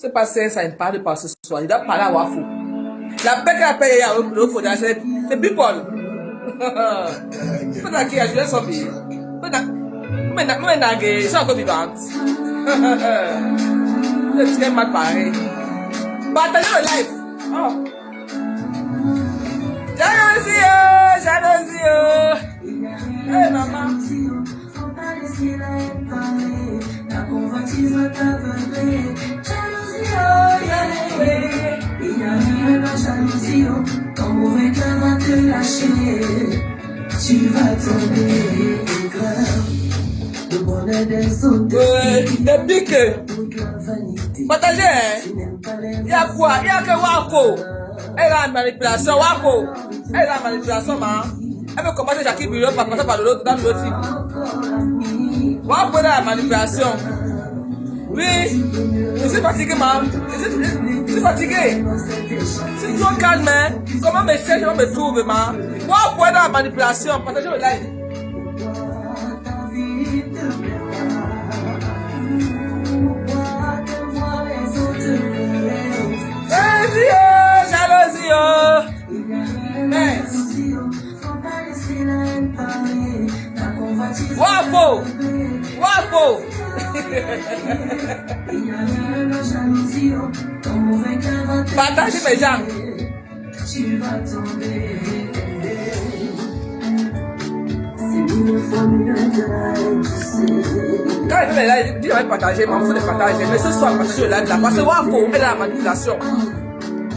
C'est pas ça, ça ne parle pas ce soir. Il doit parler à Wafo. La paix qu'il a payée à l'autre, c'est people. C'est pas qui a joué son billet. Mais ils sont encore vivantes. C'est très mal parlé. Partagez le live. Oh. Jalousie. Hey maman. La convoitise va t'aveugler. Jalousie, il n'y a rien dans jalousie. Ton mauvais cœur va te lâcher. Tu vas tomber grave. Le bonheur des autres. Depuis que. Partagez, hein. Il y a quoi? Il y a que Wako. Elle a une manipulation, Wako. Elle a une manipulation, man. Elle veut commencer Jackie Bureau par passer par l'autre, dans l'autre type. Wako a la manipulation. Oui, je suis fatigué, man. Je suis fatigué. C'est trop calme, hein. Comment me cherche, comment me trouve, man. Wako a la manipulation. Partagez le live. Jalousie, Wafo. Partagez mes gens. Quand il fait les lives, il va partager, mais il faut les partager. Mais ce soir, partagez le live là. Parce que Wafo, elle a la manipulation.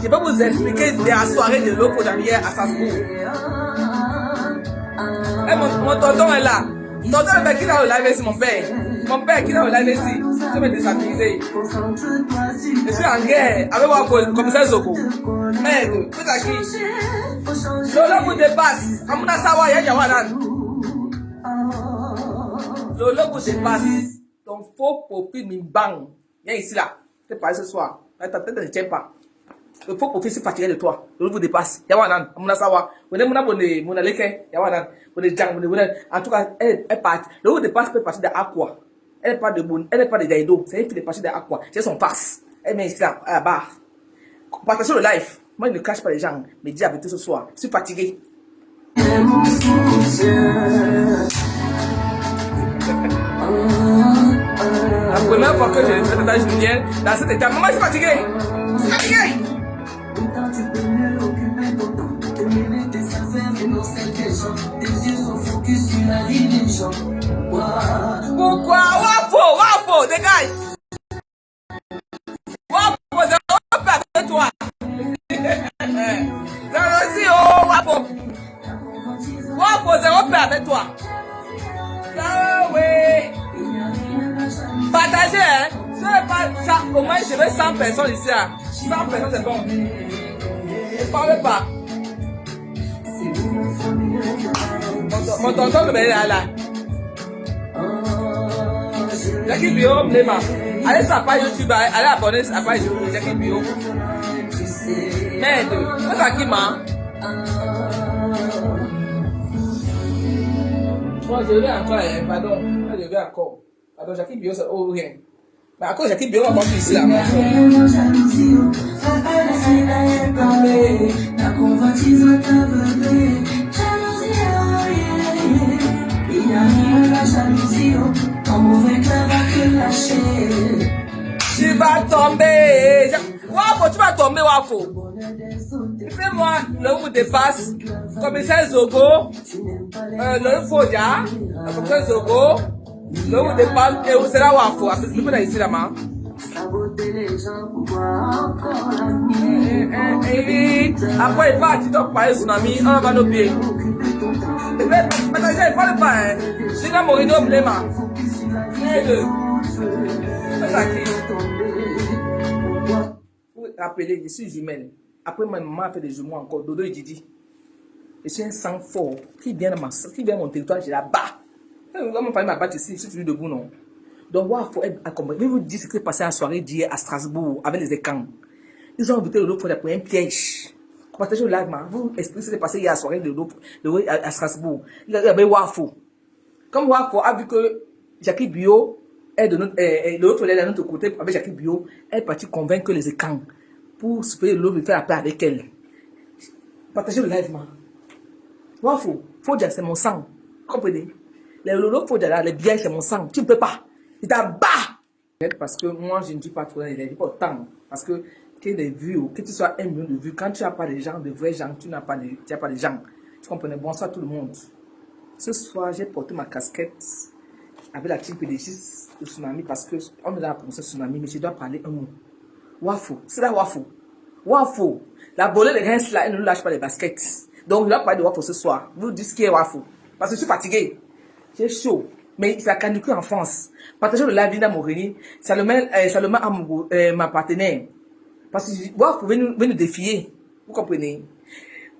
Je vais vous expliquer la soirée de l'eau pour hier à Strasbourg. Et mon tonton est là. Tonton est qui dans le live ici, mon père. Mon père qui dans le live ici. Je vais me déstabiliser. Je suis en guerre avec le commissaire Zoko. Merde, c'est à qui? Lolo vous dépasse. Amuna Sawa Yajawanan. Lolo vous dépasse. Ton faux profil Mimbang. Viens ici là. Je te parle ce soir. Ta tête ne tient pas. Le faux profil c'est fatigué de toi. Le vous dépasse. Yawanan, Amuna Sawa. Vous n'avez pas mon aleke. Yawanan. Vous n'avez pas en tout cas, elle part. Le vous dépasse peut partir d'Aqua. Elle n'est pas de Boun. Elle n'est pas de Gaïdo. C'est elle qui est partie d'Aqua. C'est son face. Elle met ici à la barre. Partagez le live. Moi, je ne cache pas les gens. Mais dis avec tout ce soir. Je suis fatigué. La première fois que je fais dans Julien, dans cet état, maman, je suis fatigué. Je suis fatigué. Pourquoi? Wafo, dégage. Wafo, zéro paix avec toi. Jalousie, Wafo, zéro paix avec toi. Partagez, hein. Ce n'est pas ça. Au moins, je veux 100 personnes ici. 100 personnes, c'est bon. Ne parlez pas. Mon tonton me met là. Jackie Bio, Mlema. Allez sur la page YouTube, allez abonner à la page YouTube Jackie Bio. Merde, c'est ça qui m'a. Moi, je vais encore, pardon. Je vais encore. Pardon, Jackie Bio, c'est rien. Mais à cause Jackie Bio, on va pas ici là. La convoitise va t'aveugler. Il n'y a rien de la jalousie. Ton mauvais cœur va te lâcher. Tu vas tomber. Wafo, tu vas tomber, Wafo. Fais-moi le vous dépasse. Commissaire Zogo. Le Fodia. Le commissaire Zogo. Le vous dépasse. Et où sera Wafo? Tu peux aller ici là-bas. Après, il va à TikTok par un tsunami. On va nos pieds. Mais il ne parle pas. Je vais mourir au Blema. C'est ça qui. Vous rappelez, je suis humaine. Après, ma maman a fait des jumeaux encore. Dodo et Didi. Je suis un sang fort. Qui vient de mon territoire, je la bats. Comment faire ma batte ici? Je suis debout, non? Donc, il faut être accompagné. Je vais vous dire ce qui est passé à la soirée d'hier à Strasbourg avec les écrans. Ils ont invité le pour un piège. Partagez le live, vous expliquez ce qui est passé hier à la soirée à Strasbourg. Il y avait Wafo. Comme Wafo a vu que Jackie Bio de l'autre, elle est de notre côté avec Jackie Bio. Elle est partie convaincre les écrans pour se payer l'autre, faire la paix avec elle. Partagez le live, man. Faut dire, c'est mon sang. Comprenez? Les lolo, faut dire là, les biens, c'est mon sang. Tu ne peux pas. Il t'a bas. Parce que moi, je ne dis pas trop dans les lives, pas autant. Parce que des vues, que tu sois 1 million de vues, quand tu n'as pas de gens, de vrais gens, tu n'as pas de gens. Tu comprenez? Bonsoir tout le monde. Ce soir, j'ai porté ma casquette avec la team PDG de Tsunami parce que on est dans la promotion Tsunami, mais je dois parler un mot. Wafo, c'est là Wafo. Wafo, la volée de Reims là, elle ne lâche pas les baskets. Donc, je dois parler de Wafo ce soir. Vous dites ce qui est Wafo. Parce que je suis fatigué. J'ai chaud. Mais c'est la canicule en France. Partagez le live Linda Morini. Salomé Amougou, ma partenaire. Parce que Wafo veut nous défier. Vous comprenez?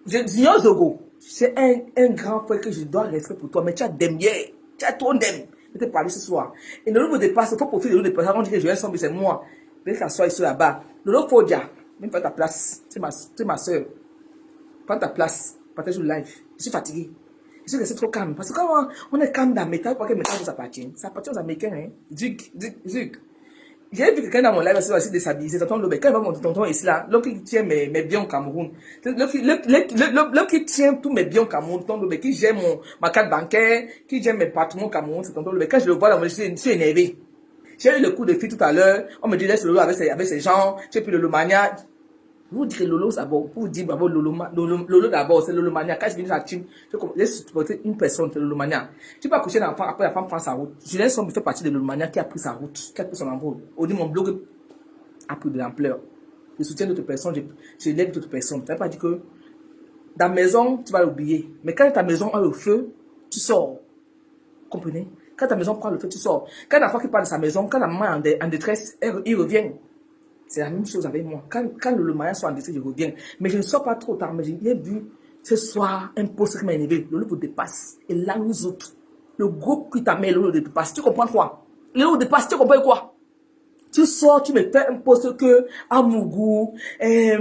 Junior Zogo, c'est un grand frère que je dois respecter pour toi. Mais tu as des miens. Tu as trop d'aime. Je vais te parler ce soir. Et le lot me dépasse. Il faut profiter de l'eau de dépasse. On dit que je vais ensemble, c'est moi. Peut-être qu'elle soit ici là-bas. Le lot faut dire. Même pas ta place. C'est ma soeur. Prends ta place. Partage le live. Je suis fatigué. Je suis resté trop calme. Parce que quand on est calme dans le métal, pas que le métal vous appartient. Ça appartient aux Américains. Hein? Zug. J'ai vu quelqu'un dans mon live aussi déshabillé. Tonton Lobé. Quand il va mon tonton ici là, l'homme qui tient mes biens au Cameroun. L'homme qui tient tous mes biens au Cameroun. Tonton Lobé. Qui gère ma carte bancaire. Qui gère mes patrons au Cameroun. C'est tonton Lobé. Quand je le vois là, je suis énervé. J'ai eu le coup de fil tout à l'heure. On me dit laisse Lolo avec ses gens. J'ai pris le Lomania. Vous dites Lolo d'abord. Vous dites bravo Lolo d'abord. C'est Lolomania. Quand je viens de la team, j'ai supporté une personne, c'est Lolomania. Tu peux accoucher l'enfant, après la femme prend sa route. Julien Sombi fait partie de Lolomania qui a pris sa route, qui a pris son envol. Au dit mon blog a pris de l'ampleur. Je soutiens d'autres personnes, je lève d'autres personnes. Ça ne veut pas dire que dans la maison, tu vas l'oublier. Mais quand ta maison a le feu, tu sors. Comprenez? Quand ta maison prend le feu, tu sors. Quand l'enfant qui parle de sa maison, quand la maman est en détresse, il revient. C'est la même chose avec moi. Quand le moyen soit en détresse, je reviens. Mais je ne sors pas trop tard. Mais j'ai vu ce soir un poste qui m'a énervé. Le vous dépasse. Et là, nous autres, le groupe qui t'a mis, le dépasse. Tu comprends quoi? Le dépasse, tu comprends quoi? Tu sors, tu me fais un poste que Amougou, et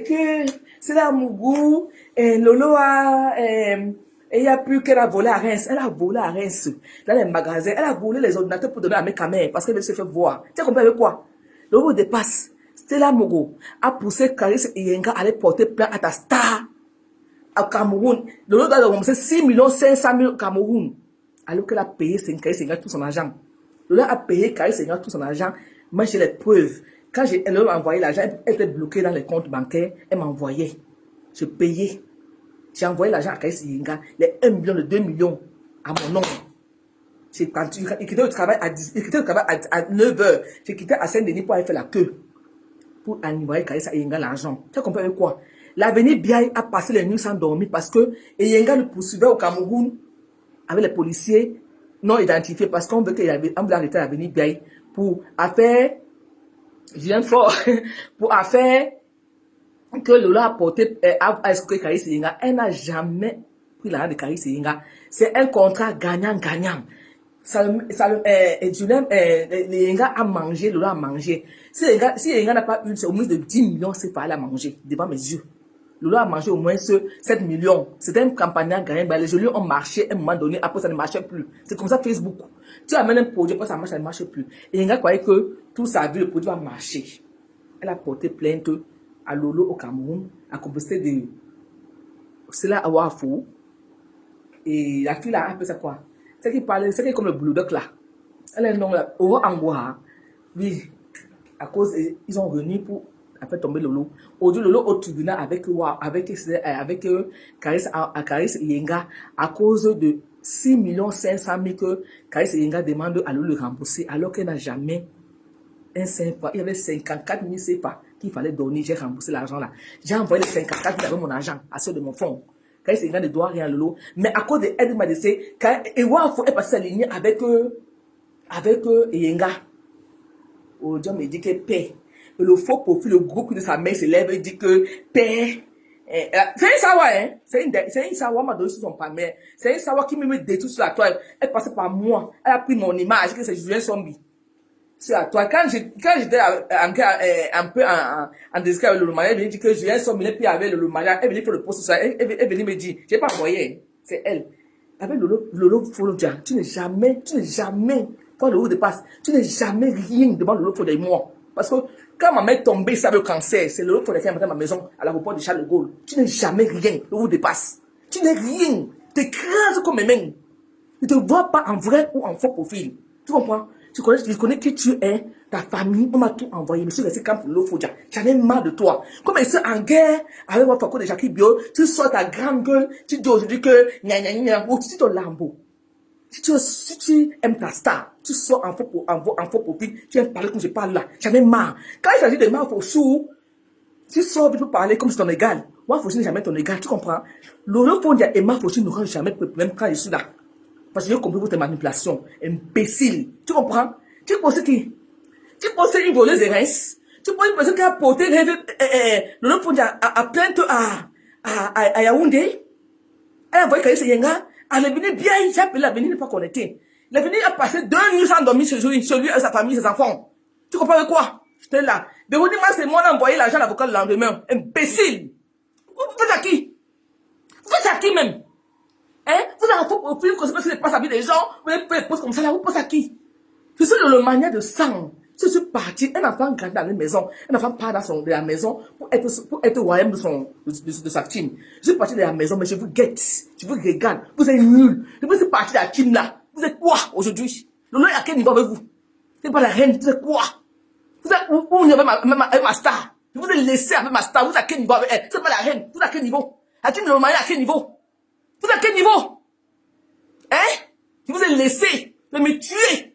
que c'est là Amougou, et Lolo a, et il n'y a plus qu'elle a volé à Reims. Elle a volé à Reims. Dans les magasins, elle a volé les ordinateurs pour donner à mes caméras parce qu'elle veut se faire voir. Tu comprends avec quoi? Le mot dépasse. Stella Mogo a poussé Clarisse Iyenga à aller porter plainte à ta star au Cameroun. Le lot doit commencer 6,5 millions au Cameroun. Alors qu'elle a payé Clarisse Iyenga tout son argent. Le lot a payé Clarisse Iyenga tout son argent. Moi, j'ai les preuves. Quand elle m'a envoyé l'argent, elle était bloquée dans les comptes bancaires. Elle m'a envoyé. Je payais. J'ai envoyé l'argent à Clarisse Iyenga. Les 1 million, les 2 millions à mon nom. J'ai quitté le travail à 9h. J'ai quitté à Saint-Denis pour aller faire la queue. Pour envoyer Clarisse Iyenga l'argent. Tu as compris avec quoi? L'avenir Biaï a passé les nuits sans dormir parce que Iyenga le poursuivait au Cameroun avec les policiers non identifiés parce qu'on veut qu'il arrêter l'avenir Biaï pour affaire, je viens fort, pour affaire que Lola a porté à escroquer Clarisse Iyenga. Elle n'a jamais pris l'argent de Clarisse Iyenga. C'est un contrat gagnant-gagnant. Julien Iyenga a mangé, Lola a mangé. Si Iyenga n'a pas eu, c'est au moins de 10 millions, c'est pas à manger devant mes yeux. Lola a mangé au moins 7 millions. C'était une campagne à gagner. Les jolies ont marché à un moment donné, après ça ne marchait plus. C'est comme ça Facebook. Tu amènes un produit, après ça ne marche plus. Iyenga croyait que tout sa vie, le produit va marcher. Elle a porté plainte à Lolo au Cameroun, à cause de cela à Wafo. Et la fille là, appelle ça quoi? C'est qui parle, c'est comme le bulldog là. Elle est non là, au Angoa. Oui, à cause, ils ont venu pour faire tomber Lolo. Aujourd'hui, Lolo au tribunal avec Clarisse Iyenga à cause de 6,5 millions que Clarisse Iyenga demande à Lolo de rembourser alors qu'elle n'a jamais un CFA. Il y avait 54 000 CFA qu'il fallait donner. J'ai remboursé l'argent là. J'ai envoyé les 54 000 avec mon argent à ceux de mon fonds. Clarisse Iyenga ne doit rien à Lolo. Mais à cause de elle m'a dit, Ewafo est passé s'aligner avec Iyenga. Aujourd'hui, on me dit que paix. Et le faux profil, le groupe de sa mère se lève et dit que paix. C'est un sawa, hein. C'est une sawa, m'a donné sur son palmarès. C'est une sawa qui me détruit sur la toile. Elle passait par moi. Elle a pris mon image, que c'est Julien Sombi. Sur la toile. Quand j'étais un peu en désaccord avec le Lomania, elle venait dire que Julien Sombi n'est plus avec le Lomania. Elle venait faire le post sur ça. Elle venait me dire, j'ai pas envoyé. C'est elle. Avec Lolo Folodia, tu n'es jamais quand le dépasse, tu n'es jamais rien devant le Fodia et moi. Parce que quand ma mère est tombée, ça veut le cancer, c'est le Fodia qui a monté à ma maison à l'aéroport de Charles de Gaulle. Tu n'es jamais rien, le dépasse. Tu n'es rien. Tu écrases comme mes mains. Tu ne te vois pas en vrai ou en faux profil. Tu comprends? Je connais qui tu es, ta famille, on m'a tout envoyé. Monsieur, c'est quand le Fodia. J'en ai marre de toi. Comme elle est en guerre avec votre coco de Jackie Bio, tu sors ta grande gueule, tu dis aujourd'hui que ou tu dis ton lambeau. Si tu aimes ta star, tu sors en faux profil, tu aimes parler comme je parle là. J'en ai marre. Quand il s'agit de marre au chou, tu sors, tu peux parler comme c'est ton égal. Moi, Fauchi n'est jamais ton égal, tu comprends? Lolo Fondia et ma Fauchi n'auront jamais de problème quand je suis là. Parce que j'ai compris votre manipulation. Imbécile. Tu comprends? Tu penses qui? Tu penses une voleuse de Reims? Tu penses une personne qui a porté Lolo Fondia à plainte à Yaoundé? Elle a envoyé Kaïs Yenga. Elle est venue bien, j'ai appelé la venue, n'est pas connectée. La venue a passé 2 nuits sans dormir chez lui, sa famille, ses enfants. Tu comprends avec quoi? J'étais là. Véronique, c'est moi qui ai envoyé l'argent à l'avocat le lendemain. Imbécile. Vous faites à qui? Vous faites à qui même? Hein? Vous avez un faux profil, que c'est parce que c'est pas sa vie des gens. Vous avez fait des posts comme ça là, vous pensez à qui? Je suis le mania de sang. Je suis parti, un enfant grandit dans la maison, un enfant part de la maison pour être royaume de sa team. Je suis parti de la maison, mais je vous guette, je vous regarde, vous êtes nuls. Je suis parti de la team là. Vous êtes quoi aujourd'hui? Le nom est à quel niveau avec vous? Vous n'êtes pas la reine, vous êtes quoi? Vous êtes où vous avez ma star? Je vous ai laissé avec ma star, vous êtes à quel niveau avec elle? Vous n'êtes pas la reine, vous êtes à quel niveau? La team de le mania à quel niveau? Vous êtes à quel niveau? Hein? Je vous ai laissé de me tuer.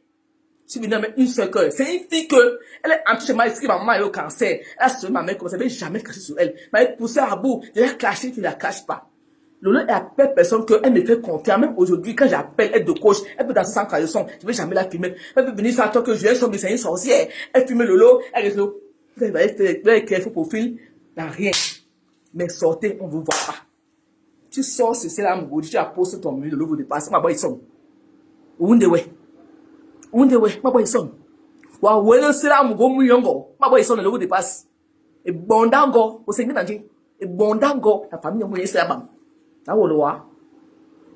Je suis venue avec une seule cœur. C'est une fille que, elle est entrée chez moi, elle ma maman est au cancer. Elle a sauvé ma mère comme ça, elle n'avait jamais craché sur elle. Elle m'avait poussé à bout. Je l'ai caché, tu ne la caches pas. Lolo est à peu personne qu'elle me fait confiance. Même aujourd'hui, quand j'appelle, elle de coach, elle peut danser sans caleçon. Je ne vais jamais la filmer. Elle peut venir faire toi que je vais son c'est une sorcière. Elle filme Lolo, elle reste Lolo. Vous allez créer faux profil, n'a rien. Mais sortez, on ne vous voit pas. Tu sors, c'est là, mon tu as posté ton mur, Lolo vous dépasse. Ma boy, ils sont. Où est-ce que Undewe, ma boy son. Wa wele sira mu go mu yongo. Ma boy son le go dépasse. E bondango, o sengi nanje. E bondango, la famille mo yesa bam. Na wo lo wa.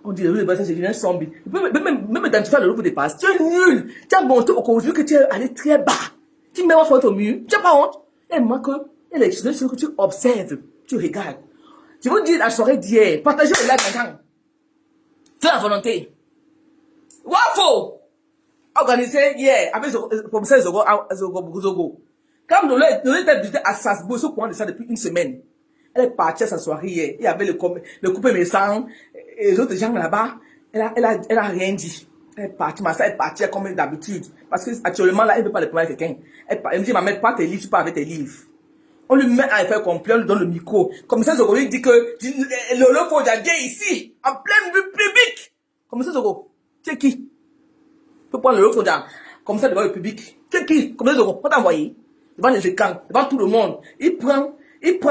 On dit le dépasse c'est une zombie. Même identifier le go dépasse. Tu es nul. Tu as monté au conjure que tu es allé très bas. Tu mets ma photo au mur. Tu as pas honte. Et moi que elle est ce que tu observes, tu regardes. Je vous dis la soirée d'hier, partagez le live maintenant. Fais la volonté. Wafo! Organisé hier avec le commissaire Zogo. Comme nous l'avons visité à Strasbourg, ce point de ça depuis une semaine. Elle est partie à sa soirée hier. Il y avait le couple méchant et les autres gens là-bas. Elle a rien dit. Elle est partie, ma soeur est partie comme d'habitude. Parce que actuellement là, elle ne veut pas le prendre avec quelqu'un. Elle me dit, maman, pas tes livres, tu pars avec tes livres. On lui met à faire comprendre, on lui donne le micro. Commissaire Zogo lui dit que le faut viens ici, en plein public. Commissaire Zogo, c'est qui? Peut prendre le l'autre comme ça devant le public. Qui comme ça, on peut t'envoyer devant les écrans, devant tout le monde. Il prend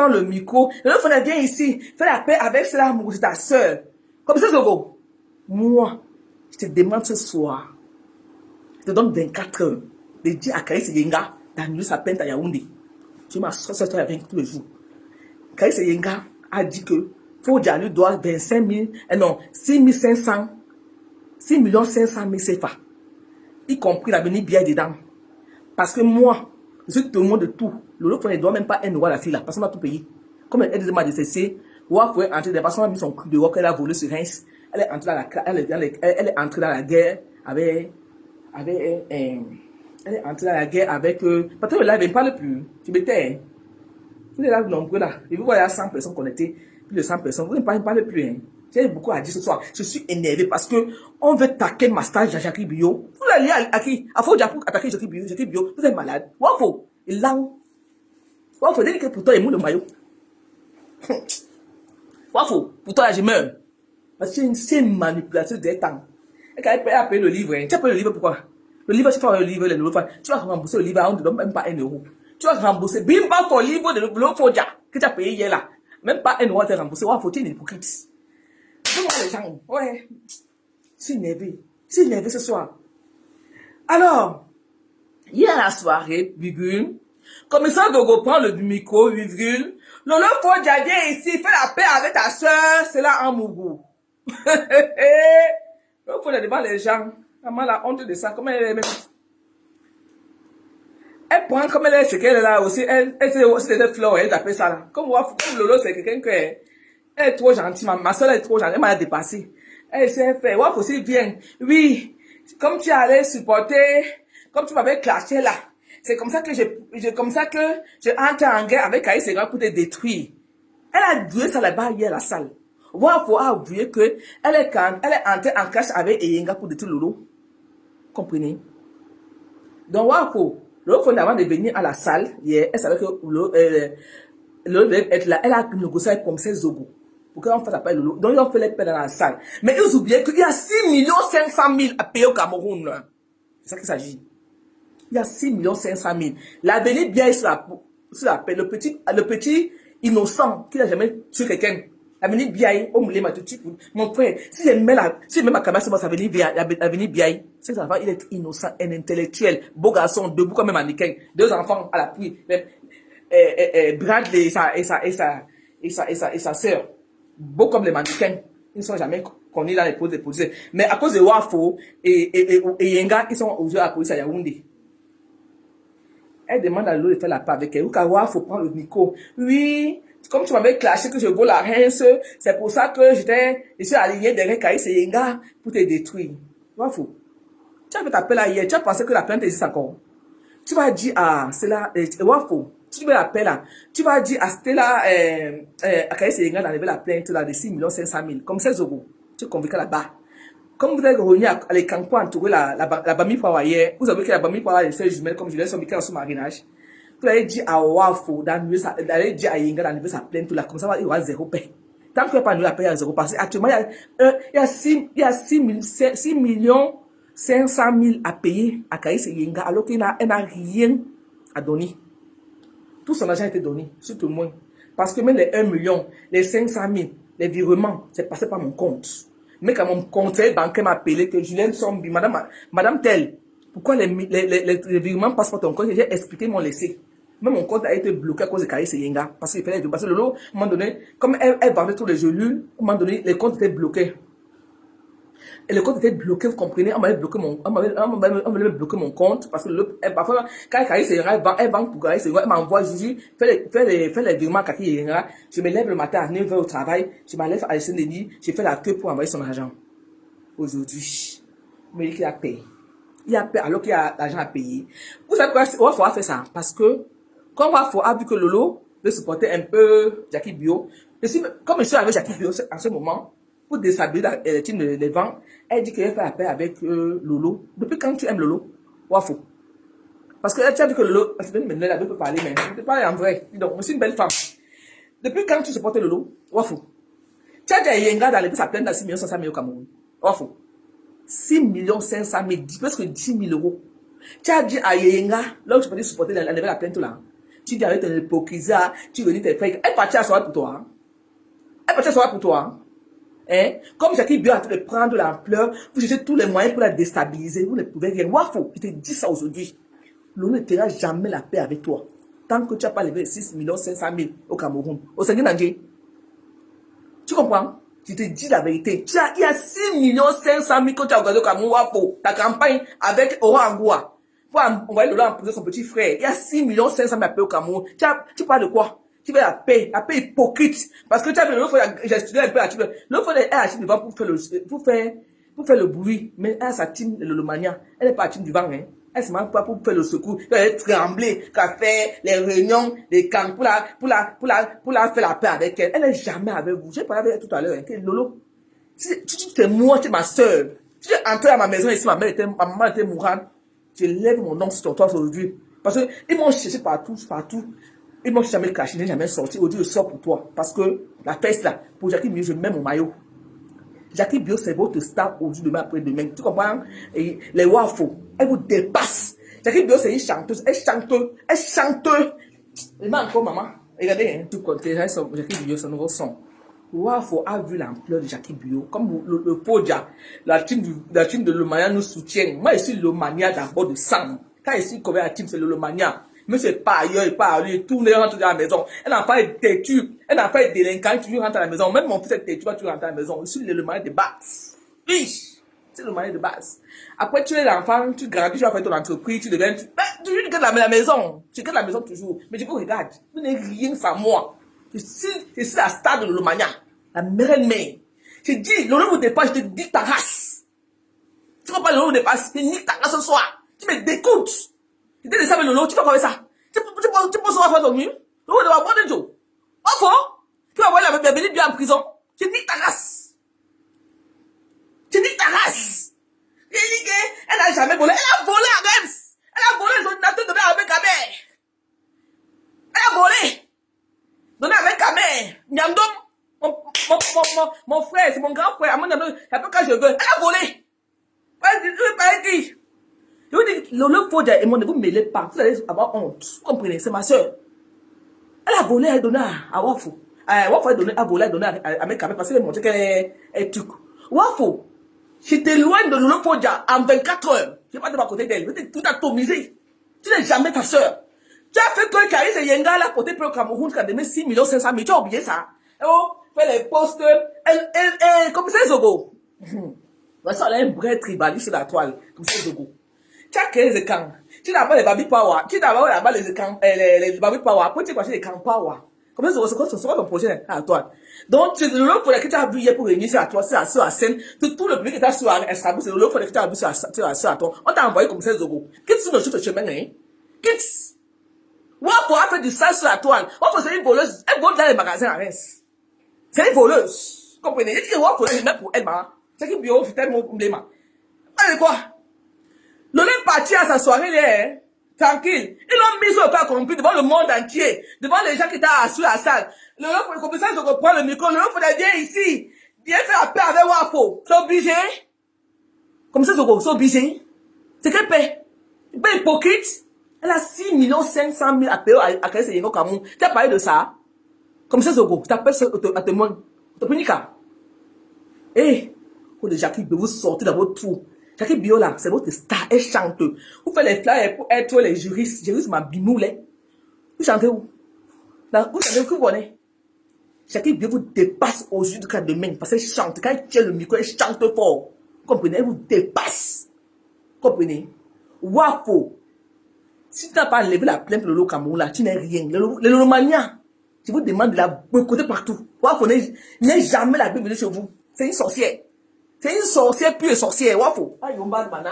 le micro. Le l'autre vient ici, fais la paix avec cela, c'est ta soeur. Comme ça, Zogo. Moi, je te demande ce soir, je te donne 24 heures de dire à Kaïs Yenga d'annuler sa peine à Yaoundé. Je m'assois sur toi avec tous les jours. Kaïs Yenga a dit que Fodia lui doit 25 000, non, 6 500, 6 500 000 CFA. Y compris l'avenir bien dedans. Parce que moi, je suis témoin de tout. Le ne doit même pas un euro à la fille là, parce qu'on a tout payé. Comme elle dit m'a décessé, Ouah pouvait entrer, parce qu'on a mis son cul dehors qu'elle a volé sur Reims. Elle est entrée dans la guerre avec, elle est entrée dans la guerre avec, parce que là, elle ne parle plus. Tu m'étais, vous êtes là nombreux là, et vous voyez 100 personnes connectées, plus de 100 personnes, vous ne parlez plus, hein. J'ai beaucoup à dire ce soir. Je suis énervé parce que on veut taquer ma stage à Jackie Bio. Vous allez à qui? À Fodia pour attaquer Jackie Bio. Jackie Bio, vous êtes malade. Wafo, il lang. Wafo, dès que pour toi, il mou le maillot. Wafo, pour toi, je meurs. Parce que c'est une manipulation des temps. Et quand elle a payé le livre, hein. Tu as payé le livre pourquoi? Le livre, tu fais le livre, tu vas rembourser le livre, on ne te donne même pas 1 euro. Tu vas rembourser, bim, pas ton livre de l'Ofodia que tu as payé hier là. Même pas 1 euro à te rembourser. Wafo, tu es une hypocrite. Dis-moi les gens, ouais, je suis énervé ce soir. Alors, hier à la soirée, virgule, commissaire Gogo prend le micro, virgule, Lolo Fodia vient ici, fais la paix avec ta soeur, c'est là en Mougou. Lolo Fodia devant les gens, Maman, la honte de ça, comment elle est. Elle prend comme elle est, ce qu'elle est là aussi. Elle c'est aussi des fleurs, elle appelle ça là. Comme Lolo, c'est quelqu'un que. Elle est trop gentille, ma soeur est trop gentille, elle m'a dépassé. Elle sait faire. Waf aussi vient. Oui, comme tu allais supporter, comme tu m'avais clashé là. C'est comme ça que je entre en guerre avec Aïe Sega pour te détruire. Elle a doué ça là-bas hier à la salle. Waf a avoué que elle est entrée en clash avec Eyenga pour détruire Lolo. Comprenez? Donc Wafo. L'autre fois, avant de venir à la salle, elle savait que Lolo devait être là. Elle a négocié avec le commissaire Zogo. Pour qu'on fasse appel à Lolo. Donc, ils ont fait les paix dans la salle. Mais ils oubliaient qu'il y a 6 500 000 à payer au Cameroun. C'est ça qu'il s'agit. Il y a 6 500 000. L'avenir bien sur la paix. Le petit innocent qui n'a jamais tué quelqu'un. L'avenir bien, au moulin, mon frère, si je mets ma caméra sur moi, ça va venir bien. Cet enfant, il est innocent, un intellectuel, beau garçon, debout comme un mannequin, 2 enfants à l'appui, Bradley et sa sœur, beau comme les mannequins, ils ne sont jamais connus dans les poses de police. Mais à cause de Wafo et Yenga, ils sont aujourd'hui à la police à Yaoundé. Elle demande à l'autre de faire la part avec elle. Ou qu'à Wafo prend le micro. Oui, comme tu m'avais clashé que je vaux la rince, c'est pour ça que je suis aligné derrière Kaïs et Yenga pour te détruire. Wafo. Tu as fait ta là hier, tu as pensé que la plainte existe encore. Tu vas dire à Stella, Wafo, tu vas l'appeler là, tu vas dire à Stella, à Kaïs et Yenga d'enlever la plainte là de 6 500 000, comme 16 euros. Tu es convaincu là-bas. Comme vous êtes revenu à les Cancou entourer la Bami Power hier, vous savez que la Bami Power est seule jumelle comme je l'ai son micro sous marinage. Vous allez dire à Wafo d'aller dire à Yenga d'enlever sa plainte là, comme ça il y aura 0 paix. Tant qu'il n'y a pas de payer à 0, parce qu'actuellement il y a 6 millions 500 000 à payer à Kaïs et Yenga alors qu'il n'a rien à donner. Tout son argent a été donné, surtout moins. Parce que même les 1 million, les 500 000, les virements, c'est passé par mon compte. Mais quand mon conseiller bancaire m'a appelé que Julien Sombi, madame telle, pourquoi les virements passent par ton compte? J'ai expliqué mon laissé. Même mon compte a été bloqué à cause de Kaïs et Yenga. Parce qu'il fallait, parce que Lolo, à un moment donné, comme elle vendait tous les gelus, à un moment donné, les comptes étaient bloqués. Et le compte était bloqué, vous comprenez? On m'avait bloqué mon compte parce que parfois, quand Kaïs et Yenga, elle vend pour Kaïs et Yenga, elle m'envoie Juju, fais les virements à Kaïs et Yenga. Je me lève le matin à 9h au travail, je me lève à Saint-Denis, je fais la queue pour envoyer son argent. Aujourd'hui, il me dit qu'il a payé. Il a payé alors qu'il a l'argent à payer. Vous savez pourquoi Wafo a fait ça? Parce que quand Wafo a vu que Lolo veut supporter un peu Jackie Bio, comme je suis avec Jackie Bio en ce moment, pour déshabiller la team de vents, elle dit qu'elle fait appel avec Lolo. Depuis quand tu aimes Lolo? Wafo. Parce que tu as dit que Lolo, maintenant elle peut parler, mais je peux parler en vrai. Donc, je suis une belle femme. Depuis quand tu supportes Lolo? Wafo. Tu as dit à Yenga d'aller sa plainte à 6 500 000 au Cameroun. Wafo. 6 500 000, presque 10 000 euros. Tu as dit à Yenga, là où tu peux supporter la plainte là. Tu dis avec ton hypocrisie, tu venais te faire. Elle partit à soir pour toi. Elle partit à soir pour toi. Hein? Comme Jackie Bio a tout de prendre l'ampleur, vous cherchez tous les moyens pour la déstabiliser. Vous ne pouvez rien. Wafo, je te dis ça aujourd'hui. L'on ne fera jamais la paix avec toi. Tant que tu n'as pas levé 6 500 000 au Cameroun. Au Sénégal, tu comprends? Je te dis la vérité. Il y a 6 500 000 que tu as regardé au Cameroun, Wafo. Ta campagne avec Orangua. Pour envoyer Lolo en prison son petit frère. Il y a 6 500 000 à paix au Cameroun. Tu parles de quoi? Tu veux la paix hypocrite. Parce que tu as vu, l'autre fois, j'ai étudié un peu la team. L'autre fois, elle a team du vent pour faire le bruit. Mais elle a sa team, le Lomania. Elle n'est pas la team du vent, hein. Elle se marre pas pour faire le secours. Elle tremble, qu'à faire les réunions, les camps, pour la faire la paix avec elle. Elle n'est jamais avec vous. J'ai parlé avec elle tout à l'heure, hein, que Lolo. Si tu es moi, tu es ma soeur. Si tu es entré à ma maison ici, ma maman était mourante. Je lève mon nom sur ton toit aujourd'hui. Parce qu'ils m'ont cherché partout. Ils m'ont jamais caché, je n'ai jamais sorti. Aujourd'hui, je sors pour toi. Parce que la fête là, pour Jackie Bio, je mets mon maillot. Jackie Bio, c'est votre star aujourd'hui, demain, après-demain. Tu comprends? Et les Wafo, elle vous dépasse. Jackie Bio, c'est une chanteuse. Elle chante. Elle m'a encore, maman. Regardez, hein. Tu comptes, Jackie Bio, son nouveau son. Wafo a vu l'ampleur de Jackie Bio. Comme le Podja, la team de Lomania nous soutient. Moi, je suis Lomania d'abord de sang. Quand je suis comme la team, c'est le Lomania. Mais c'est pas ailleurs, il part, il tourne, il rentre dans la maison. Elle n'a pas été têtue, elle n'a pas été délinquant, tu rentres à la maison. Même mon fils est têtu, tu rentres à la maison. Je suis le Lomania de base. Oui, C'est le moyen de base. Après, tu es l'enfant, tu grandis, tu vas faire ton entreprise, tu deviens... Tu gardes la maison. Tu gardes la maison toujours. Mais je vous regarde. Vous n'êtes rien sans moi. Je suis la star de l'Olomania. La meilleure mère. Je dis, Lolo vous dépasse, je te dis ta race. Tu vois pas Lolo vous dépasse, je nique ta race ce soir. Tu me découtes. Je te dis ça avec Lolo, tu vas pas faire ça. Tu peux savoir faire ton mieux. Lolo va boire de Joe. Enfin, tu vas voir la bénie bien en prison. Je nique ta race. Je nique ta race. Elle n'a jamais volé. Elle a volé à Rems. Elle a volé les ordinateurs donnés avec sa mère. Elle a volé. Donné avec sa mère. Nyandom, mon frère, c'est mon grand frère. Il a peu quand je veux. Elle a volé. Je vous dis, le Fodia et moi, ne vous mêlez pas. Vous allez avoir honte. Vous comprenez? C'est ma soeur. Elle a volé, elle a donné à Wafo. Wafo a donné, a volé, elle a donné à mes caméras parce qu'elle a montré qu'elle est truc. Wafo, j'étais loin de Lolo Fodia en 24 heures. Je n'ai pas de ma côté d'elle. Tu t'es atomisé. Tu n'es jamais ta soeur. Tu as fait que Caris et Yenga l'a porté pour le Cameroun qui a donné 6 500 000. Tu as oublié ça. Oh, fait les postes. Comme ça, Zogo. Voici, elle a un vrai tribaliste sur la toile. Comme ça, Zogo. Tu as créé les camps. Tu n'as pas les baby power. Tu n'as pas là-bas les camps, les baby power. Après, tu vas acheter les camps power. Comme ça, c'est quoi ton projet à toi? Donc, c'est le lot pour lequel tu as vu hier pour réunir sur toi, sur la scène. Tout le public qui est sur Estrabou, c'est le lot pour lequel tu as vu sur toi. On t'a envoyé comme ça, Zogo. Qu'est-ce que tu fais chemin, hein? Qu'est-ce? Wafo a fait du sale sur la toile. Wafo, c'est une voleuse. Elle vole dans les magasins à Reims. C'est une voleuse. Comprenez? Il dit que Wafo, elle est même pour elle, c'est qui bio, c'est tellement problème. Allez, quoi? L'on est parti à sa soirée, là, hein? Tranquille. Ils l'ont mis sur le pas corrompu devant le monde entier, devant les gens qui étaient assis à la salle. Le lot pour le commissaire se reprend le micro. Le lot pour viens ici. Viens faire la paix avec Wafo. C'est obligé. Comme ça, c'est obligé. C'est qu'elle paie. Elle paie hypocrite. Elle a 6 500 000 à payer à Kaïs et Cameroun. Tu as parlé de ça? Comme ça, Zogo, tu appelles à témoin. Tu peux niquer. Eh, vous de Jackie, vous sortez dans votre trou. Jackie Biola, c'est votre star, elle chante. Vous faites les flyers pour être les juristes. Juristes m'a binoulé. Vous chantez où? Là, vous chantez où vous connaissez? Jackie Bio vous dépasse au jus du cas de main parce qu'elle chante. Quand elle tient le micro, elle chante fort. Vous comprenez? Elle vous dépasse. Vous comprenez? Wafo. Si tu n'as pas enlevé la plainte de Lolo Cameroun là, tu n'es rien. Le Lolomania, je vous demande de la boycotter partout. Wafo n'est jamais la Bible chez vous. C'est une sorcière. C'est une sorcière pure sorcière. Wafo. Ah, il va maintenant.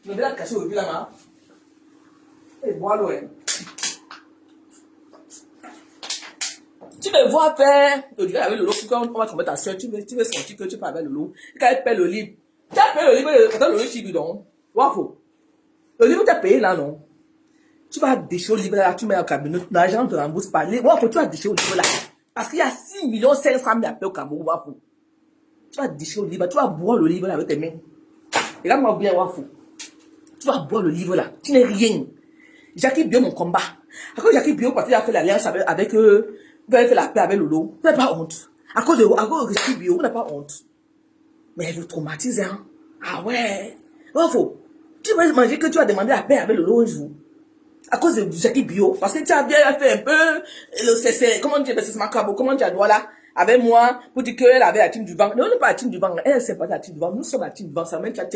Je vais la cacher au là. Et voilà, ouais. Tu me vois faire. Tu dis avec Lolo, quand on va tomber ta soeur, tu veux sentir que tu parles avec Lolo. Quand elle paie le livre. Tu as payé le livre, quand Lolo tu lui donnes. Wafo. Le livre, tu as payé là, non? Tu vas déchirer au livre là, tu mets au cabinet, l'argent te rembourse pas. Wafo, tu vas déchirer au livre là. Parce qu'il y a 6 500 000 appels au Cameroun, Wafo. Tu vas déchirer au livre, tu vas boire le livre là avec tes mains. Regarde-moi bien, Wafo. Tu vas boire le livre là. Tu n'es rien. Jackie Bio, mon combat. À cause de Jackie Bio, parce qu'il a fait l'alliance avec eux, il a fait la paix avec Lolo. Vous n'avez pas honte. À cause de Jackie Bio, vous n'avez pas honte. Mais elle vous traumatise, hein. Ah ouais. Wafo, tu vas manger que tu as demandé la paix avec Lolo un jour. À cause de Jackie Bio, parce que tu as bien fait un peu, comment dire, c'est macabre, comment dire, voilà, avec moi, pour dire qu'elle avait la team du vent. Non, on n'est pas la team du vent, elle, c'est pas la team du vent, nous sommes la team du vent, ça même, tu as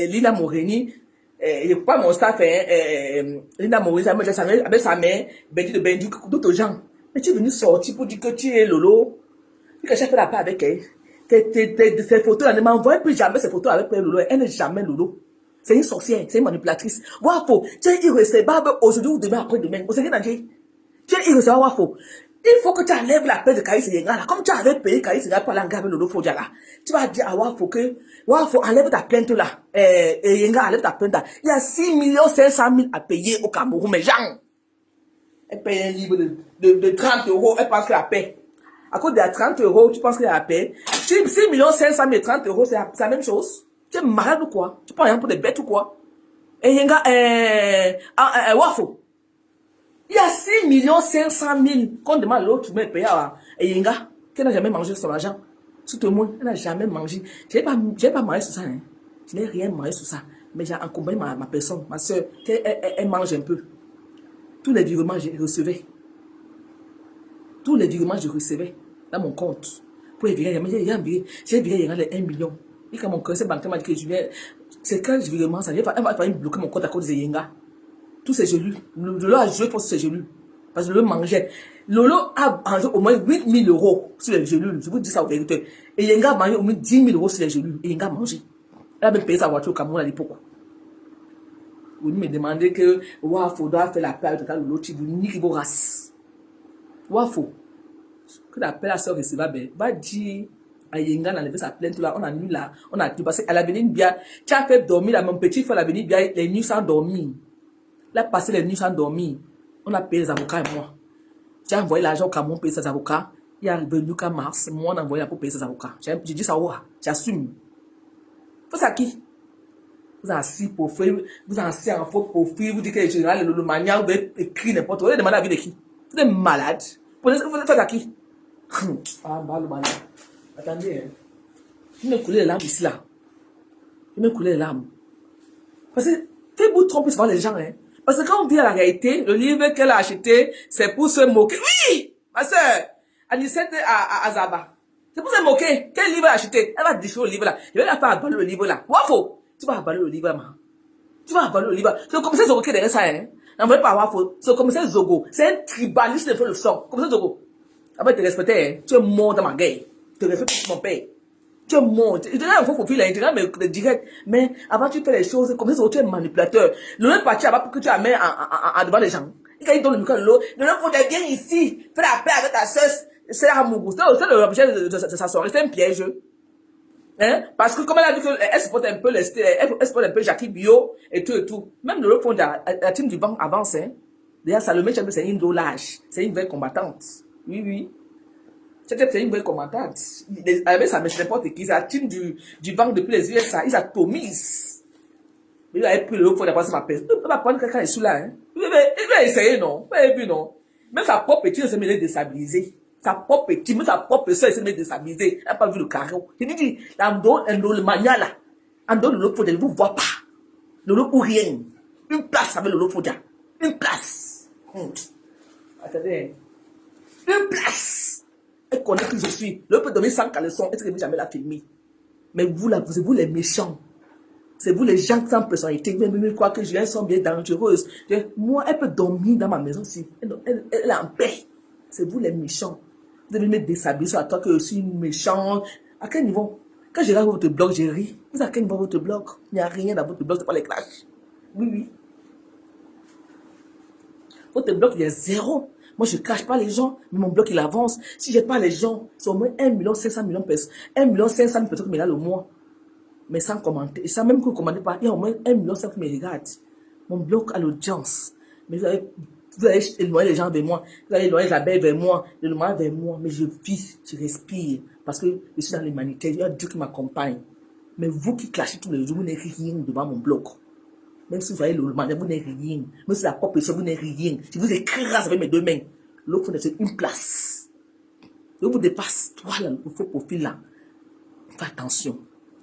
Lina Morini, il pas mon staff, Lina Morini, avec sa mère, Benji de Benji, d'autres gens. Mais tu es venu sortir pour dire que tu es Lolo, puis que j'ai fait la paix avec elle. Ces photos-là, ne m'envoie plus jamais ces photos avec Lolo, elle n'est jamais Lolo. C'est une sorcière, c'est une manipulatrice. Wafo, tu es irrecevable aujourd'hui ou demain après-demain. Vous savez, Nanjé? Tu es irrecevable, Wafo. Il faut que tu enlèves la paix de Kaïs Yenga là. Comme tu avais payé Kaïs Yenga pour l'engager avec Lolo Fodia là. Tu vas dire à Wafo que, Wafo, enlève ta plainte là. Yenga, enlève ta plainte là. Il y a 6 500 000 à payer au Cameroun, mais Jean. Elle paye un livre de 30 €, elle pense qu'elle a paix. À cause de 30 €, tu penses qu'elle a paix. 6 500 000 30 €, c'est la même chose. Tu es malade ou quoi? Tu prends rien pour des bêtes ou quoi? Et Yenga, Wafo. Il y a 6 500 000 qu'on demande à l'autre, tu mets payer à Yenga, qui n'a jamais mangé son argent. Surtout moi, elle n'a jamais mangé. Je n'ai pas mangé sur ça, hein. Je n'ai rien mangé sur ça. Mais j'ai encombré ma personne, ma soeur, elle mange un peu. Tous les virements, je recevais. Tous les virements, je recevais dans mon compte. Pour les virer, j'ai viré Yenga les 1 million. Et quand mon conseil bancaire m'a dit que je viens, c'est quand je virement ça, elle va bloquer mon compte à cause des Yenga. Tous ces gelus. Lolo a joué pour ces gelus. Parce que Lolo mangeait. Lolo a mangé au moins 8 000 € sur les gelus. Je vous dis ça au vérité. Et Yenga a mangé au moins 10 000 € sur les gelus. Et Yenga a mangé. Elle a même payé sa voiture au Cameroun à l'époque. Vous me demandez que Wafo doit faire la paix avec Lolo, tu vous niquez vos races. Wafo, que la paix la soeur receva, va dire à Yenga d'enlever sa plainte là, on a mis là, on a tout passé. Elle a venu bien, tu as fait dormir là, mon petit frère, elle a venu bien les nuits sans dormir. Elle a passé les nuits sans dormir. On a payé les avocats et moi. J'ai envoyé l'argent au Cameroun pour payer ses avocats. Il est revenu qu'en mars, moi on a envoyé pour payer ses avocats. J'ai dit ça, j'assume. Faut ça qui? Vous assis pour faire, vous assis en faux profil, vous dites que le général le mania, vous avez écrit n'importe quoi. Vous demandez la vie de qui? Vous êtes malade. Vous faites à qui? Ah, bah, le malade. Attendez, hein. Je me couler les larmes ici, là. Je me couler les larmes. Parce que, faites-vous tromper souvent les gens, hein. Parce que quand on dit la réalité, le livre qu'elle a acheté, c'est pour se moquer. Oui! Ma soeur, Anicette à Zaba. C'est pour se moquer. Quel livre elle a acheté? Elle va déchirer le livre là. Je vais la faire avaler le livre là. Wafo! Tu vas avaler le livre là, tu vas avaler le livre. C'est le commissaire Zogo qui est derrière ça, hein. N'envoyez pas Wafo. C'est le commissaire Zogo. C'est un tribaliste de feu le sang. Commissaire Zogo. Après, te respecter, hein. Tu es mort dans ma gueule. Tu te respectes pour mon père. Tu es mort. Il te dit, il faut profil, il te dit, direct. Mais avant, tu fais les choses comme ça, tu es manipulateur. Le même parti, avant que tu la mets en devant les gens. Et quand il donne le micro de l'eau, le même faut viens ici, fais la paix avec ta soeur, c'est Amougou. C'est l'objet de sa soirée, c'est un piège. Hein? Parce que comme elle a dit qu'elle supporte un peu elle supporte un peu Jackie Bio et tout et tout. Même le fond de la team du banc avance, hein. D'ailleurs, Salomé Chambé, c'est une dolage. C'est une vraie combattante. Oui, oui. C'est une vraie combattante. Avec ça, mais c'est n'importe qui. C'est la team du banc depuis les USA. Ils atomisent. Il a pris le fond d'avoir sa peste. Il va prendre quelqu'un ici là, hein. Il va essayer, non. Et puis, non. Même sa propre petite se met déstabiliser. Sa propre petite, même sa propre soeur se met déstabiliser. Elle n'a pas vu le carreau. Il dit, le mania là. En dehors de l'autre, je ne vous vois pas. Le lot ou rien. Une place avec le lot Fodia. Une place. Attendez. Une place. Elle connaît qui je suis. Le peut donner 100 caleçons. Est-ce que vous jamais la filmé? Mais vous là, c'est vous les méchants. C'est vous les gens sans personnalité. Même croire que Julien sont bien dangereuses. Moi, elle peut dormir dans ma maison aussi. Elle est en paix. C'est vous les méchants. Vous devez me déshabiller sur toi que je suis méchant. À quel niveau? Quand je regarde votre blog, j'ai ri. Vous à quel niveau votre blog? Il n'y a rien dans votre blog, c'est pas les clashs. Oui, oui. Votre blog, il y a zéro. Moi, je ne cache pas les gens, mais mon blog, il avance. Si je n'aide pas les gens, c'est au moins 1 500 000 personnes. 1 500 000 personnes qui me regardent le mois. Mais sans commenter. Et ça, même que vous ne commentez pas, il y a au moins 1 500 000 qui me regardent. Mon blog a l'audience. Mais vous allez éloigner les gens vers moi. Vous allez éloigner la belle vers moi, le noir vers moi. Mais je vis, je respire. Parce que je suis dans l'humanité. Il y a Dieu qui m'accompagne. Mais vous qui clashez tous les jours, vous n'êtes rien devant mon blog. Même si vous voyez le manière, vous n'êtes rien. Même si la propre personne, vous n'êtes rien. Je vous écrase avec mes deux mains. L'autre, c'est une place. Je vous dépasse, toi, là, le faux profil là. Fais attention.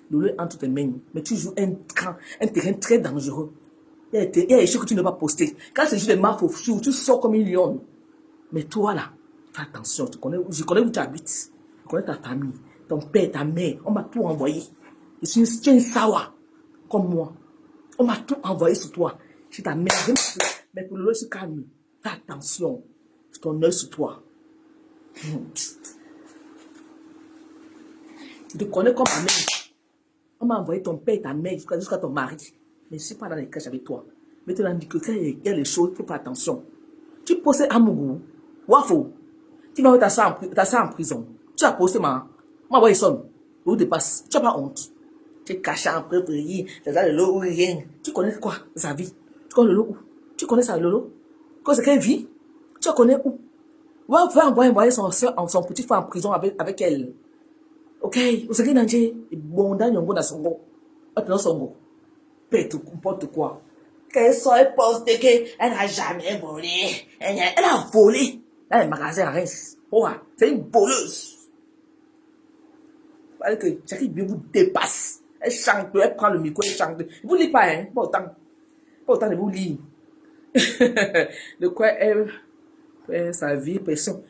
Le lieu entre tes mains. Mais tu joues un terrain très dangereux. Il y a des choses que tu ne vas pas poster. Quand c'est juste des marques au fou, tu sors comme une lionne. Mais toi là, fais attention. Je connais où tu habites. Je connais ta famille, ton père, ta mère. On m'a tout envoyé. Tu es une sawa, comme moi. On m'a tout envoyé sur toi. Je ta mère. Mais pour le lieu, se calme. Fais attention. C'est ton œil sur toi. Je te connais comme ma mère. On m'a envoyé ton père et ta mère jusqu'à ton mari. Mais je ne suis pas dans les caches avec toi. Mais tu l'as dit que quand il y a les choses, il faut faire attention. Tu possèdes Amougou, Wafo. Tu vas mettre ta soeur en prison. Tu as posté ma voix sonne. Où dépasse. Tu n'as pas honte. Tu es caché en préféré. C'est ça le lot ou rien. Tu connais quoi, sa vie? Tu connais le lot où? Tu connais ça, le lot? C'est quelle vie? Tu connais où? Wafo va envoyer son petit frère en prison avec elle. Ok, vous savez, Nandje, bon, dans yon go dans son go. Dans son go. Pète n'importe quoi. Qu'elle soit postée qu'elle n'a jamais volé. Elle a volé dans les magasins à Reims. Oh, c'est une voleuse. Parce que Jackie Bio vous dépasse. Elle chante, elle prend le micro, elle chante. Vous ne lisez pas, hein? Pas autant de vous lire. De quoi elle fait sa vie, personne.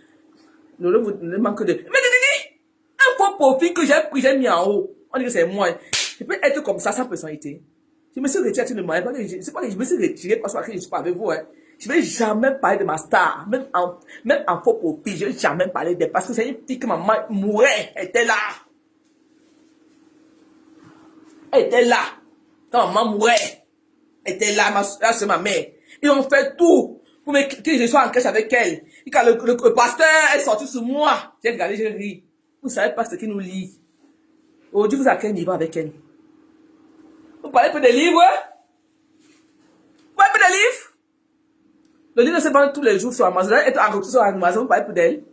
Ne manque de. Un faux profil que j'ai mis en haut. On dit que c'est moi. Je peux être comme ça sans personnalité. Je me suis retiré, tu ne m'as pas dit. C'est pas que je me suis retiré parce que je ne suis pas avec vous. Hein. Je ne vais jamais parler de ma star. Même en faux profil, je ne vais jamais parler d'elle. Parce que c'est une fille que maman mourait. Elle était là. Elle était là. Quand maman mourait. Elle était là. Là, c'est ma mère. Ils ont fait tout pour que je sois en cache avec elle. Et quand le pasteur est sorti sur moi, j'ai regardé, j'ai ri. Vous ne savez pas ce qu'il nous lit. Aujourd'hui, vous avez quel niveau avec elle? Vous parlez peu des livres? Vous parlez peu des livres? Le livre se vend tous les jours sur Amazon. Et en retour sur Amazon, vous parlez peu d'elle.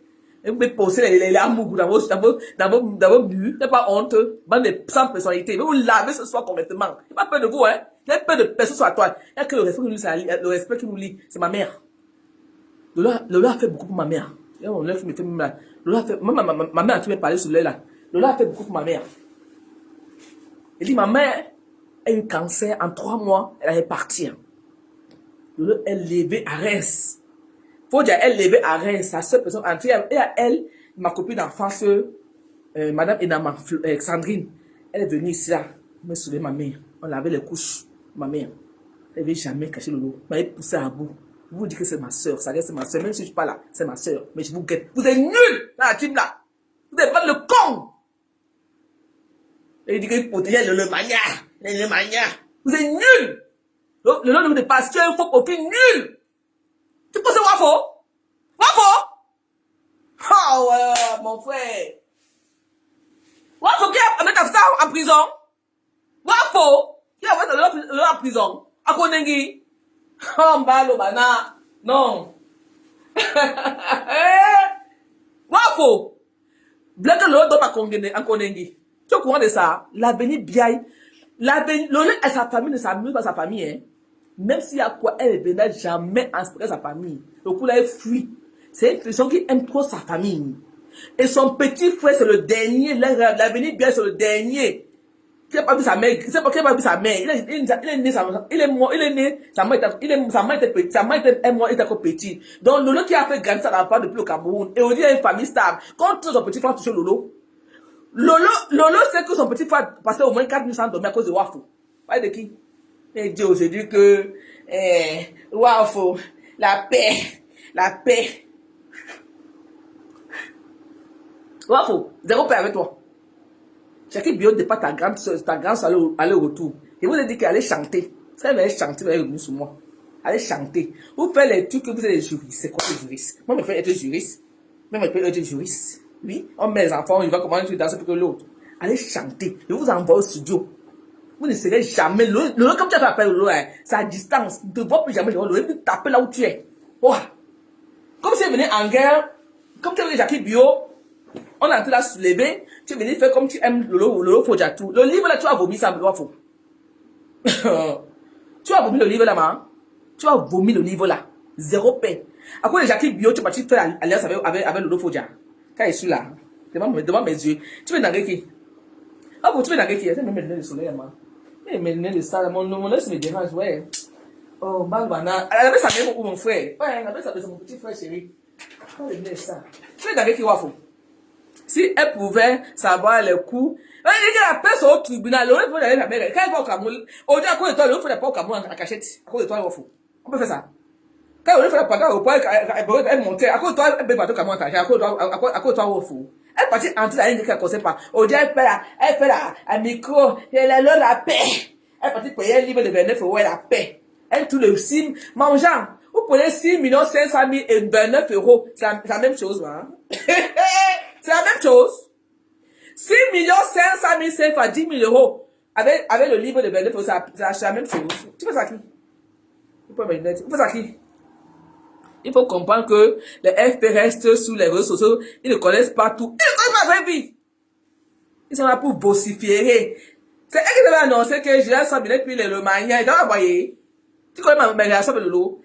Et vous pouvez poster les amours dans vos buts. N'ayez pas honte. Bande de sans personnalité. Vous lavez ce soir correctement. Il n'y a pas peur de vous, hein. Il n'y a pas peur de personne sur toi. Il n'y a que le respect qui nous lie. C'est ma mère. Lola a fait beaucoup pour ma mère. Lola fait, ma mère a toujours parlé sur elle là. Lola a fait beaucoup pour ma mère. Elle dit, ma mère a eu cancer en 3 mois, elle allait partir. Lola est levée à Reims. Faut dire, elle est levée à Reims, sa seule personne entière. Et à elle, ma copine d'enfance, Madame Enama, Sandrine, elle est venue ici là, me soulever ma mère. On lavait les couches, ma mère. Elle n'avait jamais caché Lolo. Elle m'avait poussé à bout. Je vous dis que c'est ma soeur, ça reste ma soeur. Même si je ne suis pas là, c'est ma soeur. Mais je vous guette. Vous êtes nuls dans la team là. Vous êtes pas le con. Et il dit qu'il protégeait le mania. Le mania. Vous êtes nuls. Le nom de pasteur, il faut profil nul. Tu penses que c'est Wafo? Wafo? Oh ouais, mon frère. Wafo qui a mis ça en prison? Wafo qui a mis ça en prison? À Konengi? Oh, mbalo bana. Non. Wafo. Blague le don en Konengi. Tu es au courant de ça? L'avenir Biaï. L'avenir, Lolo et sa famille ne s'amusent pas sa famille, hein. Même s'il y a quoi, elle ne viendra jamais inspirer sa famille. Le coup là, elle fuit. C'est une personne qui aime trop sa famille. Et son petit frère, c'est le dernier. L'avenir Biaï, c'est le dernier. Qui n'a pas vu sa mère, c'est pas qui n'a pas vu sa mère. Il est né, sa mère était petite, sa mère était encore petite. Donc, Lolo qui a fait grandir sa enfant depuis le Cameroun, et on dit il y a une famille stable. Quand son petit frère touche Lolo, Lolo sait que son petit frère passait au moins 4 nuits sans dormir à cause de Wafo. Pas de qui? Et Dieu, je dis que, Wafo, la paix. Wafo, zéro paix avec toi. Chaque bio départ ta grande soeur aller au retour. Et vous avez dit qu'elle allait chanter. Si elle allait chanter, elle est revenue sur moi. Allez chanter. Vous faites les trucs que vous êtes juristes. C'est quoi les juristes? Moi, je peux être juriste. Même je peux être juriste. Oui, on met les enfants, il va comment je danser plus que l'autre. Allez chanter. Je vous envoie au studio. Vous ne serez jamais le comme tu as fait appel au c'est à distance. Tu ne vois plus jamais le il peut taper là où tu es. Oh. Comme si elle venait en guerre, comme tu avais Jackie Bio, on a entré là soulever, tu es venu faire comme tu aimes le Fodjatou. Le livre là, tu as vomi ça, le faux. Tu as vomi le livre là, man. Tu as vomi le livre là. Zéro paix. À cause de Jackie Bio, tu es parti faire alliance avec le Fodja. Quand je suis là, devant mes yeux, tu veux narrer qui? Ah, vous, tu veux narrer qui? C'est même le soleil, man. Mais le ça, mon laisse me dérange, ouais. Oh, Bangwana. Elle avait sa mère ou mon frère. Ouais, elle avait sa mère, mon petit frère chéri. Oh, le ça. Tu veux narrer qui, Wafo? Si elle pouvait savoir les coups, elle dit qu'elle appelle son tribunal, l'autre faut aller la mère. Quand elle va au Cameroun, on dit à cause de toi, l'autre faut aller pas au Cameroun en cachette. À cause de toi, Wafo. On peut faire ça. Quand l'autre faut aller pas au point, elle montait. À cause de toi, elle peut pas au Cameroun en cachette. À cause de toi, Wafo. Elle partit entre la ligne qu'elle ne connaissait pas. On dit elle fait la micro, elle a la paix. Elle partit payer un livre de 29 euros, la paix. Elle tout le sim, mangeant. Vous prenez 6 500 000 et 29 euros. C'est la même chose, hein. C'est la même chose. 6 500 000 c'est à 10 000 euros. Avec le livre de 29 euros, c'est la même chose. Tu fais ça qui? Tu fais ça qui? Il faut comprendre que les FP restent sous les réseaux sociaux. Ils ne connaissent pas tout. Ils ne connaissent pas la vraie vie. Ils sont là pour vociférer. C'est eux qui avaient annoncé que j'ai la somme puis le mania. Ils doivent envoyer. Tu connais ma relation avec Lolo?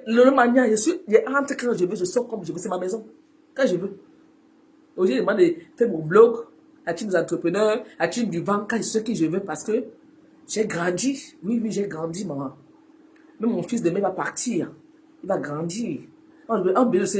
Le mania, j'ai rentre quand je veux, je sors comme je veux. C'est ma maison. Quand je veux. Aujourd'hui, je demande de faire mon blog, la team des entrepreneurs, la team du banque, quand je sais qui je veux parce que j'ai grandi. Oui, j'ai grandi, maman. Même mon fils demain va partir. Il va grandir. On veut de se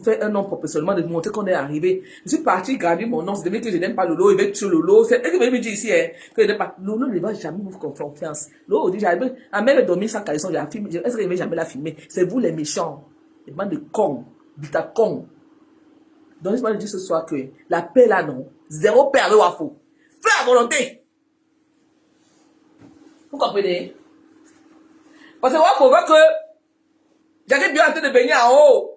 faire un nom professionnellement, de montrer qu'on est arrivé. Je suis parti garder mon nom, c'est de dire que je n'aime pas Lolo, il veut tuer Lolo. C'est elle qui veut me dire ici, hein, que je n'aime pas. Lolo ne va jamais vous faire confiance. Lolo dit, j'arrive, à même dormir sans caleçon, j'ai filmé. Est-ce qu'il ne va jamais la filmer? C'est vous les méchants, les bandes de cons, bita cons. Donc, je vais dire ce soir que la paix là, non, zéro paix avec Wafo. Fais la volonté. Vous comprenez? Parce que Wafo veut que j'arrive bien en train de baigner en haut.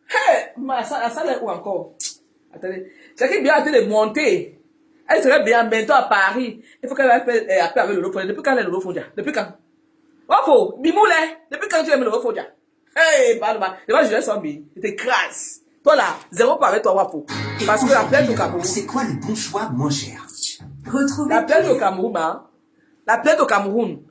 Hey, la salle est où encore? Attendez. J'arrive bien en train de monter. Elle serait bien bientôt à Paris. Il faut qu'elle fasse appel avec le Lolo Fondia. Depuis quand elle est le Lolo Fondia? Depuis quand? Wafo, Bimoule, depuis quand tu aimes le Lolo Fondia? Hey, parle-moi. Devant, je laisse son bille. Je t'écrase. Toi là, zéro pas avec toi, Wafo. Parce que la plaine au Cameroun. C'est quoi le bon choix moins cher? Retrouvez La plaine au Cameroun, hein. La plaine au Cameroun.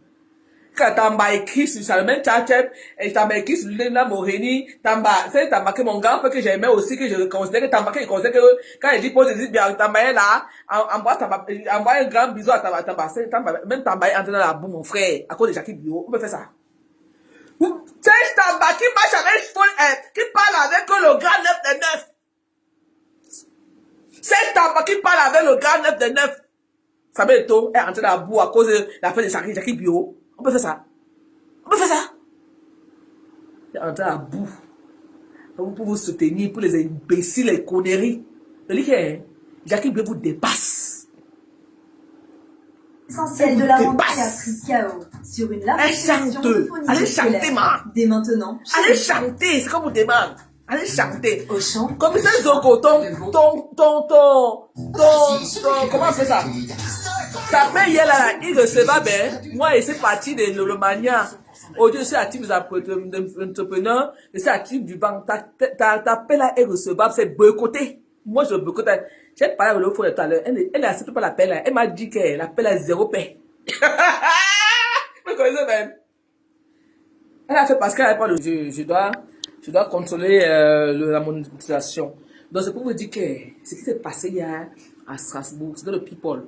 Quand t'as écrit sur Salomon Tchatchep, et t'as écrit sur Lena Morini, t'as marqué mon grand frère que j'aimais aussi, que je considère que t'as marqué, je considère que quand il dit pose des bien, t'as marqué là, envoie un grand bisou à même t'as marqué entre dans la boue, mon frère, à cause de Jackie Bio, on peut faire ça. C'est Tamba qui marche avec qui parle avec le grand 9 de 9. C'est Tamba qui parle avec le grand 9 de 9. Ça veut dire est entré dans la boue à cause de la fin de Jackie Bio. On peut faire ça. On peut faire ça. C'est entré dans la boue. Pour vous soutenir, pour les imbéciles, les conneries. Le lit est, Jackie Bio vous dépasse. L'essentiel de la rentrée a pris KO sur une large sélection de fournitures allez chanter, scolaires. ma. Dès maintenant, Allez chanter, c'est comme vous demande. Allez chanter. au chant. Commissaire Zoko, comment on fait ça? Ta paix hier là, il recevait bien. Moi, il c'est parti de l'Olomania. Aujourd'hui, je suis actif des entrepreneurs, je suis actif du banque. Ta paix là est recevable, c'est boycotté. Moi, je boycotte. J'ai parlé avec l'autre tout à l'heure. Elle n'accepte pas la paix là. Elle m'a dit que la paix là est zéro paix. Vous connaissez même? Elle a fait parce qu'elle n'a pas le jeu. Je dois contrôler la monétisation. Donc, c'est pour vous dire que ce qui s'est passé hier à Strasbourg, c'est dans le People.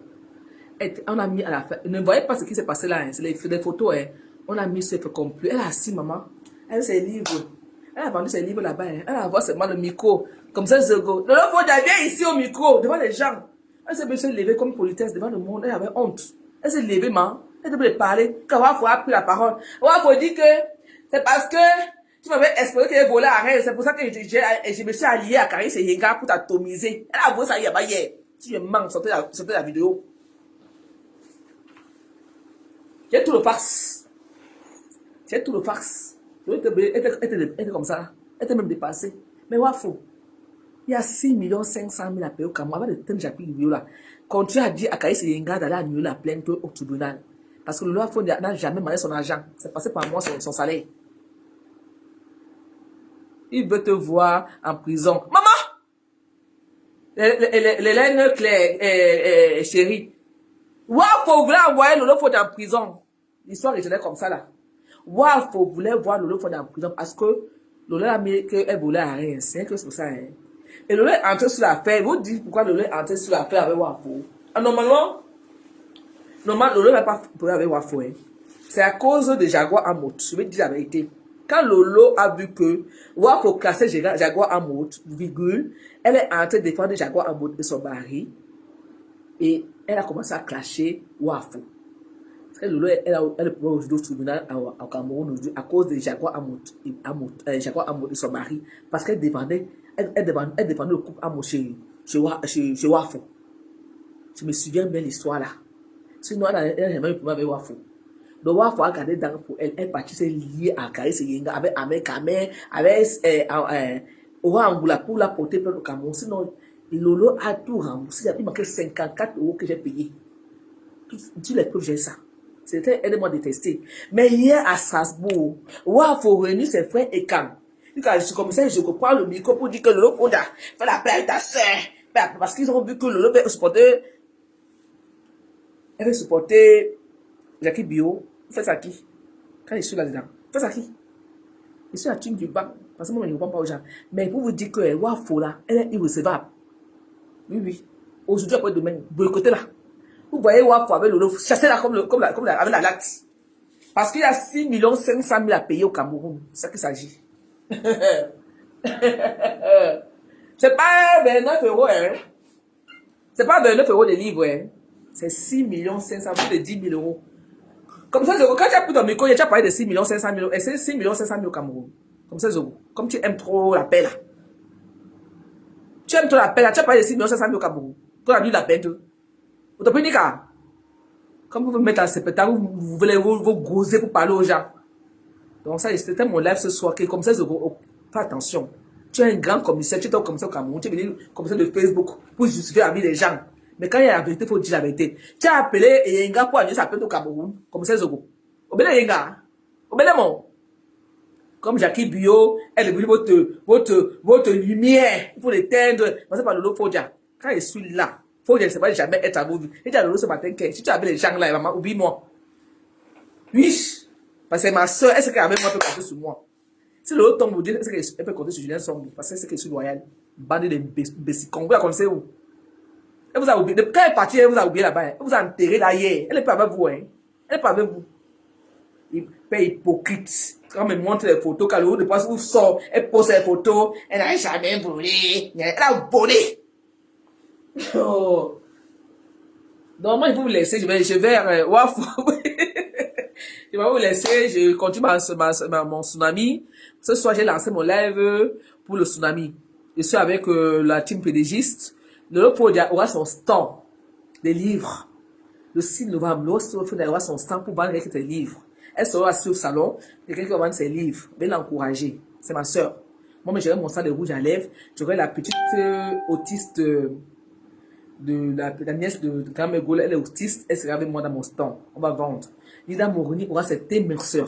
Et on a mis à la fin. Ne voyez pas ce qui s'est passé là. Hein. C'est les photos. Hein. On a mis ce fait complet. Elle a assis, maman. Elle a ses livres. Elle a vendu ses livres là-bas. Hein. Elle a voir seulement le micro. Comme ça, Zego. Le faut viens ici au micro, devant les gens. Elle s'est se lever comme politesse devant le monde. Elle avait honte. Elle s'est levée, maman. Elle devait parler. Quand Wafo a pris la parole. Wafo dit que c'est parce que tu m'avais exposé qu'elle volait à Rennes. C'est pour ça que je me suis allié à Caris et Yenga pour t'atomiser. Elle a vu ça hier. Si je manque, sortez la vidéo. J'ai tout le fax. J'ai tout le fax. Elle était comme ça. Elle était même dépassée. Mais Wafo, il y a 6 500 000 à payer au Cameroun. Avant de tenir Jacques Vidéo là. Quand tu as dit à Caïs et Yenga d'aller annuler la plainte au tribunal. Parce que le Wafo n'a jamais demandé son argent. C'est passé par moi son salaire. Il veut te voir en prison. Maman! L'Hélène Claire, chérie. Wafo voulait envoyer Lolo Fondia en prison. L'histoire est comme ça là. Wafo voulait voir Lolo Fondia en prison parce que Lolo a mis qu'elle voulait rien. C'est que c'est pour ça. Hein. Et Lolo est entré sur l'affaire. Vous dites pourquoi Lolo est entré sur l'affaire avec Wafo. Normalement, Lolo n'a pas parlé avec Wafo. Hein. C'est à cause de Jaguar Amot. Je vais dire la vérité. Quand Lolo a vu que Wafo classait Jaguar Amot, virgule, elle est entrée de défendre Jaguar Amot de son mari. Et elle a commencé à clasher Wafo. Lolo, elle est aujourd'hui au tribunal au Cameroun à cause de Jaguar Amot de son mari. Parce qu'elle défendait le couple Amot chez Wafo. Je me souviens bien de l'histoire là. Sinon, elle n'a jamais eu problème avec Wafo. Donc, Wafo a gardé dans pour elle. Elle partie s'est liée à Caris Yenga avec Ahmed Kamer, avec Ora Angoula pour la porter plein au Cameroun. Sinon, Lolo a tout remboursé. Il manquait 54 € que j'ai payé. Tu les preuves, j'ai ça. C'était énormément détesté. Mais hier à Strasbourg, Wafo réunit ses frères et Kam. Je commençais, je comprends le micro pour dire que Lolo Fondia fait la paix avec ta soeur. Parce qu'ils ont vu que Lolo veut supporter. Elle veut supporter Jackie Bio. Fais ça qui? Quand je suis là-dedans. Fais ça qui? Je suis la team du banc. Parce que moi, je ne comprends pas aux gens. Mais pour vous dire que Wafo là, elle est irrecevable. Oui. Aujourd'hui, après demain, boycotter là. Vous voyez Wafo avec Lolo, chasser là comme avec la latte. Parce qu'il y a 6 500 000 à payer au Cameroun. C'est ça qu'il s'agit. C'est pas 29 euros, hein. C'est pas 29 euros de livre, hein. C'est 6 500 000, plus de 10 000 euros. Comme ça, quand tu as pris ton micro, tu as parlé de 6 500 000, et c'est 6 500 000 au Cameroun. Comme ça, euros. Comme tu aimes trop la paix, là. Tu aimes trop la paix, là. Tu as parlé de 6 500 000 au Cameroun. Tu as vu la paix, vous t'en prenez qu'à. Comme vous vous mettez à ce spectacle, vous voulez vous goser pour parler aux gens. Donc ça, c'était mon live ce soir. Comme ça, fais attention. Tu es un grand commissaire, tu es un commissaire au Cameroun, tu es venu commissaire de Facebook pour justifier la vie des gens. Mais quand il y a la vérité, il faut dire la vérité. Tu as appelé Yenga pour aller s'appeler au Cameroun, commissaire Zogo. Obéle Yenga. Obéle mon. Comme Jackie Bio, elle est venue votre lumière pour l'éteindre. C'est pas Lolo Fodia. Quand je suis là, Fodia ne sait pas jamais être à vous. Et tu as Lolo ce matin, si tu as appelé les gens là, maman, oublie-moi. Oui. Parce que ma soeur, est-ce qu'elle avait moi peut compter sur moi? Si l'autre tombe, vous dites, est-ce qu'elle peut compter sur Julien Sombi? Parce que c'est que je suis loyal. Bande de bessicons. Vous la connaissez où? Elle vous a oublié. Quand elle est partie, elle vous a oublié là-bas. Elle vous a enterré là hier. Elle n'est pas avec vous. Hein. Elle n'est pas avec vous. Il est hypocrite. Quand elle me montre les photos, quand le haut de passe vous sort, elle pose les photos. Elle n'a jamais volé. Elle a volé. Oh. Donc, moi, je vais vous laisser. Je vais Wafou. Je vais vous laisser, je continue mon tsunami. Ce soir, j'ai lancé mon live pour le tsunami. Je suis avec la team pédégiste. Le Podia aura son stand des livres. Le 6 novembre, le aura son stand pour vendre ses livres. Elle sera assise au salon, quelqu'un qui va vendre ses livres. Je vais l'encourager. C'est ma soeur. Moi, j'aurai mon stand de rouge à lèvres. J'aurai la petite autiste de la nièce de Kamegol, elle est autiste, elle sera avec moi dans mon stand. On va vendre. Lida Moroni aura ses thé Mercer.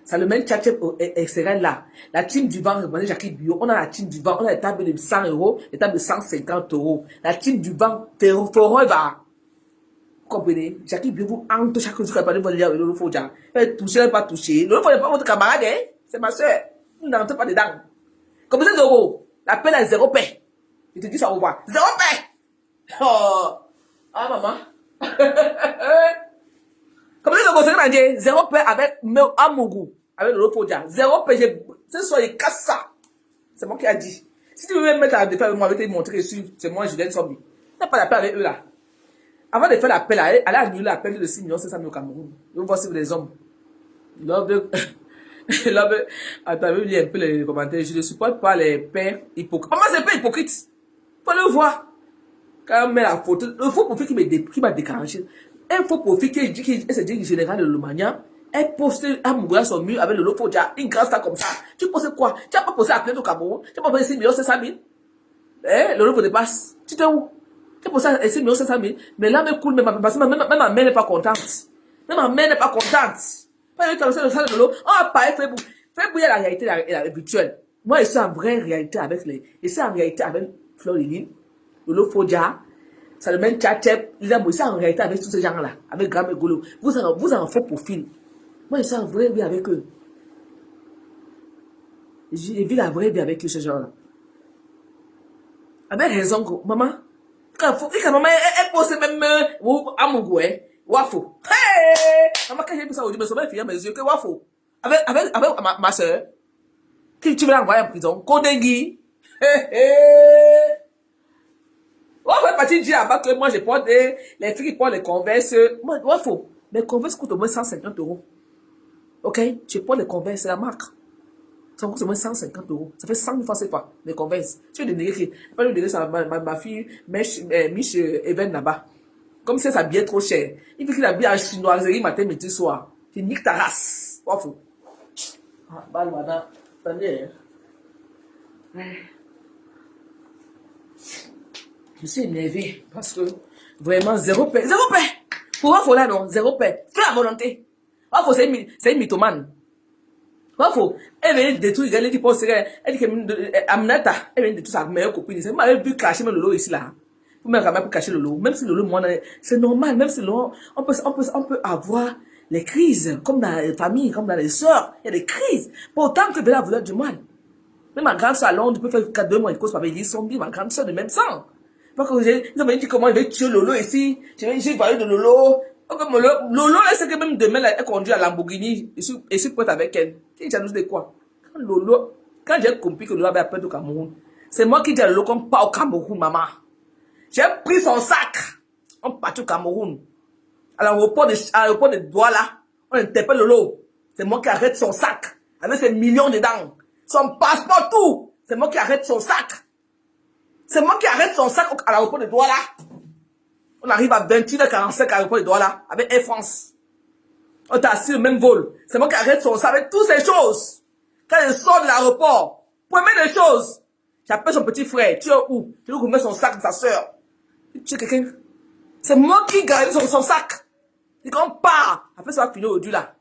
Salomon Tchatchep sera là. La team du vent, Jackie Bio, on a la team du vent, on a les tables de 100 euros, les tables de 150 euros. La team du vent, forever. Vous comprenez? Jackie Bio vous hante chaque jour, elle va dire, le faut dire. Elle touche, elle pas toucher. Le faut pas votre camarade, hein? C'est ma soeur. Vous n'entrez pas dedans. Comme ça, euros. La peine à 0 paix. Je te dis ça au revoir. 0 paix! Oh! Ah, maman. Comme ça, je conseille dire 0 paix avec Amougou, avec le Lofodia. 0 paix, ce soir, il casse ça. C'est moi qui a dit. Si tu veux me mettre à défaire avec moi, je vais te montrer que c'est moi, Julien Sombi. Tu n'as pas l'appel avec eux là. Avant de faire l'appel, elle a annulé l'appel de 6 500 000 au Cameroun. Je veux voir si vous les hommes. Attends, je vais lire un peu les commentaires. Je ne supporte pas les pères hypocrites. Maman, c'est pas hypocrite. Faut le voir. Quand on met la photo, le faux profil qui m'a déclenché. Un faux profil qui se dit général de Lomania. Elle poste à Mougoula son mur avec le logo, une grande star comme ça. Tu poses quoi? Tu n'as pas posé à plein au Cameroun. Tu n'as pas posé 6 500 000. Le logo dépasse. Tu t'es où? Tu as posé à 6 500 000. Mais là, même cool, même ma mère n'est pas contente. Même ma mère n'est pas contente. Pas eu comme ça, le lot. Oh, pareil, Facebook. Facebook, il y a la réalité et la virtuelle. Moi, je suis en vraie réalité avec les. Je suis en réalité avec Floridine, Lolo Fodia, Salomon Tchatchep, Lila Moïse, en réalité avec tous ces gens-là, avec Gram et Golo. Vous en faux profil. Moi, je suis en vraie vie avec eux. Je vis la vraie vie avec eux, ces gens-là. Avec raison, maman. Quand maman, elle pose même à mon goût, Wafo. Hey! Maman, quand j'ai vu ça aujourd'hui, me sommeil, mes yeux, que Wafo. Avec ma soeur, qui tu veux l'envoyer en prison, Kodengui. On fait partie du là-bas que moi je porte les filles qui portent les Converse. Moi, Wafo. Les Converse coûtent au moins 150 euros. Ok? Je porte les Converse, c'est la marque. Ça coûte au moins 150 euros. Ça fait 100 000 francs CFA, les Converse. Tu veux dénigrer qui? Pas lui dénigrer ça, ma fille, Mich Even là-bas. Comme si ça s'habillait trop cher. Il veut qu'il habille en chinoiserie matin, midi, soir. Tu niques ta race. Wafo. Ah, Balwana. Attendez, hein. Je suis énervé parce que vraiment, 0 paix. 0 paix! Pour Wafo là, non, 0 paix. Fais la volonté. Wafo, c'est une mythomane. Wafo, elle vient de détruire, elle dit que Aminata, elle vient de détruire sa meilleure copine. C'est moi, elle veut cacher le Lolo ici là. Pour même pour cacher le Lolo. Même si le Lolo, moi, c'est normal. Même si le Lolo, on peut avoir les crises, comme dans les familles, comme dans les sœurs. Il y a des crises. Pourtant que Bella voulait du mal. Même ma grande sœur à Londres peut faire 2 mois de cause pour avoir zombie, ma grande sœur de même sang. Parce que ils ont dit comment il va tuer Lolo ici. J'ai parlé de Lolo. Lolo, là, c'est que même demain, elle conduit à Lamborghini. Et je suis prête avec elle. Tu es jalouse de quoi? Quand Lolo Quand j'ai compris que Lolo avait appelé au Cameroun, c'est moi qui dis à Lolo qu'on part au Cameroun, maman. J'ai pris son sac. On part au Cameroun. À l'aéroport de Douala, on interpelle Lolo. C'est moi qui arrête son sac. Avec ses millions dedans. Son passeport, tout. C'est moi qui arrête son sac. C'est moi qui arrête son sac à l'aéroport de Douala. On arrive à 21h45 à l'aéroport de Douala avec Air France. On t'a assis le même vol. C'est moi qui arrête son sac avec toutes ces choses. Quand il sort de l'aéroport, première des choses, j'appelle son petit frère. Tu es où? Je lui remets son sac de sa soeur. Tu es quelqu'un? C'est moi qui garde son sac. Et quand on part, après ça va finir au là.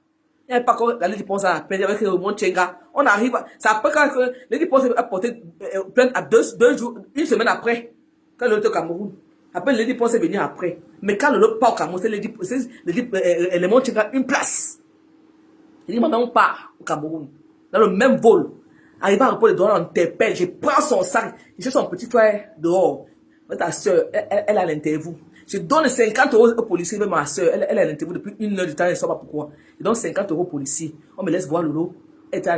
Il n'y a pas encore la Lady Ponce à peine avec le monde Tchenga. On arrive, ça après quand Lady Ponce a porté plainte à deux jours, une semaine après, quand l'autre au Cameroun. Après, Lady Ponce est venu après. Mais quand l'autre part au Cameroun, c'est le monde Tchenga une place. Il dit, maman, on part au Cameroun. Dans le même vol. Arrivé à l'aéroport de Douala, on interpelle. Je prends son sac. Je cherche son petit frère dehors. Ta soeur, elle a l'interview. Je donne 50 € au policier, même ma soeur, elle a l'interview depuis 1 heure du temps, elle ne sait pas pourquoi. Je donne 50 € au policier. On me laisse voir Lolo. Elle était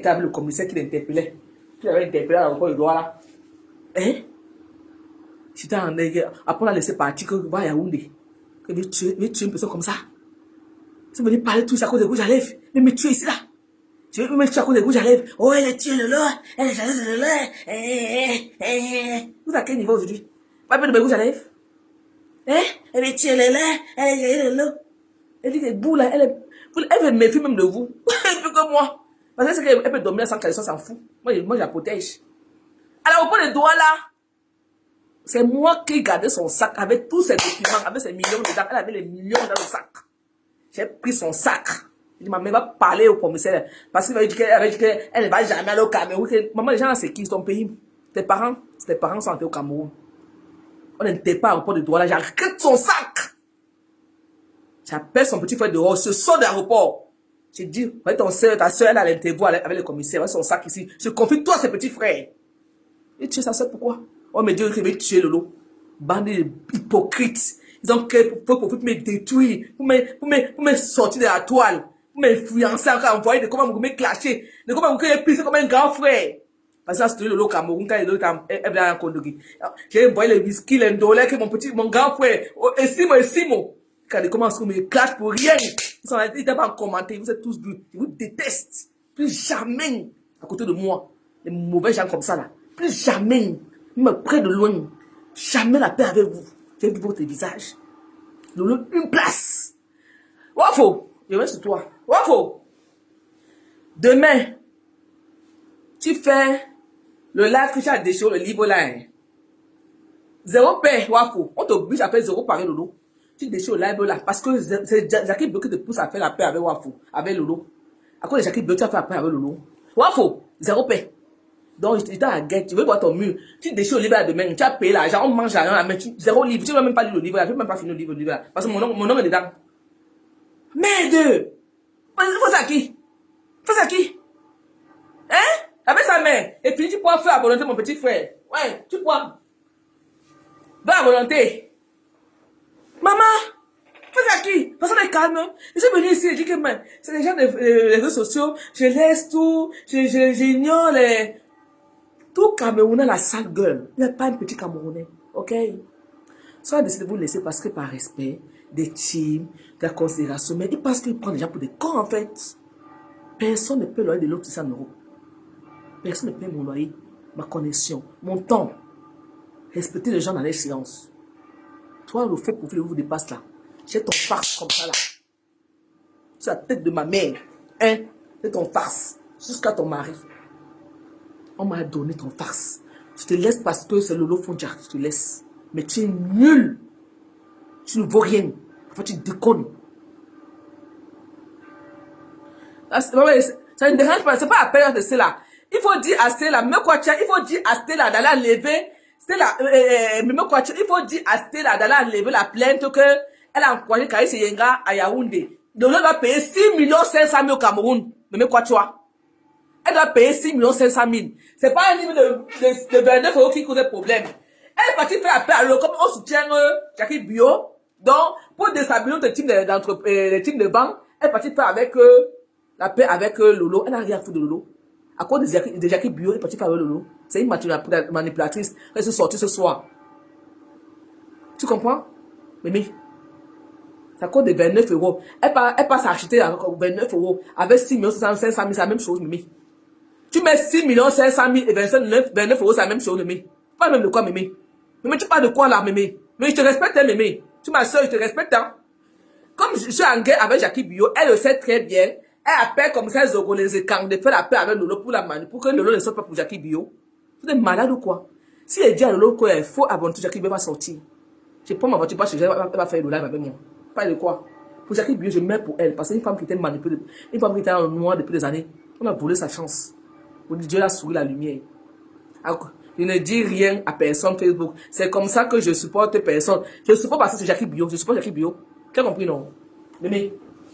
avec le commissaire qui l'interpellait. Qui l'avait interpellé à l'aéroport de Douala. Hein? J'étais en après on l'a laissé partir, que va à Yaoundé. Que veut tuer une personne comme ça. Tu veux venir parler tout ça à cause de rouge à lèvres. Mais me tuer ici là. Tu veux me tuer à cause de rouge à lèvres. Oh, elle est tuée Lolo. Elle est jalouse de Lolo. Vous à quel niveau aujourd'hui? Pas besoin de rouge à lèvres. Hein? Elle est tuée Lolo. Elle est jalouse de Lolo. Elle dit que boule là, elle veut me méfier même de vous. Plus que moi. Parce qu'elle peut dormir sans caleçon, s'en fout. Moi, je la protège. Alors, au point de Douala, c'est moi qui gardais son sac avec tous ses documents, avec ses millions dedans. Elle avait les millions dans le sac. J'ai pris son sac. Je dis, maman, va parler au commissaire. Parce qu'il va dire qu'elle ne va jamais aller au Cameroun. Maman, les gens, c'est qui? C'est ton pays. Tes parents sont entrés au Cameroun. On n'était pas au port de Douala. J'arrête son sac. J'appelle son petit frère dehors. Je sors de l'aéroport. Je dis, ouais, ta soeur, elle a l'interview avec le commissaire. Ouais, son sac ici. Je confie toi à ses petits frères. Et tu sais sa soeur, pourquoi? On me dit qu'il veut tuer Lolo. Bande hypocrites. Ils ont créé pour me détruire, pour me sortir de la toile, pour m'influencer, encore envoyer de comment me clasher, de comment me pisser comme un grand frère. Parce que c'était Lolo au Cameroun, quand Lolo est en Kondogi. J'ai envoyé le whisky, l'indolé, que mon grand frère, Simo. Quand ils commencent à me clasher pour rien, ils n'étaient pas en commentaire, vous êtes tous bruts. Je vous déteste. Plus jamais à côté de moi. Les mauvais gens comme ça là. Plus jamais. Même près de loin. Jamais la paix avec vous. J'ai vu votre visage. Lolo, une place. Wafo, je vais sur toi. Wafo. Demain, tu fais le live que tu as déchiré le livre là. Hein. 0 paix, Wafo. On t'oblige à faire 0 pareil Lolo. Tu déchires le live là. Parce que c'est Jackie Bleu qui te pousse à faire la paix avec Wafo. Avec Lolo. À cause de Jackie Bleu, tu as fait la paix avec Lolo. Wafo, 0 paix. Donc, je te dis à la guette, tu veux voir ton mur, tu déchires le livre là demain, tu as payé l'argent, on mange l'argent, mais 0 livre, tu ne vas même pas lire le livre là, je ne vais même pas finir le livre là, parce que mon nom est dedans. Merde! Faut ça à qui? Faut ça à qui? Hein? Avec sa mère, et puis tu pourras faire à volonté mon petit frère. Ouais, tu pourras. Va à volonté. Maman! Faut ça à qui? Parce qu'on est calme. Je suis venu ici et je dis que c'est les gens des réseaux sociaux, je laisse tout, j'ignore les... Tout Camerounais, la sale gueule. Il n'y a pas un petit Camerounais. Ok? Soit décidé de vous laisser parce que par respect, d'estime, de la considération, mais parce qu'il prend les gens pour des cons en fait. Personne ne peut loyer de l'autre 600 €. Personne ne peut mon loyer, ma connexion, mon temps. Respecter les gens dans les silences. Toi, le fait pour que vous dépasse là. J'ai ton farce comme ça là. C'est la tête de ma mère. Hein? C'est ton farce. Jusqu'à ton mari. On m'a donné ton farce. Je te laisse parce que c'est Lolo Fondia. Je te laisse. Mais tu es nul. Tu ne vaux rien. Enfin, tu déconnes. Ça ne dérange pas. C'est pas la période de cela. Il faut dire à Stella, il faut dire à Stella d'aller enlever. Stella, il faut dire à Stella d'aller enlever la plainte que elle a encouragé Kaïs Yenga à Yaoundé. Lolo va payer 6 500 000 au Cameroun. Mais quoi, tu vois? Elle doit payer 6 500 000. C'est pas un niveau de 29 € qui cause des problèmes. Elle est partie faire appel à l'eau, comme on soutient Jackie Bio. Donc, pour déstabiliser le team les teams de banque, elle est partie faire avec la paix avec Lolo. Elle n'a rien à foutre de Lolo. À cause de Jackie Bio, elle est partie faire le Lolo. C'est une manipulatrice. Elle est sortie ce soir. Tu comprends? Mémé. Ça coûte de 29 euros. Elle passe à acheter à 29 euros. Avec 6 500 000, c'est la même chose, Mémé. Tu mets 6 500 000 et 29 euros, c'est la même chose, Mémé. Pas même de quoi, Mémé. Mémé, tu parles de quoi là, Mémé? Mais je te respecte, hein, Mémé. Tu ma soeur, je te respecte, hein. Comme je suis en guerre avec Jackie Bio, elle le sait très bien. Elle appelle comme ça Zogo les écans de faire la paix avec Lolo pour la manie, pour que Lolo ne soit pas pour Jackie Bio. Vous êtes malade ou quoi? Si elle dit à Lolo qu'il faut abonner, Jackie Bio va sortir. Je prends ma voiture, pas chez elle, elle va faire le live avec moi. Pas de quoi. Pour Jackie Bio, je mets pour elle. Parce que une femme qui était manipulée, une femme qui était dans le noir depuis des années, on a volé sa chance. Dieu a souri la lumière. Je ne dis rien à personne Facebook. C'est comme ça que je supporte personne. Je supporte parce que c'est Jackie Bio. Je supporte Jackie Bio. Tu as compris, non? Mémé.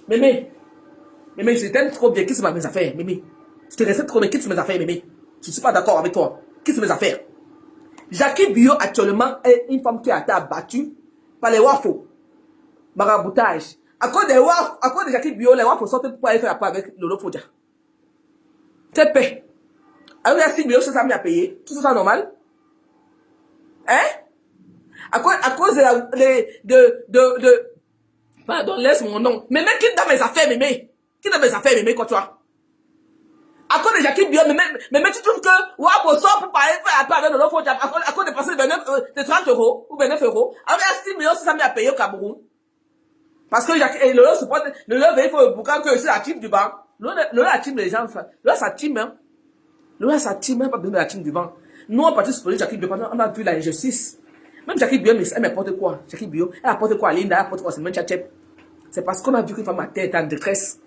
Je t'aime trop bien. Quitte mes affaires, Mémé. Je te respecte trop bien. Quitte mes affaires, Mémé. Je ne suis pas d'accord avec toi. Quitte mes affaires. Jackie Bio, actuellement, est une femme qui a été abattue par les wafos. Maraboutage. À cause de Jackie Bio, les wafos sortent pour aller faire la paix avec Lolo Fodia. C'est paix. Alors, il y a 6 millions, c'est ça, à payer. Tout ça, normal? Hein? À cause de pardon, laisse mon nom. Mémé, quitte dans mes affaires, Mémé. Quitte dans mes affaires, Mémé, quoi, toi? À cause de Jackie Bio, Mémé, tu trouves que, waouh, sort pour parler, faire appel avec Lolo Fodia, à cause de passer de 30 euros, ou 29 euros. Alors, il y a 6 millions, c'est ça, à payer au Cameroun. Parce que Lolo supporte, Lolo veut pour le boucan que c'est la team du banc. Lolo la team les gens, Lolo sa team, hein. Lolo sa team, hein, pas besoin de la team du banc. Nous, on partit supposer Jackie Bio, on a vu la injustice. Même Jackie Bio, elle m'apporte quoi? Jackie Bio, elle apporte quoi à Linda, elle apporte quoi? C'est même Tchatchep. C'est parce qu'on a vu qu'une femme à terre était en détresse.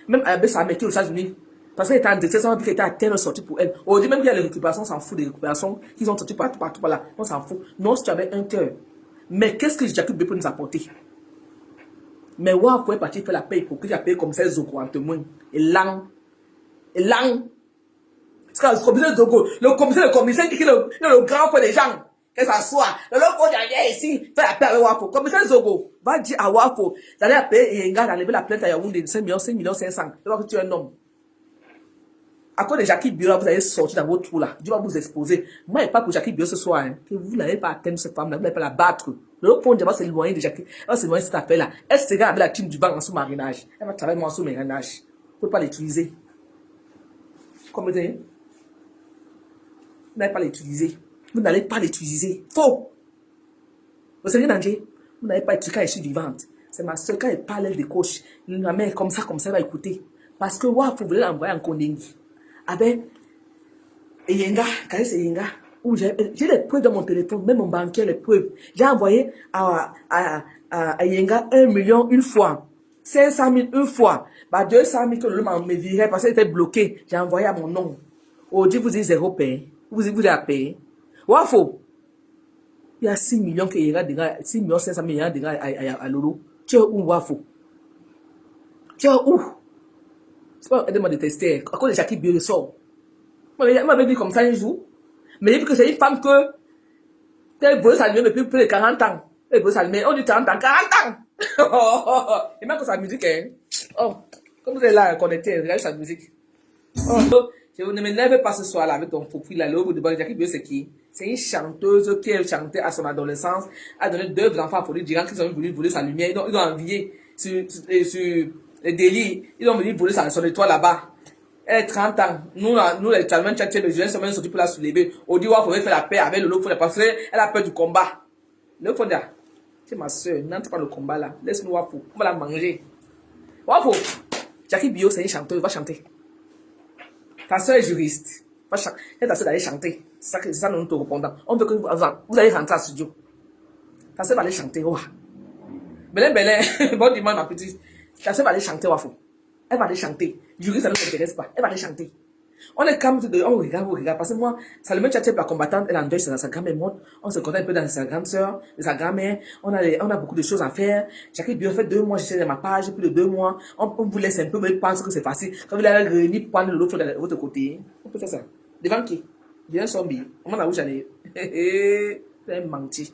Même avec sa mère qui est aux États-Unis. Parce qu'elle était en détresse, on a vu qu'elle était à terre, sortie pour elle. Aujourd'hui, même qu'il y a les récupérations, on s'en fout des récupérations qu'ils ont sorties partout par là. On s'en fout. Non, si tu avais un cœur. Mais qu'est-ce que Jackie Bio peut nous apporter? Mais ouais, vous pouvez partir faire la paix pour que tu payé comme ça, Zogo en témoin. Et lang. Parce que le commissaire qui est le grand frère des gens. Que ça soit. Le loco derrière ici, fait la paix avec Wafo. Commissaire Zogo, va dire à Wafo, d'aller appeler Yenga, d'enlever la plainte à Yaoundé de 5 500 500. Tu vois que tu es un homme. À cause de Jackie Bio, vous allez sortir dans votre trou là. Dieu va vous exposer. Moi, je ne pas pour Jackie Bio ce soir. Hein, que vous n'allez pas atteindre cette femme-là, vous n'allez pas la battre. Le loco va s'éloigner de Jackie. Elle va s'éloigner de cette affaire-là. Elle se regarde avec la team du banc en sous-marinage. Elle va travailler en sous-marinage. Vous ne pouvez pas l'utiliser. Comme vous dites, vous n'allez pas l'utiliser. Vous n'allez pas l'utiliser. Faux. Vous savez, danger. Vous n'allez pas être quand je suis vivante. C'est ma soeur, quand elle parle, elle décoche. La mère, comme ça, elle va écouter. Parce que, waouh, vous voulez l'envoyer en Kondingi. Avec Yenga, quand c'est Yenga, j'ai les preuves dans mon téléphone, même mon banquier, les preuves. J'ai envoyé à Yenga 1 million une fois. 500 000 une fois. 200 000 que le me virait parce qu'elle était bloquée. J'ai envoyé à mon nom. Aujourd'hui, vous dites 0 paye. Vous avez payé. Wafo. Il y a 6 millions qui ira déjà, 6 millions 500 000 ira déjà à Lolo. Tu es où, Wafo? Tu es où? C'est pas de me détester. À cause de Jackie Bio le sort. Elle m'avait dit comme ça un jour. Mais il dit que c'est une femme que elle veut s'allumer depuis plus de 40 ans. Elle veut s'allumer. On dit 40 ans. 40 ans! Et même que sa musique, hein. Oh, comme vous êtes là, connecté, regardez sa musique. Oh, je ne m'énerve pas ce soir là avec ton faux prix là. Le de Jackie Bio, c'est qui? C'est une chanteuse qui a chanté à son adolescence, a donné 2 enfants à Folie Durant qui ont voulu voler sa lumière. Ils ont envié sur les délits. Ils ont voulu voler son étoile là-bas. Elle a 30 ans. Nous les Chalman Tchatché, les jeunes sont sortis pour la soulever. On dit, il faudrait faire la paix avec le Lolo parce qu'elle a peur du combat. Le Fonda, c'est ma soeur, n'entre pas le combat là. Laisse-nous Wafo, on va la manger. Wafo, Jackie Bio, c'est une chanteuse, va chanter. Ta soeur est juriste. Va chanter. Et ta soeur d'aller chanter. C'est ça nous te répondons. On veut que vous allez rentrer à studio. Ta soeur va aller chanter. Oh. Belin, bon dimanche ma petite. Ta soeur va aller chanter Wafo. Elle va aller chanter. Juriste, ça ne nous intéresse pas. Elle va aller chanter. On est calme, on regarde, parce que moi, ça le met Tchatchep, la combattante, elle endeuille sa grand-mère morte, on se contente un peu dans sa grande soeur, de sa grand-mère, on a beaucoup de choses à faire. Jackie Bio fait 2 mois, j'essaie de ma page, plus de 2 mois, on vous laisse un peu, vous pensez que c'est facile. Quand vous allez réunir, prendre l'autre de votre côté, on peut faire ça. Devant qui? Devant son billet. On m'en a où j'allais. C'est un menti.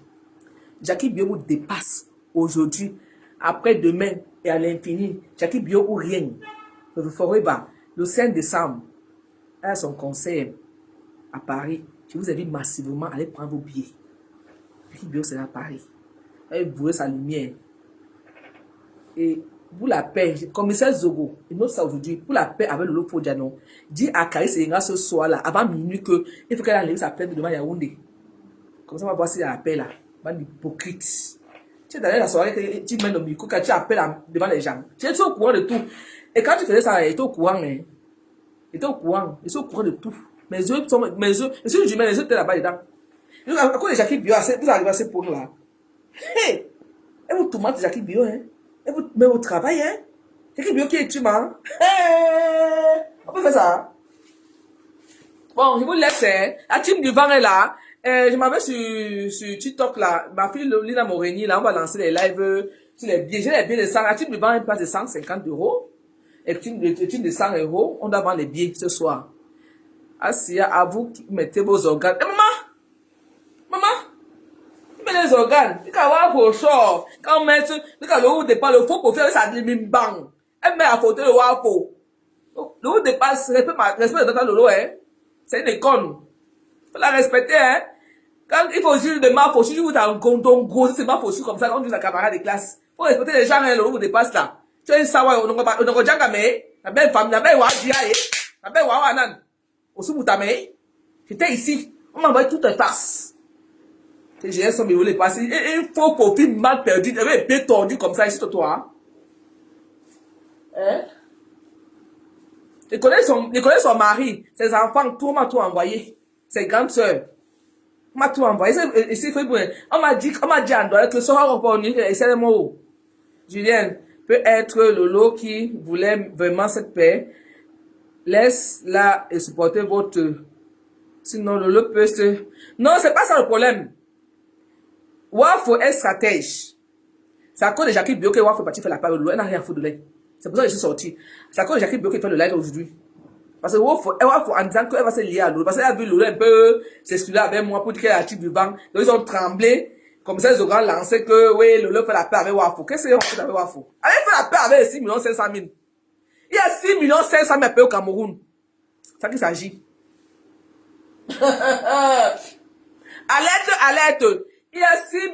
Jackie Bio vous dépasse aujourd'hui, après demain et à l'infini. Jackie Bio ou rien. Vous ferez bas, le 5 décembre. Elle a son conseil à Paris. Je vous invite massivement à aller prendre vos billets. Jackie Bio, c'est à Paris. Elle brûle sa lumière. Et pour la paix, commissaire Zogo, il note ça aujourd'hui, pour la paix avec Lolo Fodjano, dit à Karis Senga ce soir-là, avant minuit, qu'il faut qu'elle enlève sa plainte devant Yaoundé. Comme ça, on va voir si elle a la paix là. Bande hypocrite. Tu es dans la soirée que tu mets le micro, quand tu appelles devant les gens. Tu es au courant de tout. Et quand tu faisais ça, il était au courant. Il était au courant. Il était au courant de tout. Mes yeux, les yeux du les yeux étaient là-bas dedans. À cause de Jackie Bio, vous arrivez à ce point-là. Hey! Et vous tourmentez Jackie Bio, hein? Et vous mettez au travail, hein? Jackie Bio qui est tué, hein? Hey! On peut faire ça. Bon, je vous laisse, hein? La team du vent est là. Je m'avais sur TikTok, là. Ma fille Lina Moreni, là, on va lancer les lives sur les billets. J'ai les billets de 100. La team du vent est place de 150 €. Et le team de 100 €, on doit vendre les billets ce soir. Assia, à vous qui mettez vos organes. Eh, maman, tu mets les organes. Tu vas voir vos shorts. Quand on met, tu vas le haut départ, le faux pour faire ça, de bang. Elle met à photo le wapo. Le haut départ, respect de tata Lolo, hein. C'est une école. Faut la respecter, hein. Quand il faut juger de ma fauchue, vous t'as un condom gros, c'est ma fauchue comme ça, quand tu es la camarade de classe. Faut respecter les gens, hein, le haut dépasse là. Tu es un sawa, on ne jamais. La belle femme, la belle wadia, la belle wawanan. Au sous-boutame, j'étais ici. On m'a envoyé toute une farce. J'ai son bureau les passé. Et il faut qu'au film mal perdu, il avait bien tordu comme ça ici, toi. Hein? Il connaît son mari, ses enfants, tout, on m'a tout envoyé. Ses grandes sœurs. On m'a tout envoyé. Ici, on m'a dit en droit que ce sera reporté, et c'est le mot. Julien, peut être Lolo qui voulait vraiment cette paix. Laisse-la et supporter votre... Sinon, Lolo peut se... Non, c'est pas ça le problème. Wafo est stratège. C'est à cause de Jackie Bio que Wafo est parti faire la part de Lolo. Elle n'a rien à foutre de l'air. C'est pour ça que je suis sorti. C'est à cause de Jackie Bio qui fait le live aujourd'hui. Parce que Wafo en disant qu'elle va se lier à Lolo. Parce qu'elle a vu Lolo un peu s'exclure avec moi pour dire qu'elle a tiré du banc. Donc ils ont tremblé. Comme ça, ils ont lancé que oui, Lolo fait la paix avec Wafo. Qu'est-ce qu'ils ont fait avec Wafo? Allez faire la paix avec 6 500 000. Il y a 6 500 000 à payer au Cameroun. C'est ça qu'il s'agit. Alerte. Il y a 6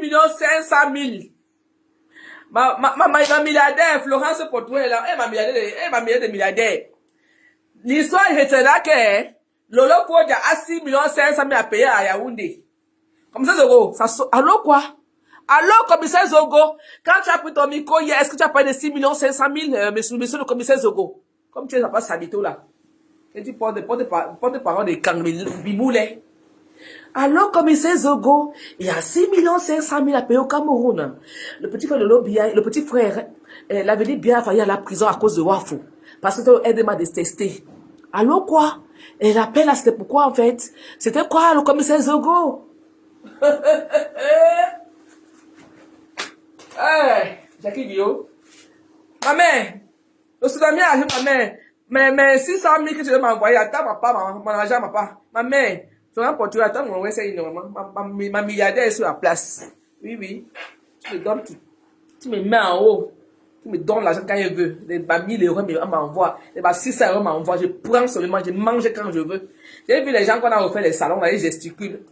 500 000. Ma milliardaire, Florence Potoué, là, elle m'a milliardaire. L'histoire retiendra que Lolo Fodja a 6 500 000 à payer à Yaoundé. Comme ça, Zogo, allô quoi? Allô, commissaire Zogo, quand tu as pris ton micro hier, est-ce que tu as parlé de 6 500 000, monsieur le commissaire Zogo? Comme tu es pas Sabito là. Et tu portes parole de Kangbiboulé. Alors, commissaire Zogo, il y a 6 500 000 à payer au Cameroun. Le petit frère de l'Obia, le petit frère, l'avait dit bien failli à la prison à cause de Wafo. Parce que elle m'a détesté. Alors quoi? Et l'appel là, c'était pourquoi en fait? C'était quoi le commissaire Zogo? Hey, Jackie Bio. Ma mère, le Soudanais a dit ma mère, mais 600 000 que tu veux m'envoyer, attends mon argent, ma mère, tu vas pour toi, attends, mon c'est une ma milliardaire est sur la place. Oui, tu me donnes tout. Tu me mets en haut, tu me donnes l'argent quand je veux. Les 1000 €, on m'envoie, les 600 € m'envoie, je prends seulement, je mange quand je veux. J'ai vu les gens qu'on a refait les salons, là, ils gesticulent.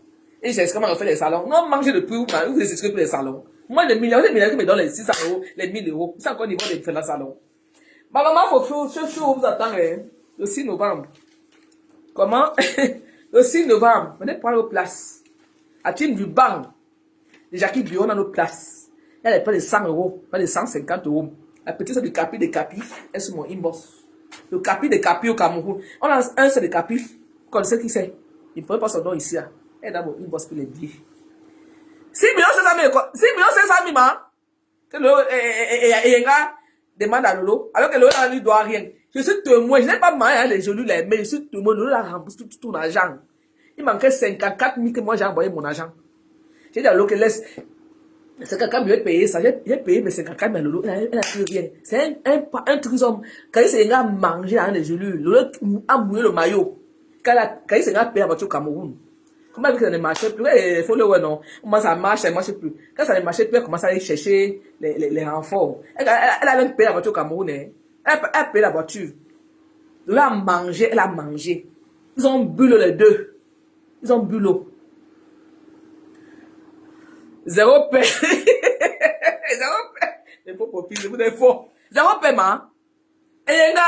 Et j'ai comment on fait les salons. Non, manger le prix ou vous gesticulez pour les salons. Moi, les milliardaires qui me donnent les 600 €, les 1000 €. C'est encore au niveau de faire le salon. Ma maman, vous attendez, le 6 novembre. Comment? Le 6 novembre, venez prendre vos places. À team du banc, les Jackie Bio dans nos places. Elle est pas de 100 €, pas de 150 €. La petite c'est du Capi de Capi, elle est sur mon inbox. Le Capi de Capi au Cameroun. On a un seul de Capi. Vous connaissez qui c'est? Il ne pourrait pas son nom ici. Elle est dans mon inbox pour les billets. 6 500 000, 6 500 000, que le demande à Lolo, alors que Lolo ne lui doit rien. Je suis témoin, je n'ai pas mal les genoux, mais je suis témoin, Lolo a remboursé tout ton argent. Il manquait 54 000 que moi j'ai envoyé mon argent. J'ai dit à Lolo que laisse, 54 000 payer ça, j'ai payé mes 54 000 à Lolo, elle n'a plus rien. C'est un truc, quand il s'est mangé dans les genoux, Lolo a mouillé le maillot. Quand il s'est payé à voiture au Cameroun. Comment ça ne marchait plus? Il faut le voir, non. Comment ça marche, ça ne marche plus. Quand ça ne marchait plus, elle commence à aller chercher les renforts. Elle a même payé la voiture au Cameroun. Elle a payé la voiture. Elle a mangé. Ils ont bu l'eau les deux. Ils ont bu l'eau. Zéro paix. Zéro paix. Les faux profils, vous êtes faux. Zéro paix, ma. Et les gars,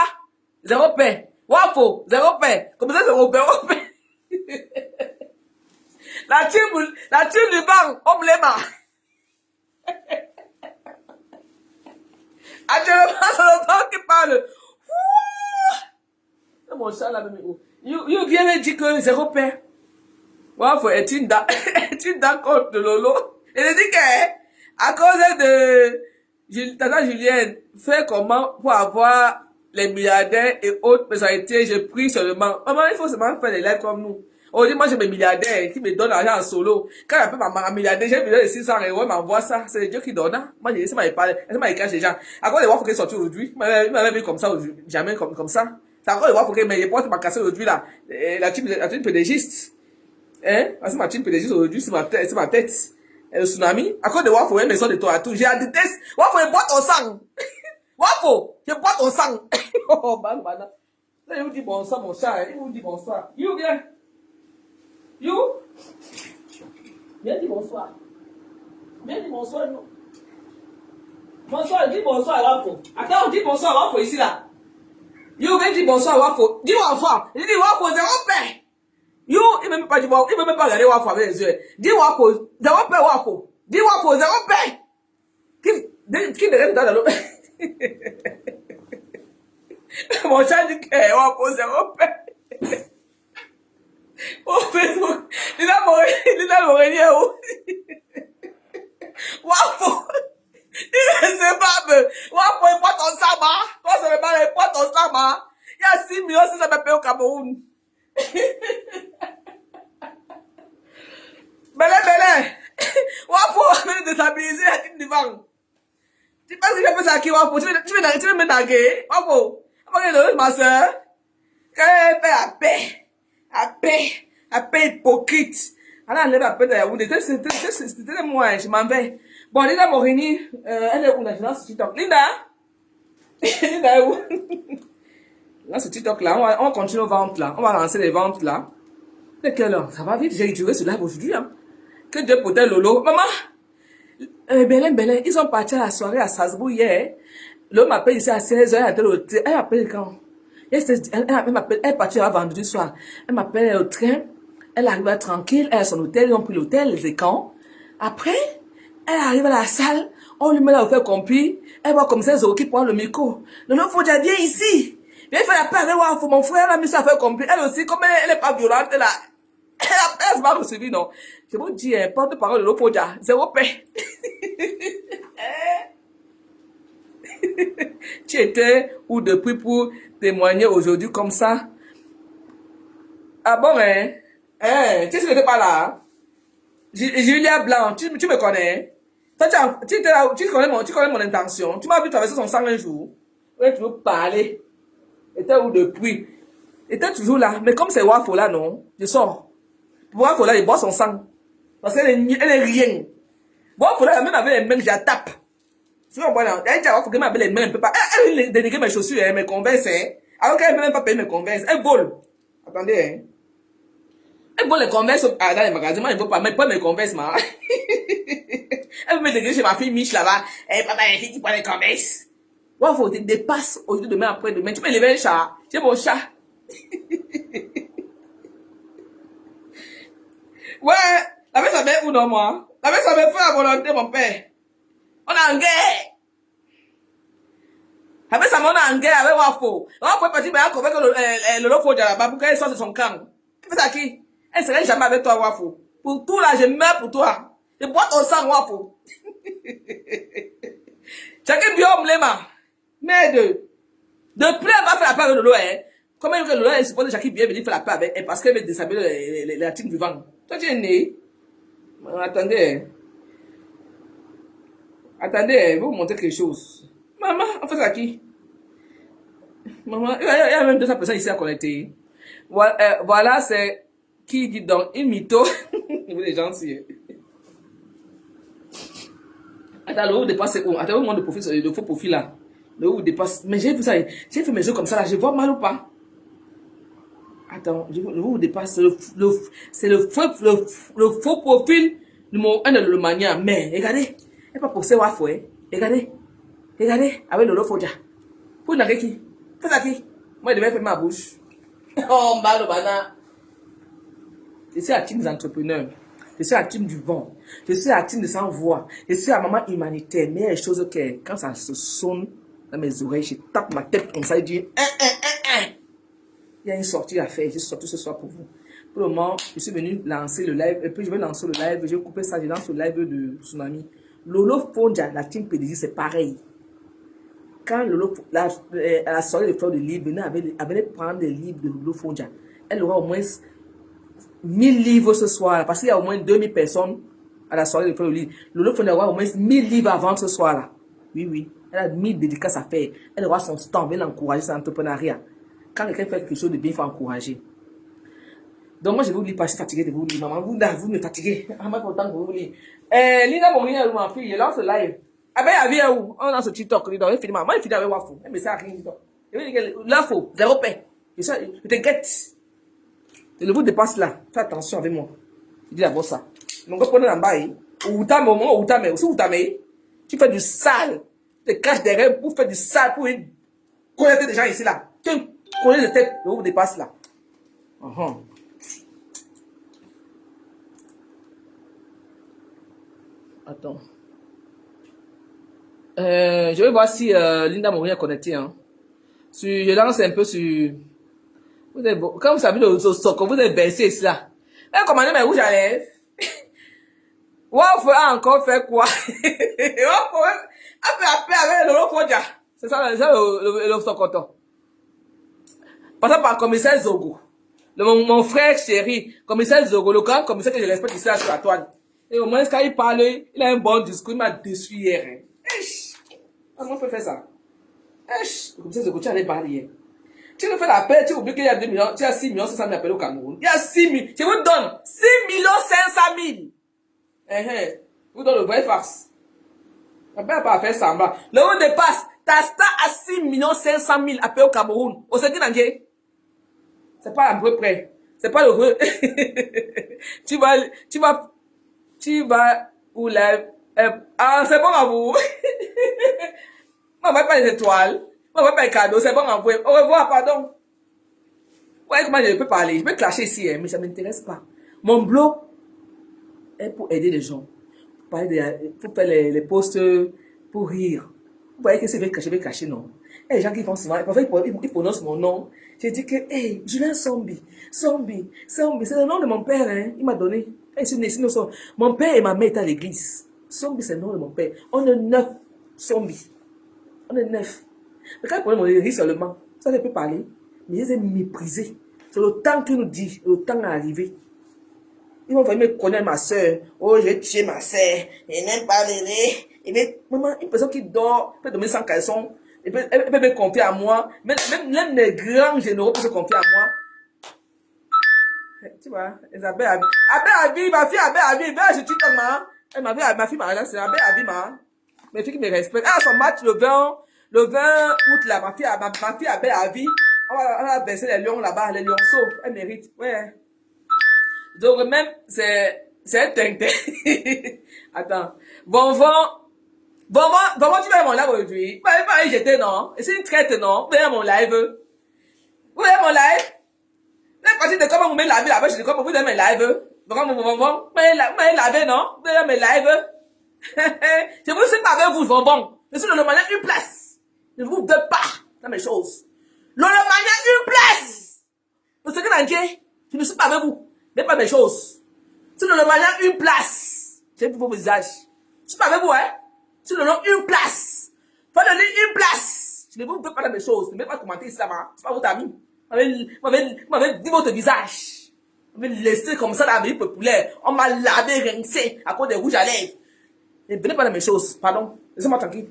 zéro paix. Wafo, zéro paix. Comme ça, zéro paix, zéro paix. La team du banc, Oblema. Actuellement, c'est le banc qui parle. C'est mon chat là, même. You viens me dire que zéro paix. Wafo est-il d'accord de Lolo? Et il dit que, à cause de Tata Julienne, fait comment pour avoir les milliardaires et autres personnalités, j'ai pris seulement. Maman, il faut seulement faire des lives comme nous. On dit, moi, j'ai mes milliardaires qui me donnent l'argent en solo. Quand j'appelle ma milliardaire, j'ai besoin de 600 euros, elle m'envoie ça. C'est Dieu qui donne. Moi, j'ai laissé ma cache les gens. À cause de voir, faut qu'elle sorte aujourd'hui. Il m'avait vu comme ça aujourd'hui. Jamais comme ça. C'est encore de voir, faut qu'elle m'ait porte m'a cassé aujourd'hui, là. La team pédégiste. Hein? C'est ma team pédégiste aujourd'hui, c'est ma tête. Le tsunami. À cause de voir, faut qu'elle me sorte de toi à tout. J'ai la déteste. Voir, faut qu'elle boite ton sang. Wafo, je bois ton sang. Oh, bah. Là, il vous dit bonsoir, mon chat. Il vous dit bonsoir. You, viens. You. Viens dire bonsoir. Viens dire bonsoir, non. Bonsoir, dis bonsoir à Wafo. Attends, dis bonsoir à Wafo ici, là. You, viens dire bonsoir à Wafo. Dis Wafo. Il dit Wafo, zéro paix. You, il ne veut même pas dire Wafo. Il ne veut même pas regarder Wafo avec les yeux. Dis Wafo, zéro paix, Wafo. Dis Wafo, zéro paix. Qui ne reste dans l'eau? Mon chat dit que on va poser zéro paix. Au Facebook, il a moré où? Wafo, il est sebable. Wafo, il porte ton sang, ma. Toi, c'est le mal, il porte ton sang, ma. Il y a 6 millions si ça me paye au Cameroun. Belé. Wafo, on va déstabiliser la team du vent. Tu penses que j'ai fait ça à qui, Wafo? Tu veux me naguer? Wafo, ma soeur, quand elle fait la paix hypocrite. Elle a enlevé la paix de la route. C'était moi, je m'en vais. Bon, Linda Morini, elle est où là? Je lance TikTok. Linda est où? Là, ce TikTok là, on continue aux ventes là. On va lancer les ventes là. C'est quelle heure? Ça va vite, j'ai duré ce live aujourd'hui. Hein. Que Dieu protège Lolo. Maman! Belin, ils sont partis à la soirée à Strasbourg hier. L'homme m'appelle ici à 16h, à tel hôtel. Elle m'appelle quand? Elle est partie à vendredi soir. Elle m'appelle au train. Elle arrive tranquille, elle a son hôtel, ils ont pris l'hôtel, les écrans. Après, elle arrive à la salle, on lui met la offert compris. Elle voit comme ça, Zoro qui prend le micro. Non, faut dire, viens ici. Viens faire la paix avec Wafo, mon frère, elle a mis ça à faire compris. Elle aussi, comme elle est pas violente, elle se va recevoir, non. Je vous dis, porte-parole de l'Ofodia, zéro paix. Tu étais où depuis pour témoigner aujourd'hui comme ça? Ah bon, hein? Tu sais que t'es pas là? Julia Blanc, tu me connais? Toi, tu connais mon intention. Tu m'as vu traverser son sang un jour. Ouais, tu veux parler. Était où depuis? Était toujours là. Mais comme c'est Wafo là, non? Je sors. Wafo là, il boit son sang. Parce qu'elle est rien. Wafo là, même avec les mains, je la tape. Tu vois, voilà. Elle dit à Wafo qu'elle m'avait les mains, elle peut pas. Elle dénigre mes chaussures, hein, mes converses, hein. Alors qu'elle ne peut même pas payer mes converses. Elle vole. Attendez, hein. Elle vole les converses dans les magasins. Moi, je ne veux pas. Mais pas mes converses, ma. Elle me dénigrer chez ma fille Mich là-bas. Eh, papa, il y a une fille qui prend les converses. Wafo, tu dépasses aujourd'hui, demain, après demain. Tu peux lever un chat. J'ai mon chat. Ouais, la mère sa mère ou non, moi? La mère sa mère fait la volonté, mon père. On est en guerre. La mère sa mère, on est en guerre avec Wafo. Wafo est parti, mais elle convainc que le Lofo là-bas pour qu'elle sorte de son camp. Elle fait ça qui? Elle serait jamais avec toi, Wafo. Pour tout là, je meurs pour toi. Je bois ton sang, Wafo. Chacun biome, Lema. Merde. Depuis, elle va faire la paix avec Lolo, hein. Comment est-ce que Lolo est supposé Jackie bien venir faire la paix avec elle parce qu'elle veut déshabiller la team du vent. Toi, tu es né. Attendez. Attendez, je vais vous montrer quelque chose. Maman, on fait ça qui? Maman, il y a même 200 personnes ici à connecter. Voilà, c'est qui dit donc une mytho. Vous les gens ici. Attends, le haut dépasse où? Attends, au moins de faux profil là. Le haut dépasse. Mais j'ai vu ça, j'ai fait mes yeux comme ça là, je vois mal ou pas? Attends, je vous dépasse. C'est le faux profil de mon un de l'Allemagne. Mais regardez, elle pas pour ça wafoué. Regardez, avec le Foja. Pour n'a qui? Fais ça qui? Moi, je devais faire ma bouche. Oh, mal bana. Je suis la team des entrepreneurs. Je suis la team du vent. Je suis la team de sans voix. Je suis la maman humanitaire. Mais il y a des choses que, quand ça se sonne dans mes oreilles, je tape ma tête comme ça et je dis, il y a une sortie à faire. Je suis sorti ce soir pour vous. Pour le moment, je suis venu lancer le live. Et puis, je vais lancer le live. Je vais couper ça. Je lance le live de Tsunami. Lolo Fonja, la team PDG, c'est pareil. Quand Lolo, la soirée de fleurs de livres, venait prendre des livres de Lolo Fonja. Elle aura au moins 1000 livres ce soir, parce qu'il y a au moins 2000 personnes à la soirée de fleurs de livres. Lolo Fonja aura au moins 1000 livres à vendre ce soir-là. Oui. Elle a 1000 dédicaces à faire. Elle aura son stand, elle va encourager son entrepreneuriat. Quand quelqu'un fait quelque chose de bien, il faut encourager. Donc moi, je vais vous dire, pas, je suis fatigué de vous lire. Maman, vous me fatiguez. Je suis content de vous lire. Linda Mourina, ma fille, elle lance le live. Ah ben, elle vient où? On lance le TikTok. Elle finit, maman, elle finit avec Wafo. Elle me sert à rien. Je vais dire, l'info, 0 paix. Je te guette. Et le bout dépasse là. Fais attention avec moi. Je dis d'abord ça. Donc, on prend en bas. Ou t'as moment, ou t'as mais, aussi ou t'as mais. Tu fais du sale. Tu te caches derrière pour faire du sale, pour connaître des gens ici là. Tu connais le tête, le bout dépasse là. Attends. Je vais voir si Linda Morin est connectée. Hein. Je lance un peu sur... Vous êtes beau. Quand vous savez le soc, vous êtes baissé ici là. Mais commandez mes rouges à lèvres. Waouh, a encore fait quoi? Après avec le Foja. C'est ça le socoton. Passant par commissaire Zogo. Mon frère chéri, commissaire Zogo, le grand commissaire que je respecte ici là sur la toile. Et au moins, quand il parle, il a un bon discours, il m'a déçu hier. Comment on peut faire ça? Comme ça, tu as les barrières. Tu nous fais la paix, tu oublies qu'il y a 2 millions, tu as 6 millions 500 000 appelés au Cameroun. Il y a 6 000, je vous donne 6 500 000. Vous donne le vrai farce. On ne peut pas faire semblant. Le haut dépasse, ta star à 6 500 000 appelés au Cameroun. Au Sénégal d'Angers. C'est pas un peu près. C'est pas le vrai. Tu vas où là? C'est bon à vous. On va pas les étoiles. On va pas les cadeaux. C'est bon à vous. Au revoir, pardon. Ouais, comment je peux parler? Je peux clasher ici, mais ça ne m'intéresse pas. Mon blog est pour aider les gens. Pour faire les posts pour rire. Vous voyez que c'est je vais cacher, non? Et les gens qui font souvent, ils prononcent mon nom. J'ai dit que, hey, Julien Sombi, c'est le nom de mon père, hein. Il m'a donné. Mon père et ma mère étaient à l'église. Sombi, c'est le nom de mon père. On est 9 Sombi. On est 9. Mais quand il prenait mon riz seulement, ça je peux parler. Mais ils ont méprisé. C'est le temps qu'il nous dit, le temps est arrivé. Ils vont venir me connaître ma soeur. Oh, j'ai tué ma soeur. Elle n'aime pas les. Maman, une personne qui dort peut dormir sans caleçon. Elle peut me confier à moi. Même les grands généraux peuvent se confier à moi. Tu vois, Isabelle Abi. Abi, ma fille Abel Abi. Je suis tellement. Ma fille m'a c'est Abel Abi, mes filles qui me respectent. Ah, son match le 20 août là. Ma fille Abel Abi. On va baisser les lions là-bas. Les lionceaux. Elle mérite. Ouais. Donc même, c'est un tintin. Attends. Bon, tu vas à mon live aujourd'hui. Pas y jeter, non. Et c'est une traite, non. Vous à mon live. Vous à mon live. La partie de comment vous me lavez là-bas, je dis comment vous avez mes lives. Bon, vous m'avez lavé, non? Vous avez mes lives. Je vous sais pas avec vous, bonbon. Je suis le manière une place. Ne vous donne pas dans mes choses. Le manière une place. Vous savez que je ne suis pas avec vous. Mais pas mes choses. Si le manière une place. J'ai vu vos visages. Je suis pas avec vous, hein. Si le nom une place. Faut donner une place. Je ne vous veux pas dans mes choses. Ne vais pas commenter ça, hein. C'est pas votre ami. Vous m'avez dit votre visage. Vous m'avez laissé comme ça dans la vie populaire. On m'a lavé, rincé à cause des rouges à lèvres. Ne venez pas dans mes choses. Pardon. Laissez-moi tranquille.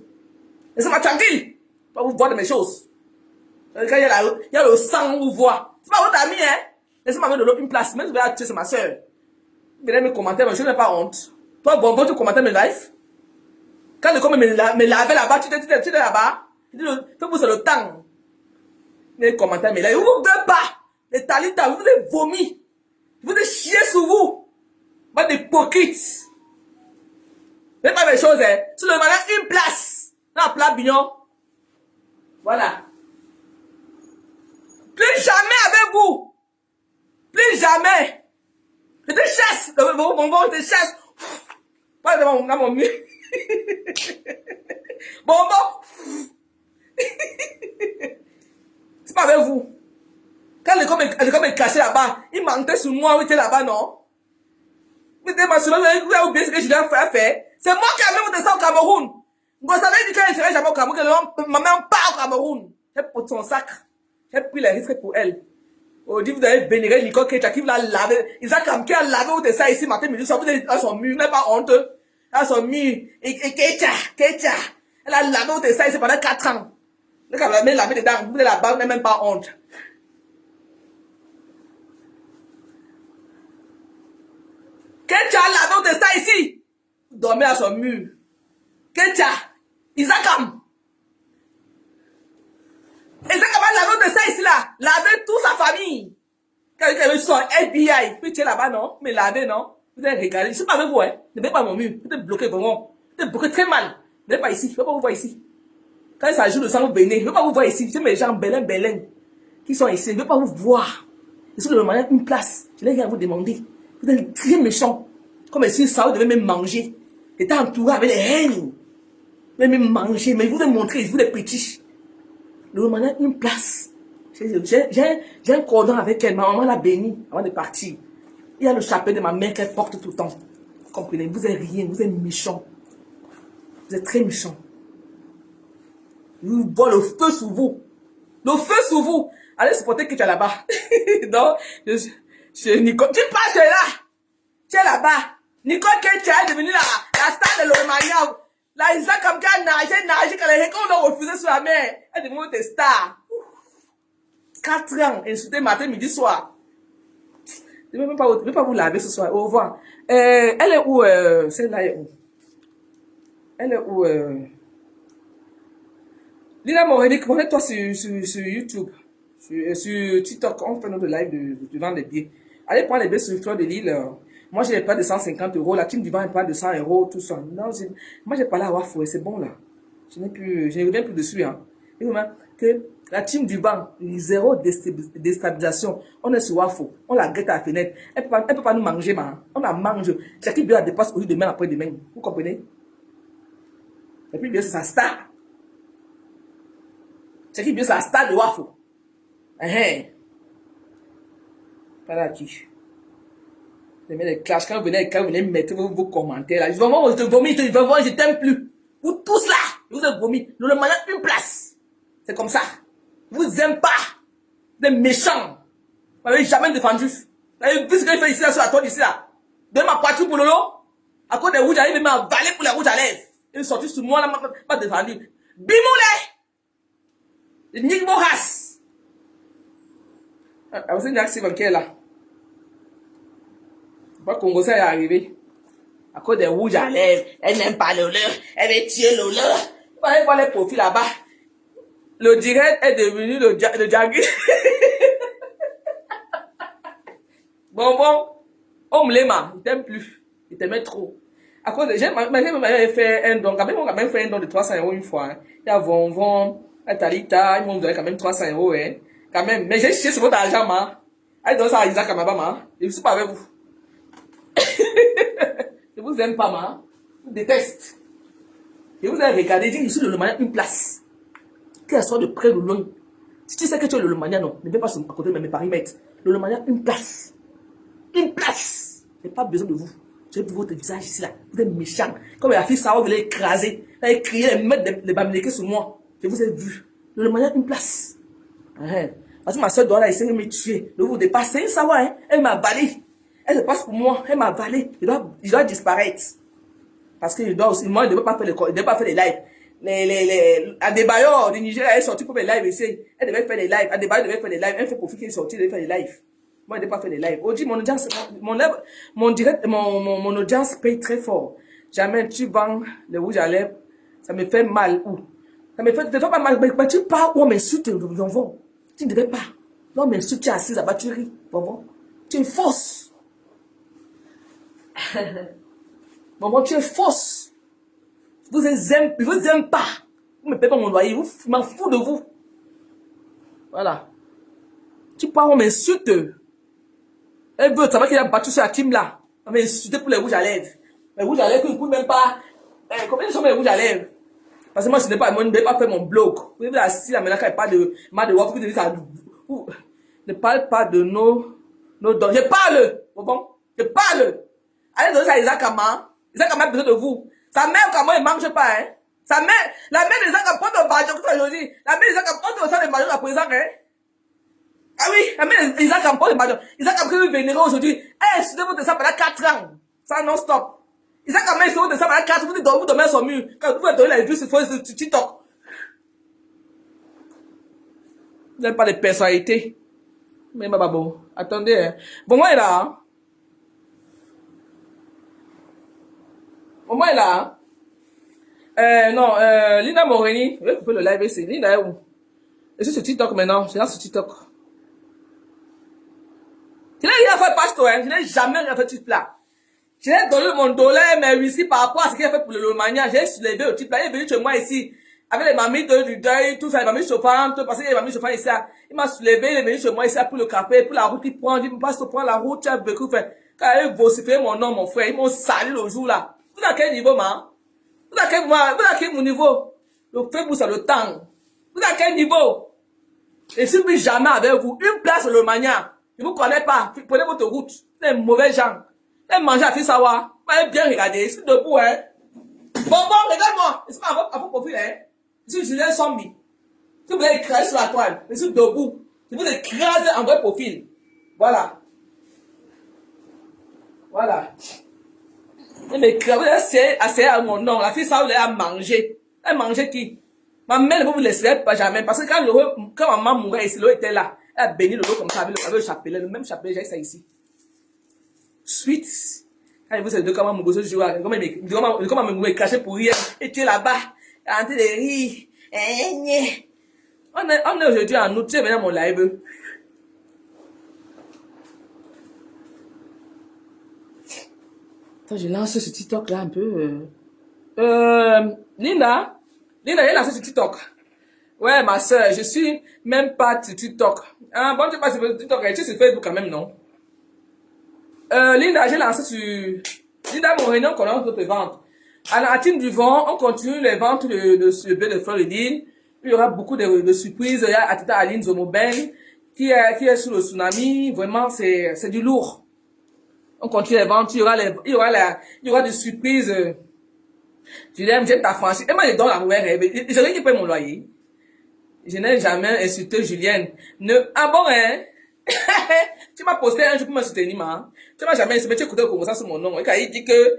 Laissez-moi tranquille. Pas vous voir de mes choses. Quand il y a le sang, vous voit. C'est pas votre ami, hein. Laissez-moi mettre de l'eau une place. Même si vous voulez tuer, c'est ma soeur. Venez me commenter, mais je n'ai pas honte. Toi, bon, tu commentais mes lives. Quand le com me lavait là-bas, tu étais là-bas. Fais-vous c'est le temps. Les commentaires, mais là, vous ne pouvez pas. Les Talita, vous avez vomi. Vous avez chié sur vous. Pas des hypocrites. Vous n'avez pas les choses, hein. Sur le malin, une place. Dans la plat bignon. Voilà. Plus jamais avec vous. Plus jamais. Je te chasse. Bonbon, je te chasse. Pas de mon mur. Bonbon. C'est pas avec vous. Quand l'école est caché là-bas, il mentait sur moi, oui, était là-bas, non? Mais t'es mentionné, vous avez oublié ce que je dois faire. C'est moi qui ai amené ça au Cameroun. Vous savez dit qu'elle ne serait jamais au Cameroun, que ma mère part au Cameroun. J'ai pris son sac. J'ai pris les risques pour elle. Aujourd'hui, vous avez vénéré Nicole Kecha qui vous l'a lavé. Isaac Kam qui a lavé ou de ça ici, matin, midi, soir, vous êtes à son mur, n'est pas honteux. À son mur. Et Kecha. Elle a lavé ou de ça ici pendant 4 ans. Le Cameroun a lavé dedans, vous êtes là-bas, vous n'avez même pas honte. Kecha a lavé ou de ça ici. Vous dormez à son mur. Kecha. Isaac Kam. Et ça, comment la de ça ici là, laver toute sa famille. Quand il avait son FBI, puis tu es là-bas, non? Mais laver, non? Vous avez regardé, je suis pas avec vous, hein? Ne venez pas mon mur, vous êtes bloqué vraiment. Vous êtes bloqué très mal. Ne venez pas ici, je ne veux pas vous voir ici. Quand ça joue le sang, vous venez, je ne veux pas vous voir ici. J'ai mes gens Belin, qui sont ici, je ne veux pas vous voir. Je suis demandant une place, je n'ai rien à vous demander. Vous êtes très méchants. Comme si ça, vous devez même manger. J'étais entouré avec les haines. Vous devez même manger, mais vous devez montrer, vous les petits. Le moment une place. J'ai un cordon avec elle. Ma maman l'a béni avant de partir. Il y a le chapelet de ma mère qu'elle porte tout le temps. Vous comprenez? Vous êtes rien. Vous êtes méchants. Vous êtes très méchants. Vous voyez le feu sur vous. Le feu sur vous. Allez supporter que tu es là-bas. Non, Nicole. Tu passes, tu es là. Tu es là-bas. Nicole, tu es devenue la star de l'Oromania. Là, Isaac comme qui a nagé, quand les récoltes ont refusé sur la mer. Elle est devenue des stars. 4 ans, insulté matin, midi, soir. Je ne vais pas vous laver ce soir. Au revoir. Elle est où? Celle-là est où? Elle est où? Lila Morelli, connecte-toi sur YouTube. Sur TikTok, on fait notre live de vendre des billets. Allez prendre les billets sur Fleur de Lille. Moi, je n'ai pas de 150 €. La team du vent n'est pas de 100 €, tout ça. Non, moi, j'ai parlé à Wafoué, c'est bon là. Je ne reviens plus dessus. Hein. Et vraiment, que la team du vent, zéro déstabilisation. On est sur Wafou, on la guette à la fenêtre. Elle ne peut pas nous manger, man. On la mange. Chaque bio la dépasse aujourd'hui, demain, après-demain. Vous comprenez? Et puis, bien, c'est sa star. Chaque bio, c'est la star de Wafou. Pas là, qui? Je mets les clashs quand vous venez mettre vos commentaires là. Je vais voir, je te vomis, je t'aime plus. Vous tous là, je vous ai vomi. Nous le manions une place. C'est comme ça. Je vous aime pas. Vous êtes méchants. Vous m'avez jamais défendu. Vous avez vu ce que je fais ici là sur la toile ici là. Donne ma poitrine pour Lolo. À cause des rouges à lèvres, il m'a avalé pour les rouges à lèvres. Il est sorti sur moi là, pas défendu. Bimoulé. Nick Moras. Ah, vous êtes Jack Sivanké là. Pas Congo, ça est arrivé. À cause des rouges à lèvres, elle n'aime pas Lolo, elle veut tuer Lolo. Vous allez voir les profils là-bas. Le direct est devenu le Jagui. Bon, on me l'aima, il t'aime plus. Il t'aimait trop. À cause de, j'ai fait un don, quand même fait un don de 300 € une fois. Hein. Il y a Vonvon, à Talita, ils m'ont donné quand même 300 €, hein. Quand même. Mais j'ai chié sur votre argent, man. Allez donner ça à Isaac Kamaba, man. Je ne suis pas avec vous. Je vous aime pas, man. Je vous déteste. Je vous ai regardé, j'ai ici le Lomania une place. Qu'elle soit de près ou de loin. Si tu sais que tu es le Lomania, non, ne viens pas à côté de mes parimètres. Le Lomania, une place. Une place. Je n'ai pas besoin de vous. Je vais voir votre visage ici, là. Vous êtes méchant. Comme la fille Sarah, vous l'avez écrasé. Vous avez crié, elle mettre des bamléqués sur moi. Je vous ai vu. Le Lomania, une place. Parce que ma soeur doit là, essayer de me tuer. Ne vous dépassez, ça va, hein. Elle m'a avalé. Elle se passe pour moi. Elle m'a avalé. Je dois disparaître. Parce que je dois aussi, moi, je ne devais pas faire les lives. Adebayo du Niger, elle est sortie pour les lives ici. Elle devait faire les lives. Adebayo devait faire les lives. Elle fait profiter qu'elle est sortie, elle devait faire les lives. Moi, je ne devais pas faire les lives. Aujourd'hui, mon audience paye très fort. Jamais tu vends le rouge à lèvres. Ça me fait mal. Où? Ça me fait pas mal. Mais tu parles où on m'insulte, tu ne devais pas. Non, mais si tu es assise là-bas, tu ris. Bon. Tu es fausse. Bon, tu es fausse. Je vous aime pas. Vous ne me payez pas mon loyer. Je m'en fous de vous. Voilà. Tu parles, on m'insulte. Elle veut savoir qu'il a battu sur la team là. On m'a insulté pour les rouges à lèvres. Les rouges à lèvres, ils ne coûtent même pas. Combien sont les rouges à lèvres? Parce que moi, je ne vais pas faire mon blog. Vous êtes assis là, maintenant, quand il parle de ma de WAF, vous ne parlez pas de nos dons. Je parle. Bon, je parle. Allez donner ça à Isaac Ama. Isaac Ama a besoin de vous. Sa mère, comment il ne mange pas, hein? Sa mère, la mère de Isaac Ama prend le bâton aujourd'hui. La mère de Isaac Ama prend le sang de bâton à présent, hein? Ah oui, la mère d'Isaac Ama prend le bâton. Isaac Ama peut vénérer aujourd'hui. Eh, je vous de ça pendant 4 ans. Ça non-stop. Isaac Ama, il se de ça pendant 4 ans. Vous dormez sur son mur. Quand vous donner la vue sur TikTok. Vous n'avez pas de personnalité. Mais ma babo, attendez, hein. Bon, moi, il est là, hein. Bon, moi, il est là, hein. Non, Linda Moreni, je vais couper le live ici. Linda est où? Je suis sur TikTok maintenant. Je suis là sur TikTok. Je n'ai rien fait, pasteur, hein. Je n'ai jamais rien fait type là. Je n'ai donné mon dollar, mais ici, par rapport à ce qu'il a fait pour le Romania, j'ai soulevé au type là. Il est venu chez moi ici. Avec les mamies du deuil, tout ça, les mamies chauffantes, parce qu'il y a les mamies chauffantes ici. Il m'a soulevé, il est venu chez moi ici pour le café, pour la route qu'il prend. Il me passe pour prendre la route, tu as beaucoup fait. Quand il a vociféré mon nom, mon frère, ils m'ont sali le jour là. Vous à quel niveau, man? Vous à quel niveau? Le Facebook, c'est le temps. Vous à quel niveau? Et si je ne suis jamais avec vous, une place le Romania, je ne vous connais pas. Prenez votre route. C'est un mauvais gens. Et mangez à Fissawa. Vous allez bien regarder. Je suis debout, hein. Bon, regarde-moi. C'est pas à vos profils, hein. Je suis Julien Sombi. Si vous voulez écraser sur la toile, je suis debout. Je vous écrase en vrai profil. Voilà. Voilà. Et mais vous essayez à mon nom. La fille, ça, vous allez à manger. Elle mangeait qui? Ma mère ne vous laisserait pas jamais. Parce que quand maman mourait ici, l'eau était là. Elle a béni l'eau comme ça avec le chapelet. Le même chapelet, j'ai ça ici. Suite. Quand vous savez comment mon gosse joue, comment me mourir caché pour rien. Et tu es là-bas. En train de rire. On est aujourd'hui en août, tu es venu à mon live. Attends, je lance ce TikTok là un peu. Linda, j'ai lancé sur TikTok. Ouais, ma soeur, je suis même pas sur TikTok. Ah, bon, tu es pas sur TikTok, tu es sur Facebook quand même, non? Linda, j'ai lancé sur Linda Moreno, on commence notre vente. À la team du vent, on continue les ventes de blé de Floridine. Il y aura beaucoup de surprises. Il y a Atita Aline Zomoben qui est sous le tsunami. Vraiment, c'est du lourd. On continue les ventes. Il y aura des surprises. Julien, j'aime ta franchise. Et moi, je donne la nouvelle rêve. Je n'ai pas mon loyer. Je n'ai jamais insulté Julienne. Ah bon, hein? Tu m'as posté un jour pour me soutenir, man. Tu m'as jamais insulté, tu écoutais comme ça sur mon nom. Et quand il dit que,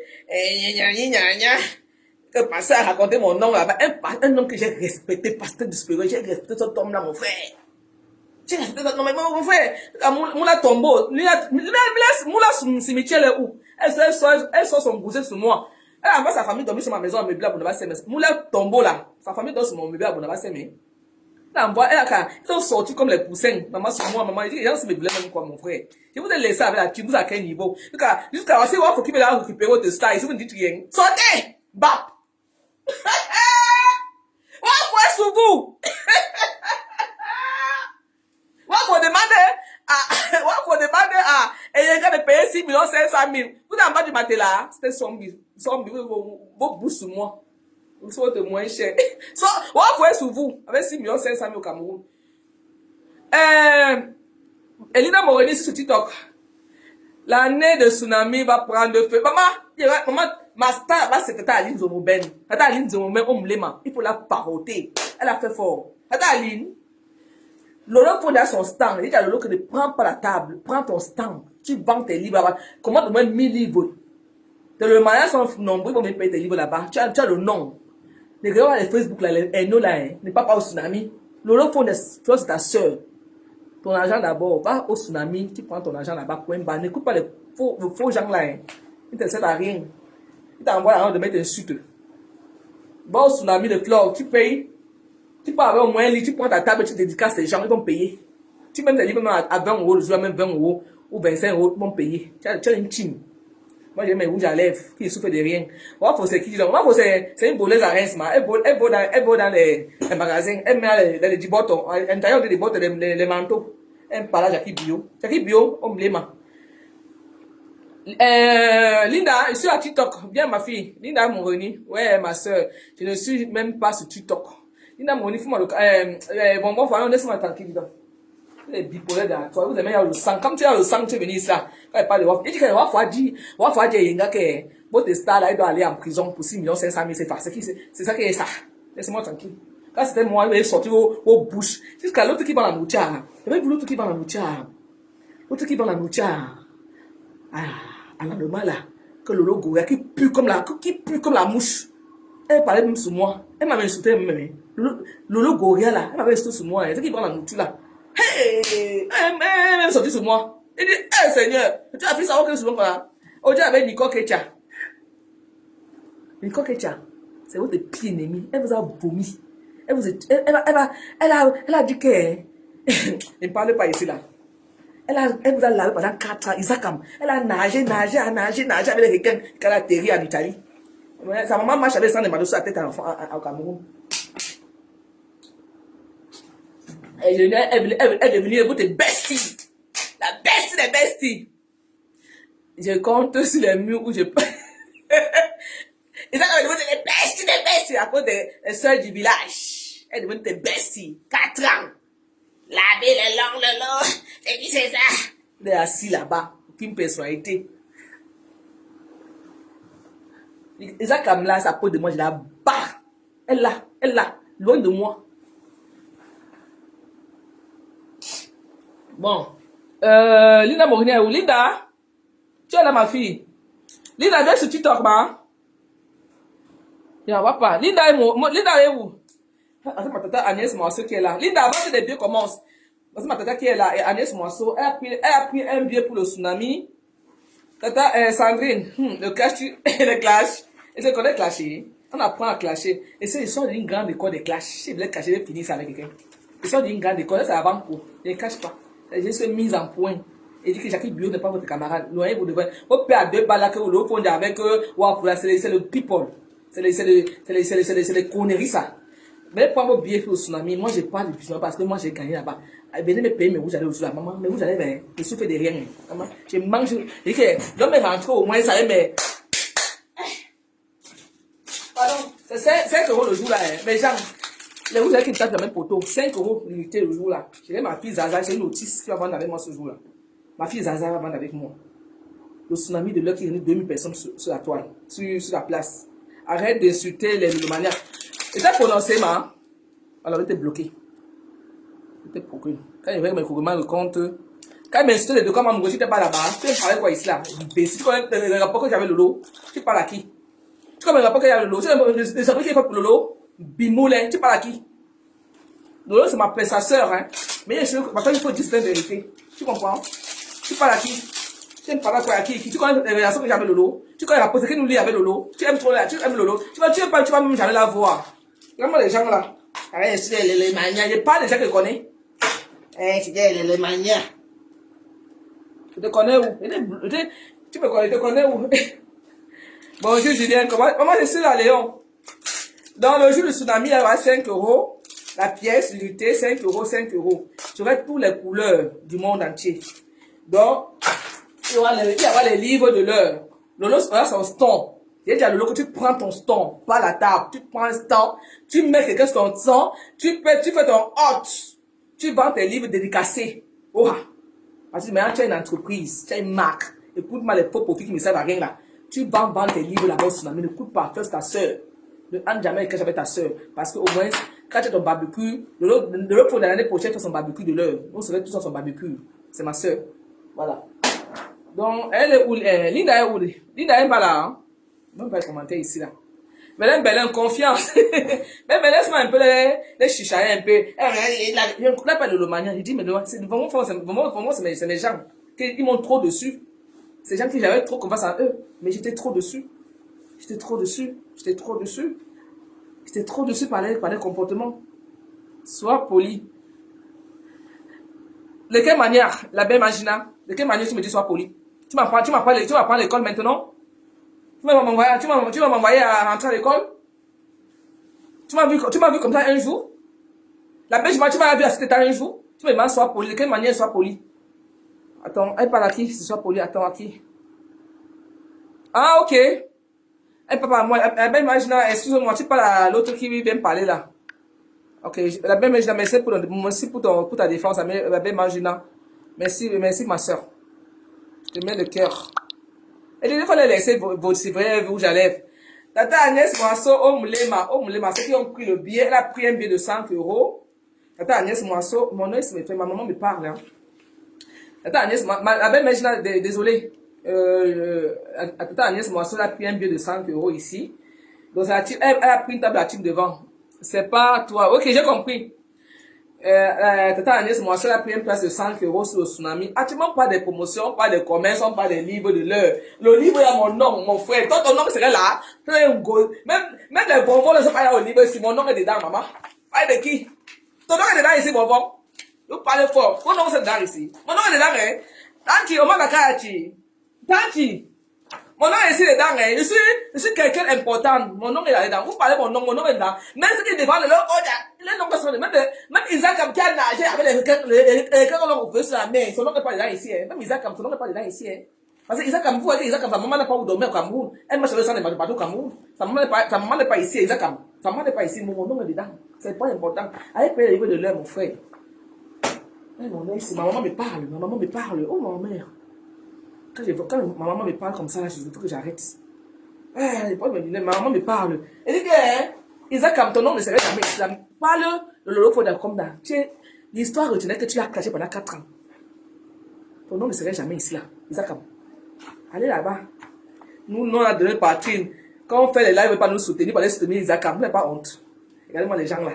que pasteur a raconté mon nom là-bas. Un homme que j'ai respecté, pasteur du Spirit, j'ai respecté cet homme-là, mon frère. J'ai respecté cet homme-là, mon frère. Moula tombeau. Moula cimetière est où? Elle sort son gousset sur moi. Elle envoie sa famille dormir sur ma maison à Mébila pour ne pas s'aimer. Moula tombeau là. Sa famille dort sur mon Mébila pour ne pas s'aimer. Ils sont sortis comme les poussins. Maman sur moi, maman, les gens se me voulaient même quoi, mon frère. Je vous ai laissé avec la tribu à quel niveau. Jusqu'à ce qu'il va récupérer votre style. Si vous ne dites rien, sortez! Bap! Ouais, sous vous! Faut demander à, et il y a de payer 6 500 000. Vous n'avez pas du matin là, c'était zombie, vos bouches sur moi. Vous serez moins cher. Faut sous vous, avec 6 500 000 au Cameroun. Elina Moreni sur TikTok. L'année de tsunami va prendre feu. Maman, ma star, c'est Aline Zomoben. Aline Zomoben, il faut la paroter. Elle a fait fort. Aline. Lolo faut dans son stand. Il dit à Lolo que ne prends pas la table. Prends ton stand. Tu vends tes livres. Comment te moins 1000 livres? Dans le mariage sont nombreux, ils vont même payer tes livres là-bas. Tu as le nom. Les gars, les Facebook là, les no là, n'est pas au tsunami. Lolo faut c'est ta soeur. Ton argent d'abord. Va au tsunami. Tu prends ton argent là-bas. N'écoute pas les faux gens là. Ils ne te servent à rien. Ils t'envoient l'argent de mettre un suite. Va au tsunami de flore. Tu payes. Tu peux avoir au moins un lit, tu prends ta table, tu dédicaces les gens, ils vont payer. Tu mets des livres même à 20 euros, le jour, même 20 euros ou 25 euros, ils vont payer. Tu as une team. Moi, j'ai mes rouges à lèvres qui ne souffrent de rien. Moi, c'est qui dit donc? Moi, c'est une boleuse à Reims. Elle vaut dans les magasins. Elle met dans les bottons, à l'intérieur des bottons, les manteaux. Elle parle à Jackie Bio. Jackie Bio, on me l'aime. Linda, je suis à TikTok. Bien, ma fille. Linda Moroni. Ouais, ma soeur. Je ne suis même pas sur TikTok. Linda Moroni, fais-moi le bon, voilà, laisse-moi tranquille, donc. Les bipolaires dans toi, vous aimez le sang. Comme tu as le sang, tu es venu ça. Quand il parle de Waf, il dit que Waf a dit, Yenga, que votre star là, il doit aller en prison pour 6 500 000 CFA. C'est ça qui est ça. Laissez-moi tranquille. Quand c'était moi, il est sorti aux bouches. Jusqu'à l'autre qui va la moucha. Et même l'autre qui va la moucha. L'autre qui va la moucha. Ah, à la normal là. Que le logo, qui pue comme la mouche. Elle parlait même sur moi. Elle m'avait insulté même. Le logo, là, elle m'avait insulté sur moi. C'est qui va la moucha là. Hey, elle est sortie sur moi. Il dit, hey Seigneur, tu as fait savoir que souvent quoi. Aujourd'hui avec Nicole Kecha. Nicole Kecha, c'est votre pire ennemi. Elle vous a vomi. Elle a dit que, ne parle pas ici là. Elle vous a lavé pendant 4 ans. Isakam. Elle a nagé avec les requins qu'elle a atterri en Italie. Sa maman marche avec ça de sur la tête au Cameroun. Elle est devenue votre bestie. La bestie des besties. Je compte sur les murs où je peux. Et ça, elle est devenue des besties à cause des soeurs du village. Elle est devenue des besties. 4 ans. Laver le long. C'est qui c'est ça? Elle est assise là-bas. Aucune personnalité. Et ça, comme là, sa peau de moi, je la bats. Elle là, loin de moi. Bon. Linda Morini est où? Linda? Tu es là, ma fille? Linda, viens sur TikTok, ma. Je ne vois pas. Linda est où? C'est ma tata Agnès Moisseau qui est là. Linda, avant que les biais commencent. C'est ma tata qui est là. Et Agnès Moisseau, elle a pris un billet pour le tsunami. Tata Sandrine, le clash. Et c'est qu'on est clashé. On apprend à clasher. Et c'est l'histoire d'une grande école de clash. Si vous voulez clasher, je vais finir ça avec quelqu'un. L'histoire d'une grande école, c'est avant cours. Je ne cache pas. Je suis mise en point. Et dit que Jackie Bio n'est pas votre camarade. Loin, vous devez. Vous payez à 2 balles là que vous le fondez avec c'est le people. C'est les conneries ça. Mais pour vos billets pour le tsunami, moi je parle de tsunami parce que moi j'ai gagné là-bas. Venez me payer, mais vous allez au la maman, mais vous allez, je souffre de rien. Je mange, et que, l'homme est rentré au moins, ça y est, mais. Pardon, c'est 5 euros le jour là, mais genre, les rouges qui me tapent dans le même poteau, 5 euros l'unité le jour là. J'ai ma fille Zaza, j'ai une autiste qui va vendre avec moi ce jour là. Ma fille Zaza va vendre avec moi. Le tsunami de l'heure qui réunit 2000 personnes sur la toile, sur la place. Arrête d'insulter les maniaques. Et ça prononcé, ma. Alors, elle était bloquée. Quand il me me compte, quand il m'insulte de comment je n'étais pas là-bas, tu parlais quoi ici là? Si tu connais le rapport que j'avais Lolo, tu parles à qui? Tu connais le rapport que j'avais Lolo? Tu connais le rapport qu'il fait pour Lolo? Bimoulin, tu parles à qui? Lolo, c'est sa soeur, hein. Mais maintenant, il faut dire la vérité. Tu comprends? Tu parles à qui? Tu aimes parler à qui? Tu connais la relation que j'avais Lolo? Tu connais la pose qu'il nous lit avec Lolo? Tu aimes trop là, tu aimes Lolo? Tu vas même jamais la voir. Regarde-moi les gens là. Arrête, c'est les manias. Je parle des gens que je connais. C'est les manias. Tu te connais où? Tu te connais où? Bonjour Julien, comment je suis là, Léon? Dans le jour du tsunami, il y aura 5 euros. La pièce, l'unité, 5 euros, 5 euros. J'aurai toutes les couleurs du monde entier. Donc, il y aura les livres de l'heure. Lolo aura son stand. J'ai dit à Lolo que tu prends ton stand, pas la table. Tu prends un stand, tu mets quelqu'un sur ton stand, tu fais ton hôte. Tu vends tes livres dédicacés. Oh, parce que maintenant tu as une entreprise, tu as une marque. Écoute-moi les faux profits qui ne servent à rien là. Tu vends tes livres là-bas au tsunami. Ne coûte pas, fais ta soeur. Ne hante jamais que j'avais ta soeur. Parce qu'au moins, quand tu as ton barbecue, l'autre pour l'année prochaine, tu as son barbecue de l'heure. On serait tous dans son barbecue. C'est ma soeur. Voilà. Donc, elle est où? Linda est où? Linda est pas là. Hein? On va commenter ici là. Mais là, belle confiance. Mais laisse-moi un peu les chichailler un peu. Je ne connais pas de l'omania. Je dis, mais c'est vraiment, c'est mes gens. Ils m'ont trop dessus. Ces gens qui j'avais trop confiance en eux. Mais j'étais trop dessus. J'étais trop dessus par les comportements. Sois poli. De quelle manière, la belle Magina, de quelle manière tu me dis sois poli? Tu m'apprends à l'école maintenant? Tu vas m'envoyer à rentrer à l'école? Tu m'as vu comme ça un jour? La belle Magina, tu m'as vu à cet état un jour? Tu me demandes sois poli. De quelle manière sois poli? Attends, elle parle à qui? Si sois poli, attends, à qui? Ah, ok. Elle parle à moi. La belle Magina, excuse-moi, tu parles à l'autre qui vient me parler là. Ok, la belle Magina, merci pour ta défense, la belle Magina. Merci, ma soeur. Je te mets le cœur. Et il faut les laisser c'est vrai, rouge à lèvres. Tata Agnès Moisseau, Omulema, ceux qui ont pris le billet, elle a pris un billet de 100 euros. Tata Agnès Moisseau, mon œil se me fait, ma maman me parle. Hein. Tata Agnès, la belle Magina, désolé. Tata Agnès Moisseau, elle a pris un billet de 100 euros ici. Donc, elle a pris une table à type devant. C'est pas toi. Ok, j'ai compris. Tata Agnès Moisseau a pris une place de 100 euros sur le tsunami. Actuellement, pas de promotion, pas de commerce, pas de livres de l'heure. Le livre, il y a mon nom, mon frère. Toi, ton nom serait là. Même les bonbons ne sont pas là au livre. Si mon nom est dedans, maman. Pas de qui? Ton nom est dedans ici, bonbon. Vous parlez fort. Mon nom est dedans ici. Mon nom est dedans, hein. Tanti, on m'a Tanti. Mon nom est ici dedans, hein. Je suis quelqu'un d'important. Mon nom est là dedans. Vous parlez mon nom est dedans. Même ceux qui défendent leur les noms sont même Isaac qui a nagé avec les on peut sur la mer. Son nom n'est pas dedans ici, hein. Même Isaac, son nom n'est pas dedans ici, hein. Parce que Isaac, vous voyez, Isaac, sa maman n'a pas où dormir au Cameroun. Elle marche sur le sang de bateau au Cameroun. Sa maman n'est pas ici, Isaac. Sa maman n'est pas ici. Mon nom est dedans. C'est pas important. Allez payer les livres de l'heure, mon frère. Mon nom ici, ma maman me parle. Oh, ma mère. Quand ma maman me parle comme ça, là, il faut que j'arrête. Ma maman me parle. Elle dit que Isaac, ton nom ne serait jamais islam. Parle de l'Europe comme dans. L'histoire retenait que tu as caché pendant 4 ans. Ton nom ne serait jamais islam. Isaac, allez là-bas. Nous, on a donné partie. Quand on fait les lives, pas nous soutenir, pas les soutenir Isaac, vous n'avez pas honte. Regardez-moi les gens là.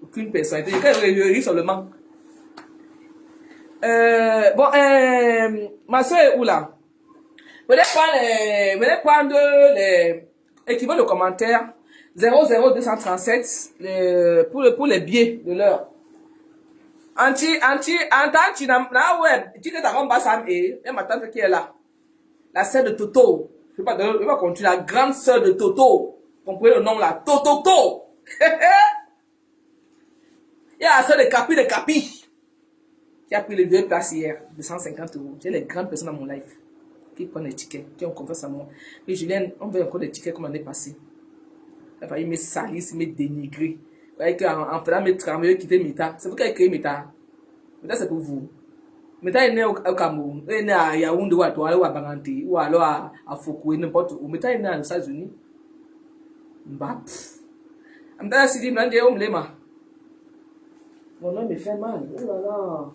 Aucune personnalité. Quand ils rient seulement. Ma soeur est où là? Venez prendre les écrivez le commentaire 00237 pour les billets de l'heure. Anti, na web, tu que ta maman Bassam et ma tante qui est là. La sœur de Toto. Je vais pas continuer. La grande sœur de Toto. Comprenez le nom là. Toto. Il y a la sœur de Capi. Qui a pris les 2 places hier de 150 euros. J'ai les grandes personnes dans mon live qui prennent les tickets, qui ont confiance en moi. Et Julien, on veut encore des tickets comme l'année passée. Elle va me salir, me dénigrer. Vous voyez qu'en faisant mes travailleurs quitter Meta, c'est vous qui avez créé Meta. Meta, c'est pour vous. Meta est né au Cameroun, est né à Yaoundé ou à Douala ou à Baganté ou alors à Foucault, n'importe où. Meta est né aux États-Unis. Bah, Amdala Sidi, Mlandé, Omlema. Mon nom me fait mal. Oh là là.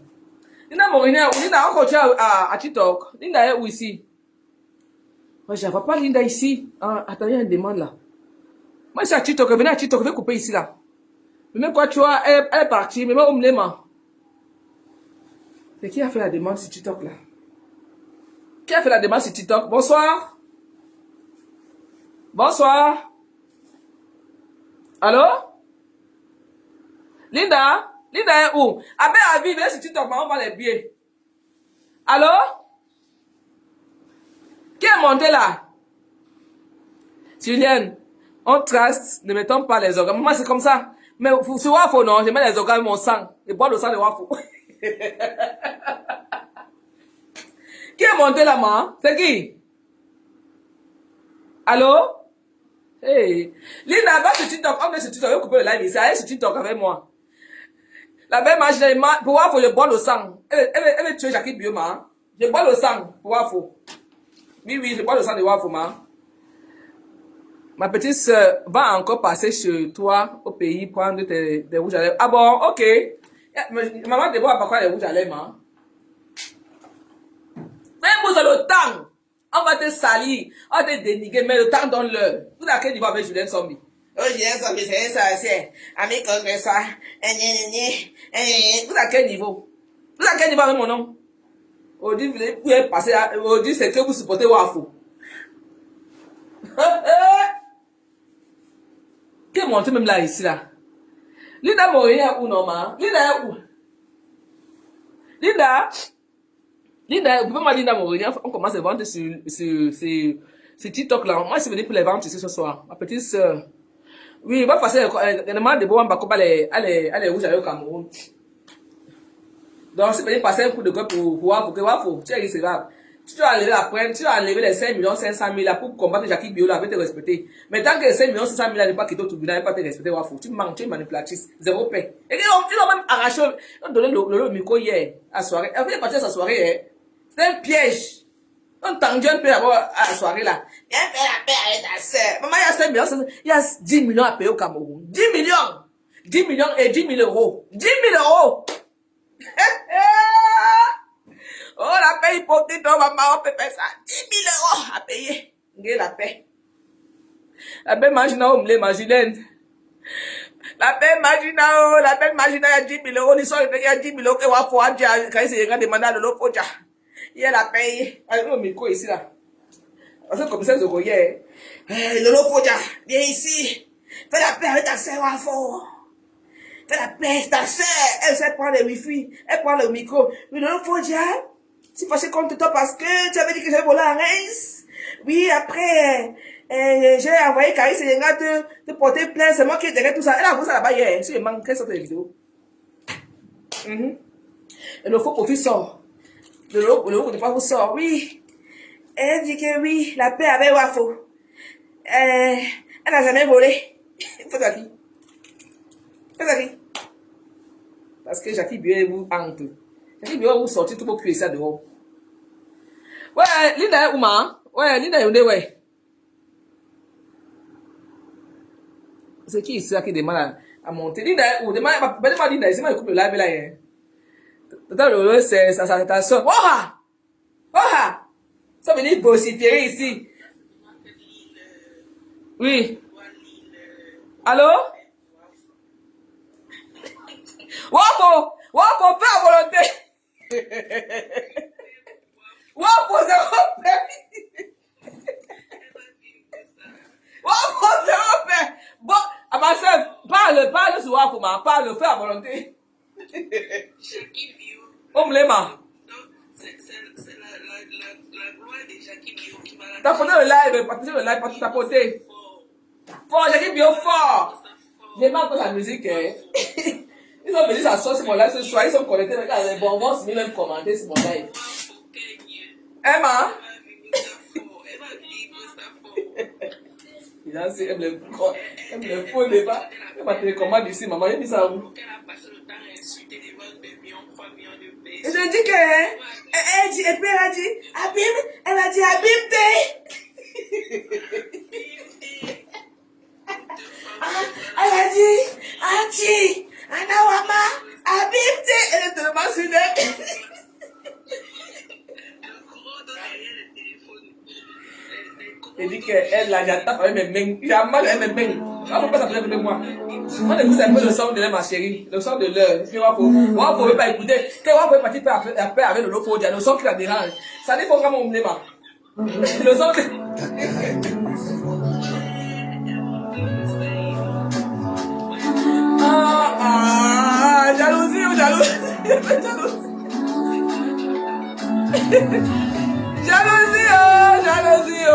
Linda Morina, Linda encore à TikTok. Linda est où ici? Moi, je ne vois pas Linda ici. Ah, attendez, il y a une demande là. Moi, c'est à TikTok. Venez à TikTok, je vais couper ici là. Mais même quoi, tu vois, elle est partie. Mais moi, on me l'aime. C'est qui a fait la demande sur TikTok là? Qui a fait la demande sur TikTok? Bonsoir. Bonsoir. Allô? Linda? Linda est où? Abbé a vu, venez sur TikTok, on va les billets. Allô? Qui est monté là? Julienne, on trace, ne mettons pas les organes. Moi, c'est comme ça. Mais sur Wafo, non, je mets les organes, mon sang. Je bois le sang de Wafo. Qui est monté là, moi? C'est qui? Allô? Hey. Linda, va sur TikTok, on est sur TikTok, je vais couper le live ici. Allez sur TikTok avec moi. La belle machine, pour voir, faut que je bois le sang. Elle veut tuer Jackie Bioma. Je bois le sang pour Wafo. Oui, je bois le sang de Wafo, ma. Ma petite soeur va encore passer chez toi au pays prendre des rouges à lèvres. Ah bon, ok. Maman, de voir pourquoi les rouges à lèvres, ma. Fais-moi le temps. On va te salir, on va te dénigrer, mais le temps donne-le. Vous à quel niveau avec Julien Sombi? Oh, Julien Sombi, c'est ça, c'est. Ami congresseur. Vous à quel niveau? Vous à quel niveau avec mon nom? Aujourd'hui, vous pouvez passer, aujourd'hui, c'est que vous supportez Wafo. Qui est monté même là, ici, là? Linda Morin est où, non, ma? Linda est où? Linda, vous pouvez m'aider Linda Morini, on commence à vendre sur TikTok là. Moi, je suis venu pour les ventes ici ce soir. Ma petite soeur. Oui, on va passer, il y a demande de boire un bac elle est rouge au Cameroun. Donc, c'est venu passer un coup de gueule pour Wafo. Tu es recevable. Tu dois enlever la prenne, tu dois enlever les 5 500 000 là pour combattre Jackie Bio là, avec te respecter. Mais tant que les 5 500 000 là n'est pas quitté au tribunal, n'est pas te respecter, Wafo. Tu manques, tu es manipulatrice. Zéro paix. Et ils ont même arraché, ils ont donné le micro hier, à la soirée. Elle est partie à sa soirée, hein. C'était un piège. On tendu un peu à la soirée là. Viens faire la paix avec ta sœur. Maman, il y a 5 millions, il y a 10 millions à payer au Cameroun. 10 millions. 10 millions et 10 000 euros. 10 000 euros. Oh, la paix hypocrite, oh, maman, on peut faire ça. 10 000 euros à payer. Regardez la paix. La paix marginale, on me l'imagine. La paix marginale, il y a 10 000 euros. Il y a 10 000 euros que Wafo a dit, quand il s'est demandé à l'eau, il y a la paix. Allez, le micro ici, là. Parce que comme ça, je voyais. Lolo Foja, viens ici. Fais la paix avec ta sœur, Wafo. Fais la paix avec ta sœur. Elle sait prendre le wifi. Elle prend le micro. Mais Lolo Foja, c'est fâché contre toi parce que tu avais dit que j'avais volé à Reims. Oui, après, j'ai envoyé Caris Seyenga te porter plainte. C'est moi qui ai derrière tout ça. Elle a vu ça là-bas hier. Si je manque, quelle sorte de vidéo? Et le faux profil sort. Le logo de pas vous sort. Oui. Elle dit que oui, la paix avec Wafo. Elle n'a jamais volé. Fais ça qui? Fais ça qui? Parce que Jackie Bio vous hante. Jackie Bio vous sortir tout pour cuire ça dehors. Ouais, Linda est Ouma. Ouais, Linda est où, ouais. C'est qui ici qui demande à monter? Linda est où? Demande Linda, c'est moi qui coupe le live là. Hein. C'est ça sonne. Waha! Waha! Ça veut dire vociférer ici. Oui. Allô? Wafo! Wafo, fais à volonté! Wafo, zéro paix! Wafo, zéro paix! Bon, à ma soeur, parle sur Wafo, parle, fais à volonté. Omlema. C'est la gloire de Jackie Bio qui m'a la. T'as posé le live, pour tapoter. Fort, Jackie Bio, fort. J'aime un peu la musique, hein. Ils ont venu s'asseoir sur mon live ce soir, ils sont connectés, regarde, les bonbons, c'est même commenter sur mon live. Emma. Il a aime le faux débat. Elle m'a télécommandé ici, maman, j'ai mis ça où? Et je dis que, et puis elle a dit, Abim, elle a dit, Anti, Anawama, Abim, elle est tellement sudée. Elle dit qu'elle la j'attaque avec mes mains. J'ai mal avec mes mains. On ne peut pas s'appeler avec moi. On écoute un peu le son de l'heure, ma chérie. Le son de l'heure. On ne peut pas écouter. On peut partir faire avec le loco. Le son qui la dérange. Ça dit qu'il faut vraiment me démarrer. Le son de... Jalousie. Jalousie.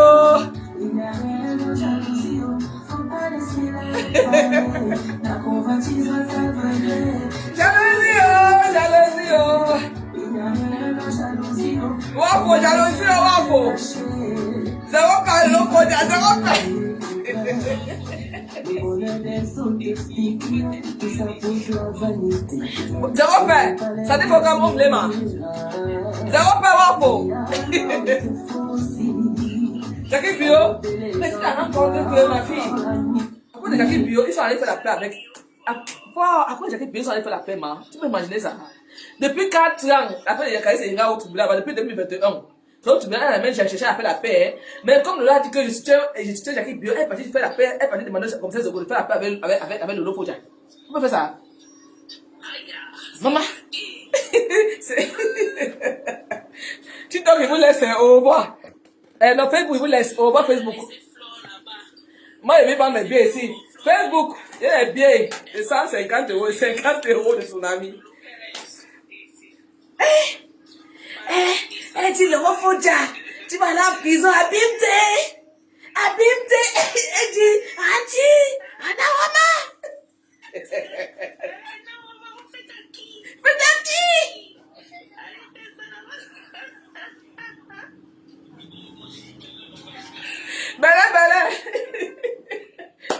Wafo, jalousie. Zéro pas, l'eau, zéro pas. Zéro paix, ça dit faut qu'on monte les mains. Zéro paix, Wafo. Jackie Bio, mais tu t'as rencontré que ma fille. Après de Jackie Bio, ils sont allés faire la paix avec. Après Jackie Bio, ils sont allés faire la paix, ma. Tu peux imaginer ça? Depuis 4 ans, après il y a Kaïs et au tribunal, depuis 2021. Donc, tu viens à la main, j'ai cherché à faire la paix. Hein. Mais comme le l'a dit que je suis Jackie Bio, elle est partie faire la paix, elle est partie demander comme ça de faire la paix avec le Lolo. On peut faire ça? Maman. TikTok, il vous laisse au revoir. Non, Facebook, il vous laisse au revoir Facebook. Moi, je vais pas mes billets ici. Facebook, il y a des billets de 150 €, 50 € de tsunami. Elle dit, le Fodia, tu vas aller en prison, abîme-toi. Abîme-toi. Elle dit, Anti, Anawama. Faites à qui?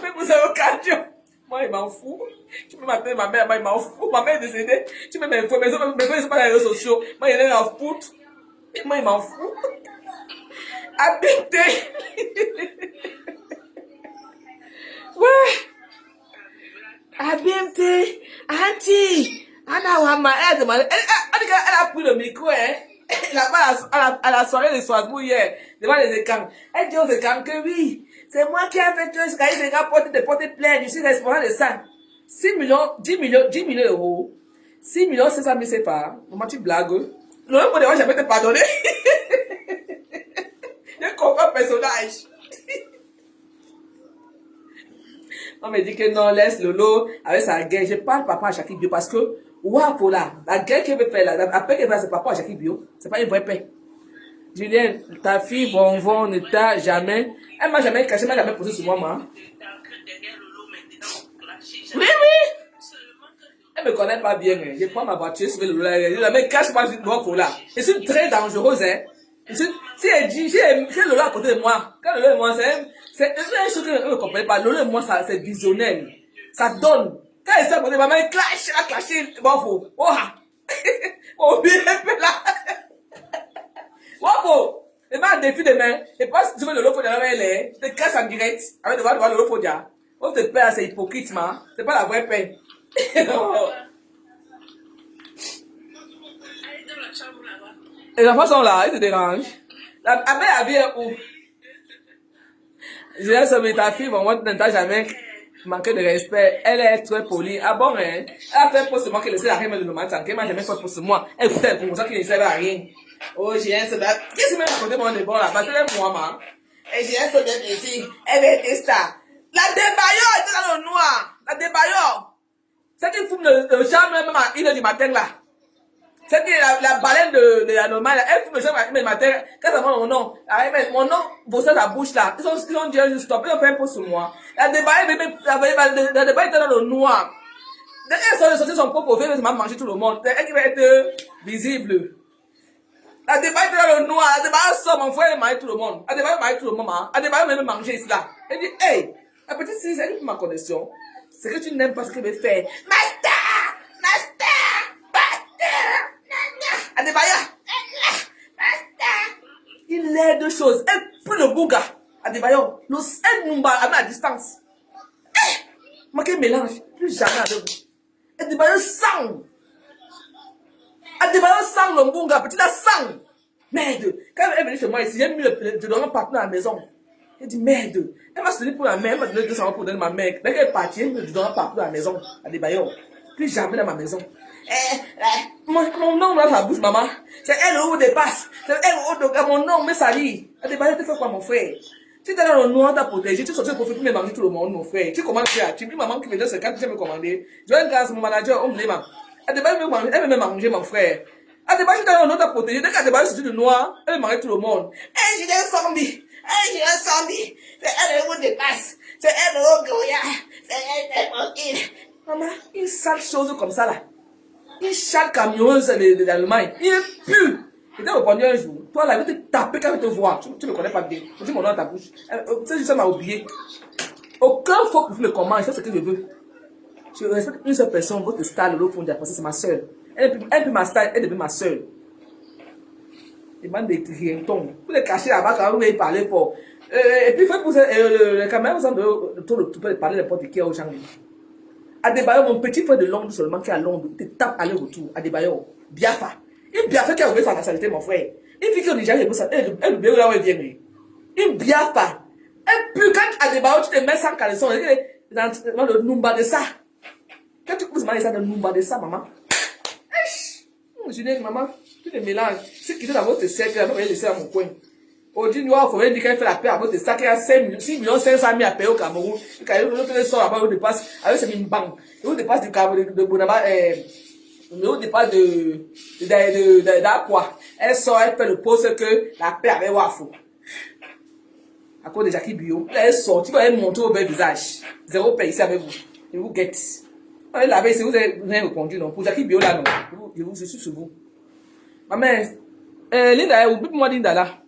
Mais vous avez occasion. Moi, il m'en fout. Tu peux m'appeler ma mère, moi, il m'en fout. Ma mère est décédée. Tu peux m'informer, mes frères ne sont pas dans les réseaux sociaux. Moi, il est en foot. Moi, il m'en fout. Habité. Ouais. Habité. Auntie. Anna Wama, elle a pris le micro, hein. Là-bas, à la soirée de Strasbourg hier, devant les écrans. Elle dit aux écrans que oui, c'est moi qui ai fait tout ce qu'il a porté plainte, je suis responsable de ça. 10 millions d'euros. 6 millions 500 000 CFA. Comment tu blagues? Le même ne va jamais te pardonner. Je comprends le personnage. On me dit que non, laisse Lolo avec sa guerre. Je parle papa à Jackie Bio parce que, waouh, là, la guerre qu'elle veut faire là, après qu'elle va, c'est papa à Jackie Bio, c'est pas une vraie paix. Julien, ta fille, Bonbon, ne t'a jamais, elle m'a jamais caché, elle m'a jamais posé sur moi. Oui, oui. Elle me connaît pas bien, hein. Je prends ma voiture, je vais Lolo, elle me cache pas une fois là. Je suis très dangereuse, hein. Si elle dit, si Lolo à côté de moi, quand Lolo et moi, c'est une chose que je ne comprends pas. Lolo et moi, c'est visionnel. Ça donne. Quand elle s'est à côté de moi, elle clash, elle a clashé. Bon, faut. Oh, oh, bien, là. Bon, faut. Elle m'a un défi demain. Et pas si tu veux Lolo Fodia, elle est. Je te cache en direct. Avec devant Lolo Fodia. On te paie, c'est hypocrite, man. C'est pas la vraie paix. Les enfants sont là, ils te dérangent. La mère vient où? Je laisse ta fille, bon, moi, tu n'as jamais manqué de respect. Elle est très polie. Ah bon, hein? Elle a fait pour moi qu'elle essaie d'arriver de le matin. Elle m'a jamais fait pour moi. Elle écoutait pour ça qu'il ne servait à rien. Oh, j'ai un soldat. Qu'est-ce que m'a raconté mon débord là? Parce que c'est moi, man. Et j'ai un soldat ici. Elle était ça. La débailleur était dans le noir. La débailleur. C'est qui fume le charme même à 1h du matin là. C'est que la baleine de la normale, elle fume le charme à 1h du matin. Quand ça va mon nom, mon nom, vous savez la bouche là. Ils ont dit, stop, ils ont fait un peu sur moi. La débailleur était dans le noir. Dès qu'elle sortit son propre verre, elle m'a mangé tout le monde. Elle qui va être visible. La débailleur était dans le noir. La débailleur sort, mon frère, elle m'a tout le monde. La débailleur m'a tout le monde. La débailleur m'a même mangé ici là. Elle dit, hey, la petite fille, c'est ma connexion. C'est que tu n'aimes pas ce qu'elle veut faire. Master! Adebayo! Il est deux choses. Elle prend le bouga. Adebayo. Elle nous bat à distance. Moi qui mélange. Plus jamais avec vous. Adebayo sang. Adebayo sang le bouga. Petit la sang. Merde. Quand elle est venue chez moi ici, j'ai mis le deodorant partout dans la maison. Elle dit merde. Elle m'a soutenu pour la mère. Elle m'a donné 200 € pour donner ma mère. Dès qu'elle est partie, elle me deodorant partout dans la maison. Adebayo. Plus jamais dans ma maison. Mon nom dans sa bouche, maman. C'est elle où dépasse. C'est elle où mon nom me salit. Adebayo, tu fais quoi, mon frère? Tu es dans le noir, t'as protégé. Tu sortis pour me manger tout le monde, mon frère. Tu commandes quoi? Tu dis maman qui me donne ce cas, tu sais me commander. Je vais grâce mon manager, on me l'aime. Adebayo, elle me manger, mon frère. Adebayo, tu es dans le noir, t'as protégé. Dès qu'Adebayo sortit du noir, elle me manger tout le monde. J'ai un zombie. J'ai un zombie. C'est elle où dépasse. C'est elle où Goya. C'est elle tranquille. Maman, une sale chose comme ça là. Une sale camionneuse d'Allemagne. Il pue. Je t'ai répondu un jour. Toi là, je vais te taper quand je te vois. Tu ne me connais pas bien. Je dis mon nom dans ta bouche. C'est juste ça m'a oublié. Aucun fois que vous me commandez, c'est ce que je veux. Je respecte une seule personne, votre star, l'autre fond parce que c'est ma soeur. Elle est ma star, elle est ma soeur. Les bandes de clientons. Vous les cachez là-bas quand vous voulez parler fort. Et puis, il faut pousser les caméras, vous avez parler n'importe qui aux gens. Adebayo, mon petit frère de Londres seulement qui est à Londres, il te tape aller-retour. Adebayo, Biafra. Une Biafra qui a ouvert sa nationalité, mon frère. Une fille qui a déjà elle oublie là où elle vient. Une Biafra. Et puis quand Adebayo, tu te mets sans caleçon, dans le numba de ça. Quand tu pousses ça dans le numba de ça, maman. Je dis, maman, tu te mélanges. Si tu es dans votre cercle, vous allez laisser à mon coin. Aujourd'hui, il faut dire qu'elle fait la paix à votre sac, il y a 6 500 000 à payer au Cameroun. Quand l'autre sort là-bas, il dépasse, avec ses banques. Il dépasse du Cameroun, de Bonaba, Au départ d'Aqua. Elle sort, elle fait le poste que la paix avait Wafo. À cause de Jackie Bio. Elle sort, tu vas elle monter au bel visage. Zéro paix ici avec vous. Je vous guette. Elle l'avait, si vous avez rien répondu, non. Pour Jackie Bio là, non. Je suis sur vous. Ma mère, Linda, oublie-moi Linda là.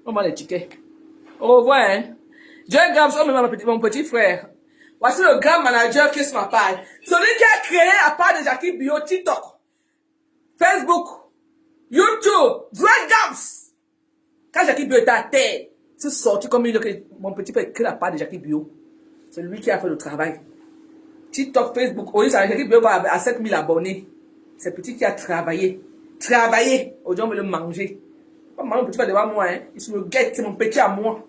On m'a les tickets. Au revoir, hein. Joël Grams, mon petit frère. Voici le grand manager qui se m'appelle. Celui qui a créé, à part de Jackie Bio, TikTok, Facebook, YouTube, Joël Grams. Quand Jackie Bio était à terre, c'est sorti comme mon petit frère créé à part de Jackie Bio. C'est lui qui a fait le travail. TikTok, Facebook, aujourd'hui, Jackie Bio va à 7000 abonnés. C'est le petit qui a travaillé. Travaillé. Aujourd'hui, on veut le manger. Pas manger mon petit frère devant moi, hein. Il se me guette, c'est mon petit à moi.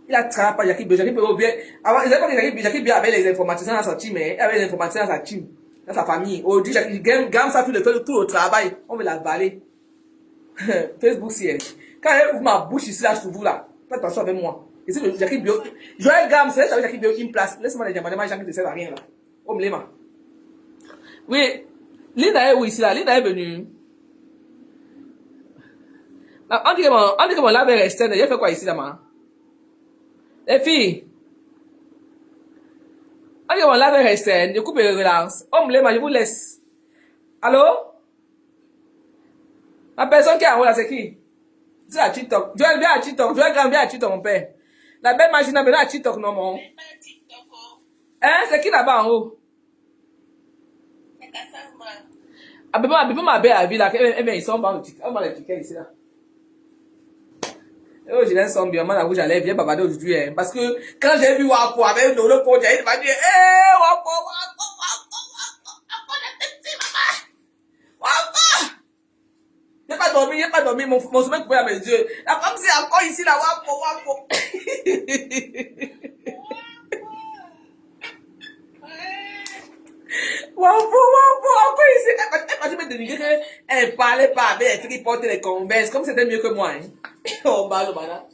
Il a travaillé par Jackie Bio. Jackie Bio bien. Avant, ils n'avaient pas que Jackie Bio avait les informaticiens dans sa team, mais il avait les informaticiens dans sa team, dans sa famille. Aujourd'hui, Jackie Gamme, ça fait tout le travail. On veut la baler. Facebook, c'est. Quand elle ouvre ma bouche ici, là, je vous là. Faites attention avec moi. Et c'est Jackie Bio. Joël Gamme, c'est ça, Jackie Bio, une place. Laisse-moi les demander, moi, Jackie ne sert à rien, là. Oh, m'lema. Oui. Linda est où ici, là? Linda est venue. On dit que mon lave est resté. Il fait quoi ici, là, ma? Les filles, on dit que mon lave est resté. Je coupe et relance. Oh, m'lema, je vous laisse. Allô? La personne qui est en haut, là, c'est qui? C'est à TikTok. Joël vient à TikTok. Joël Grand vient à TikTok, mon père. La belle machine a venu à TikTok, non, mon. Hein? C'est qui là-bas en haut? C'est Cassandra. Ah, ben, ma belle à vie, là. Eh bien, ils sont dans le ticket. On va les tickets ici, là. Oh, je laisse son bien, moi, là où j'allais, viens babader aujourd'hui, hein. Parce que quand j'ai vu Wapo avec le projet, il m'a dit, Wapo, j'ai pas dormi, mon sommeil coupé à mes yeux. La femme, c'est encore ici, là, Wapo. Encore ici. Elle m'a dit qu'elle parlait pas avec elle qui portait les converses, comme c'était mieux que moi, hein. Oh, bah, là.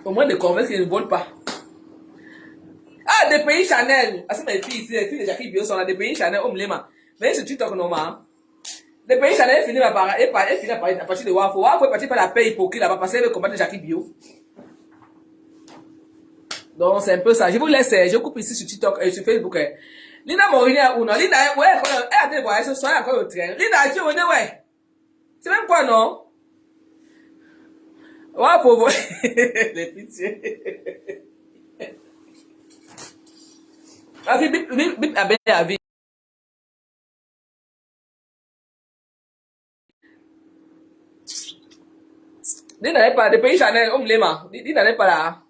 Au moins, des converses qui ne volent pas. Ah, des pays Chanel. Ah, c'est mes filles ici, les filles de Jackie Bio sont là, des pays Chanel, m'lema. Mais c'est TikTok normal. Des pays Chanel finit à partir de Wafo. Wafo est parti faire la paix hypocrite là-bas parce qu'elle veut combattre Jackie Bio. Donc, c'est un peu ça. Je vous laisse, je coupe ici sur TikTok et sur Facebook. Linda Morini est où, non? Linda, ouais, elle a des voyages, ce soir, encore au train. Linda, tu es où, ouais? C'est même quoi, non? Ouais, pour vous. Les pitiés. La fille, bip, la vie. Linda n'est pas, des pays Chanel, on me l'aime. Linda n'est pas là.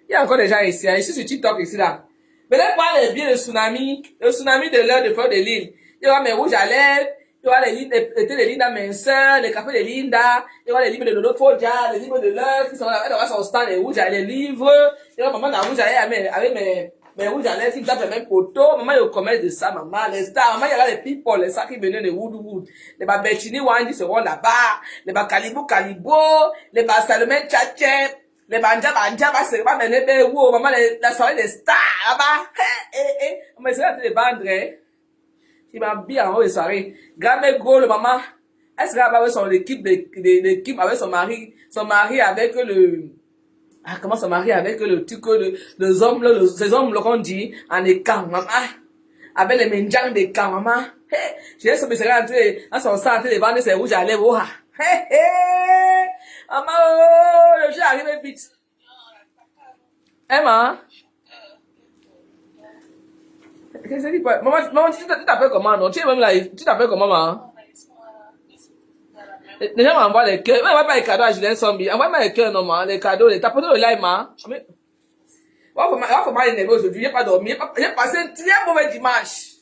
Il y a encore des gens ici, hein, ici sur TikTok, ici là. Mais là, parle bien le tsunami de l'heure de fleur de l'île. Il y aura mes rouges à lèvres, il y aura les Linda Minceur, les cafés de Linda, il y aura les livres de Lolo Fodia, les livres de l'heure qui sont là, elle aura son stand, les rouges à les livres, il y aura maman dans rouge à lèvres avec mes rouges à lèvres qui tapent les mêmes poteaux, maman il y a au commerce de ça, maman, les stars, maman il y aura les people, les stars qui venaient de Woodwood, les Babetini Wandi seront là-bas, les Bakalibo Kalibo, les Salomé Tchatche, les banja, c'est pas mener où, maman, la soirée des stars, là-bas. Mais c'est là de les vendre, hein. Il m'a bien en haut de soirée. Gramé gros, le maman. Elle sera avec son équipe, avec son mari avec le, comment son mari avec le truc, les hommes, ces hommes, qu'on dit, en écart, maman. Avec les menjans des camps, maman. J'ai ce monsieur rentré, dans son sang, de vendre ses rouges à lèvres, maman, oh, le jeu arrive vite. Emma? Qu'est-ce que tu peux? Maman, tu t'appelles comment, non? Tu es même là, tu t'appelles comment, maman? Les gens m'envoient les cœurs. Mais on va pas les cadeaux à Julien Sombi. Envoie-moi les cœurs, non, maman. Les cadeaux, les tapots de live, maman. Faut mal énerver aujourd'hui. J'ai pas dormi. J'ai passé un très mauvais dimanche.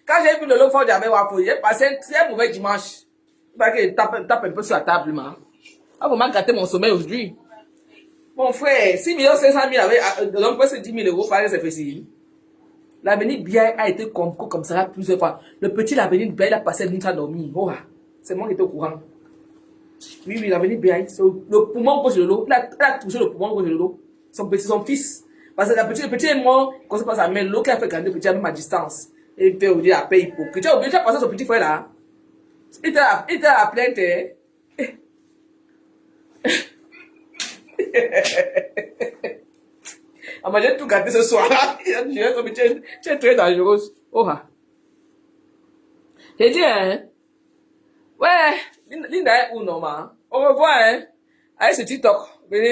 Quand j'ai vu le lot fort d'Amé Wafo, j'ai passé un très mauvais dimanche. Il faut que tape un peu sur la table, maman. Faut mal gâter mon sommeil aujourd'hui. Mon frère, 6 500 000 avec, donc presque 10 000 euros, pareil, c'est facile. L'avenir bien a été comme ça plusieurs fois. Le petit l'avenir bien, il a passé une nuit à dormir. Oh, c'est moi qui étais au courant. Oui, l'avenir bien, c'est le poumon gauche de l'eau. Il a touché le poumon gauche de l'eau. Son fils. Parce que le petit est mort, il ne connaît pas sa main. L'eau qui a fait grandir le petit à même à distance. Il fait oublier la paix hypocrite. Tu as oublié, tu as passé son petit frère là. Il t'a plainte. On m'a dit tout gâté ce soir. Tu es très dangereuse. Oh, ah. J'ai dit, hein. Ouais, Linda est où, non, ma? Au revoir, hein. Allez, ce TikTok. Venez.